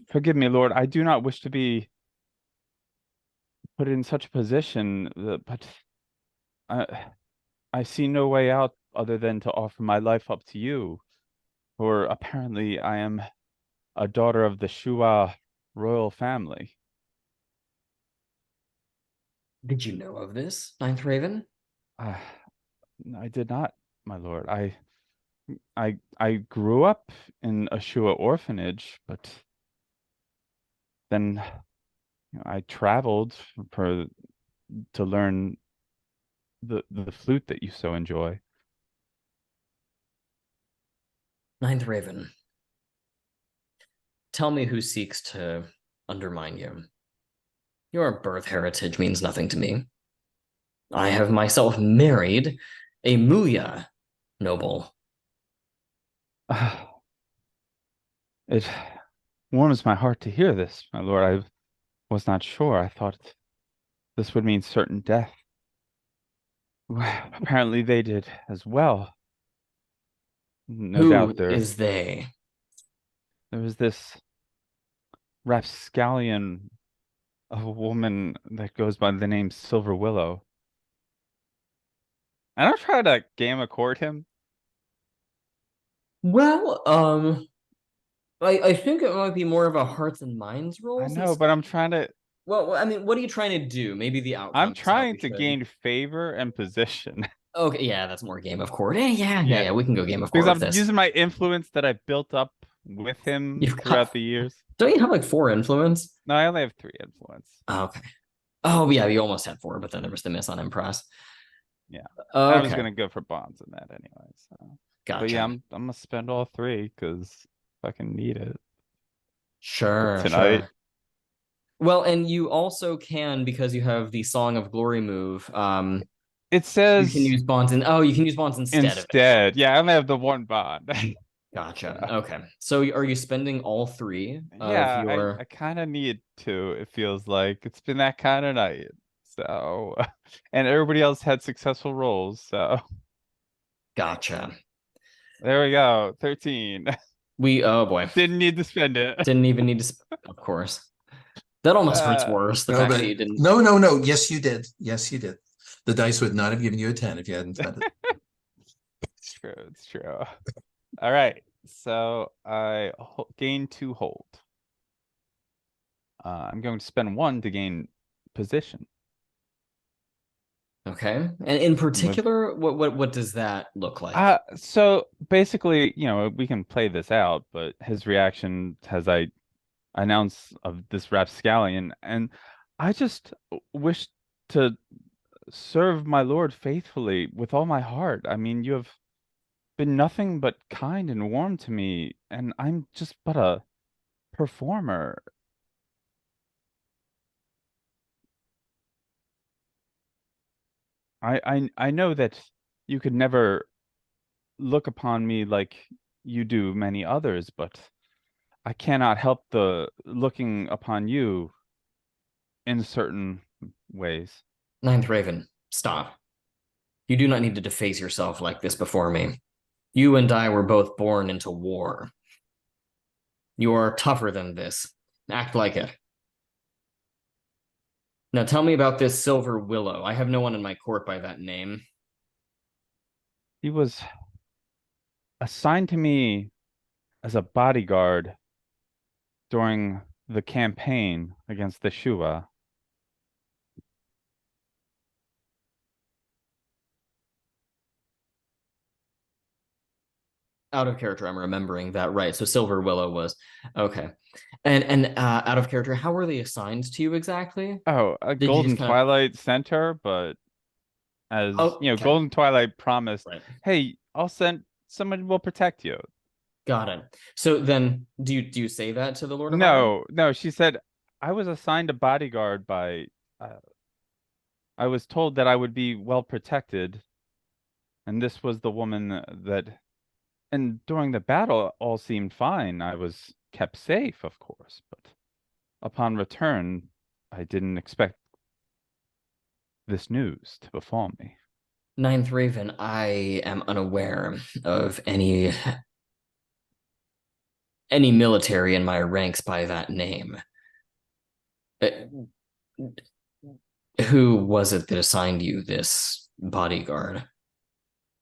forgive me, Lord, I do not wish to be put in such a position, but I see no way out other than to offer my life up to you, for apparently I am a daughter of the Shua royal family. Did you know of this, Ninth Raven? I did not, my lord. I grew up in a Shua orphanage, but then I traveled to learn the flute that you so enjoy. Ninth Raven, tell me who seeks to undermine you. Your birth heritage means nothing to me. I have myself married a Muya noble. It warms my heart to hear this, my lord. I was not sure. I thought this would mean certain death. Well, apparently they did as well. No Who doubt is they? there was this rapscallion of a woman that goes by the name Silver Willow. I don't try to game court him. Well, I think it might be more of a hearts and minds role. I know, but I'm trying to. Well, I mean, what are you trying to do? Maybe the outcome. I'm is how trying we to should. gain favor and position. Okay, yeah, that's more game of court. Yeah. We can go game of Because court I'm with this. using my influence that I built up with him You've got- throughout the years. Don't you have like 4 influence? No, I only have 3 influence. Oh, okay. Oh yeah, you almost had 4, but then there was the miss on impress. Yeah. Okay. I was gonna go for bonds in that anyway. So. Gotcha. But yeah, I'm gonna spend all 3 because I can need it. Sure. Tonight. Sure. Well, and you also can, because you have the Song of Glory move. It says you can use bonds you can use bonds instead of it. Yeah, I only have the 1 bond. Gotcha. Yeah. Okay. So are you spending all 3 Yeah, of your I kind of need to. It feels like it's been that kind of night. So, and everybody else had successful rolls. So Gotcha. there we go. 13. Oh boy. Didn't need to spend it. Didn't even need to of course. That almost hurts worse. The No, fact but that you didn't. no. Yes, you did. Yes, you did. The dice would not have given you a 10 if you hadn't spent it. It's true. It's true. All right. So I gain 2 hold. I'm going to spend 1 to gain position. Okay. And in particular, what does that look like? So basically, we can play this out, but his reaction as I announce of this rapscallion, and I just wish to serve my lord faithfully with all my heart. I mean, you have been nothing but kind and warm to me, and I'm just but a performer. I know that you could never look upon me like you do many others, but I cannot help the looking upon you in certain ways. Ninth Raven, stop. You do not need to deface yourself like this before me. You and I were both born into war. You are tougher than this. Act like it. Now tell me about this Silver Willow. I have no one in my court by that name. He was assigned to me as a bodyguard during the campaign against the Shua. Out of character, I'm remembering that right. So Silver Willow was okay. And out of character, how were they assigned to you exactly? Oh, a Did you Golden just kinda- Twilight Center, but as okay. Golden Twilight promised, Right. hey, I'll send someone will protect you. Got it. So then, do you say that to the Lord of Iron? No, she said I was assigned a bodyguard by. I was told that I would be well protected, and this was the woman that. And during the battle, all seemed fine. I was kept safe, of course, but upon return, I didn't expect this news to befall me. Ninth Raven, I am unaware of any military in my ranks by that name. Uh, Who was it that assigned you this bodyguard?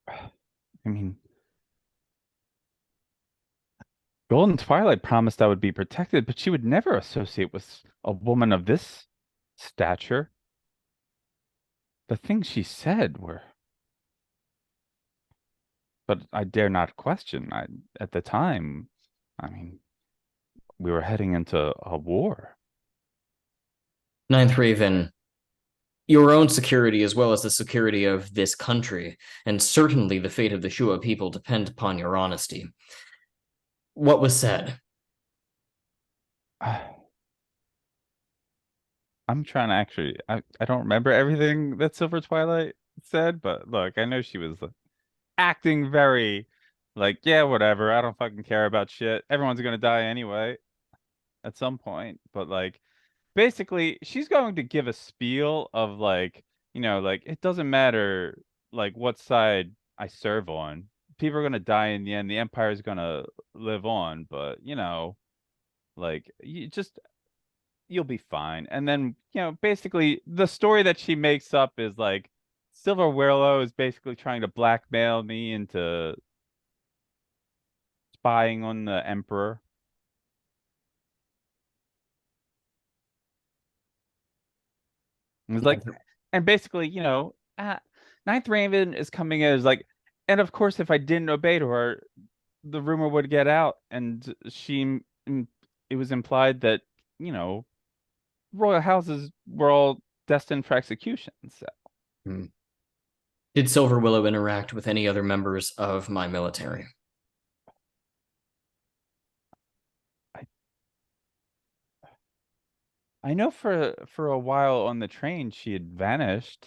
I mean, Golden Twilight promised I would be protected, but she would never associate with a woman of this stature. The things she said were... But I dare not question. At the time, I mean, we were heading into a war. Ninth Raven, your own security as well as the security of this country, and certainly the fate of the Shua people depend upon your honesty. What was said? I'm trying to actually, I don't remember everything that Silver Twilight said, but look, I know she was acting very like, yeah, whatever. I don't fucking care about shit. Everyone's gonna die anyway at some point. But like, basically, she's going to give a spiel of like, like it doesn't matter like what side I serve on. People are gonna die in the end. The Empire is gonna live on, but like you'll be fine. And then, basically the story that she makes up is like Silver Willow is basically trying to blackmail me into spying on the Emperor. It's like, and basically, Ninth Raven is coming as like, and of course, if I didn't obey to her, the rumor would get out, and it was implied that, royal houses were all destined for execution. So Did Silver Willow interact with any other members of my military? I know for a while on the train she had vanished,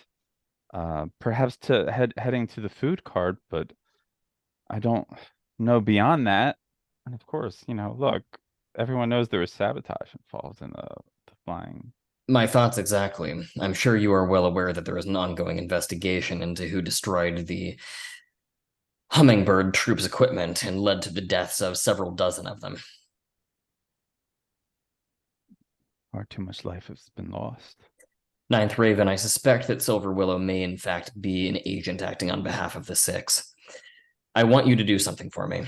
perhaps to heading to the food cart, but I don't know beyond that. And of course, look, everyone knows there was sabotage involved in the flying. My thoughts exactly. I'm sure you are well aware that there is an ongoing investigation into who destroyed the Hummingbird troops' equipment and led to the deaths of several dozen of them. Far too much life has been lost. Ninth Raven, I suspect that Silver Willow may in fact be an agent acting on behalf of the Six. I want you to do something for me.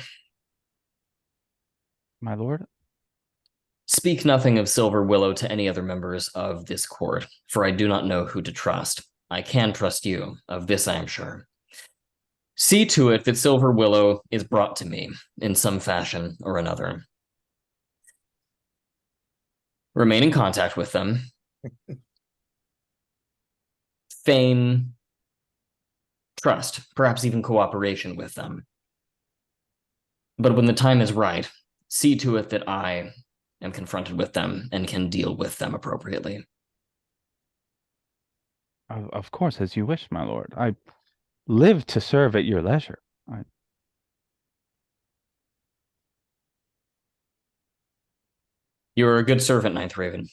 My lord? Speak nothing of Silver Willow to any other members of this court, for I do not know who to trust. I can trust you, of this I am sure. See to it that Silver Willow is brought to me in some fashion or another. Remain in contact with them. Feign trust, perhaps even cooperation with them. But when the time is right, see to it that I am confronted with them and can deal with them appropriately. Of course, as you wish, my lord. I live to serve at your leisure. You are a good servant, Ninth Raven.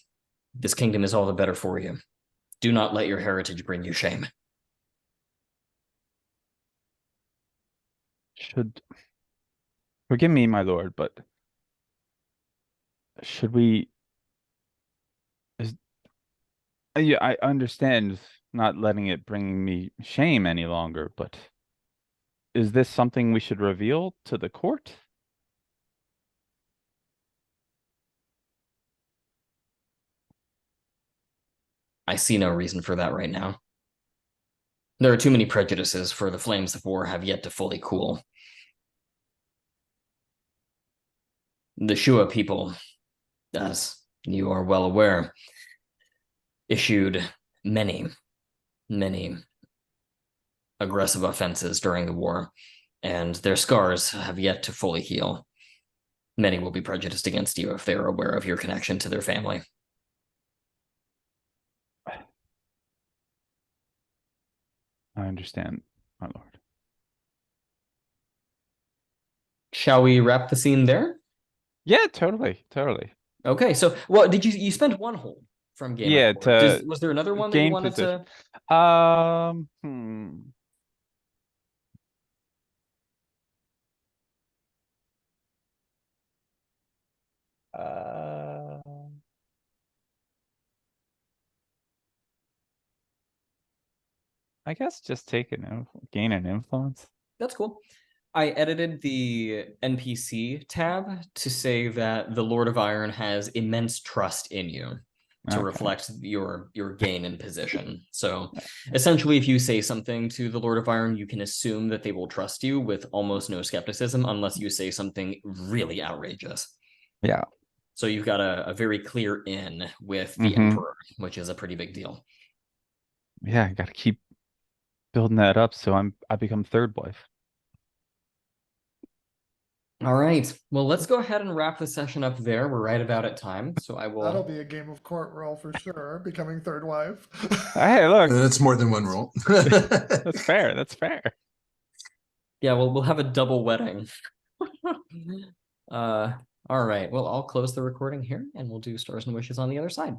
This kingdom is all the better for you. Do not let your heritage bring you shame. Should forgive me, my lord, but should we? Yeah, I understand not letting it bring me shame any longer, but is this something we should reveal to the court? I see no reason for that right now. There are too many prejudices for the flames of war have yet to fully cool. The Shua people, as you are well aware, issued many, many aggressive offenses during the war, and their scars have yet to fully heal. Many will be prejudiced against you if they are aware of your connection to their family. I understand, my lord. Shall we wrap the scene there? Yeah, totally. Okay, so well, did you spent one hold from game Yeah, of court. Was there another one that you game wanted position. to? Uh, I guess just take gain an influence. That's cool. I edited the NPC tab to say that the Lord of Iron has immense trust in you to Okay. reflect your gain in position. So essentially, if you say something to the Lord of Iron, you can assume that they will trust you with almost no skepticism unless you say something really outrageous. Yeah. So you've got a very clear in with the Mhm. Emperor, which is a pretty big deal. Yeah, I gotta keep building that up so I become third wife. All right. Well, let's go ahead and wrap the session up there. We're right about at time. So I That'll will. be a game of court roll for sure, becoming third wife. Hey, look, That's more than one roll. that's fair. That's fair. Yeah, we'll have a double wedding. All right. Well, I'll close the recording here and we'll do stars and wishes on the other side.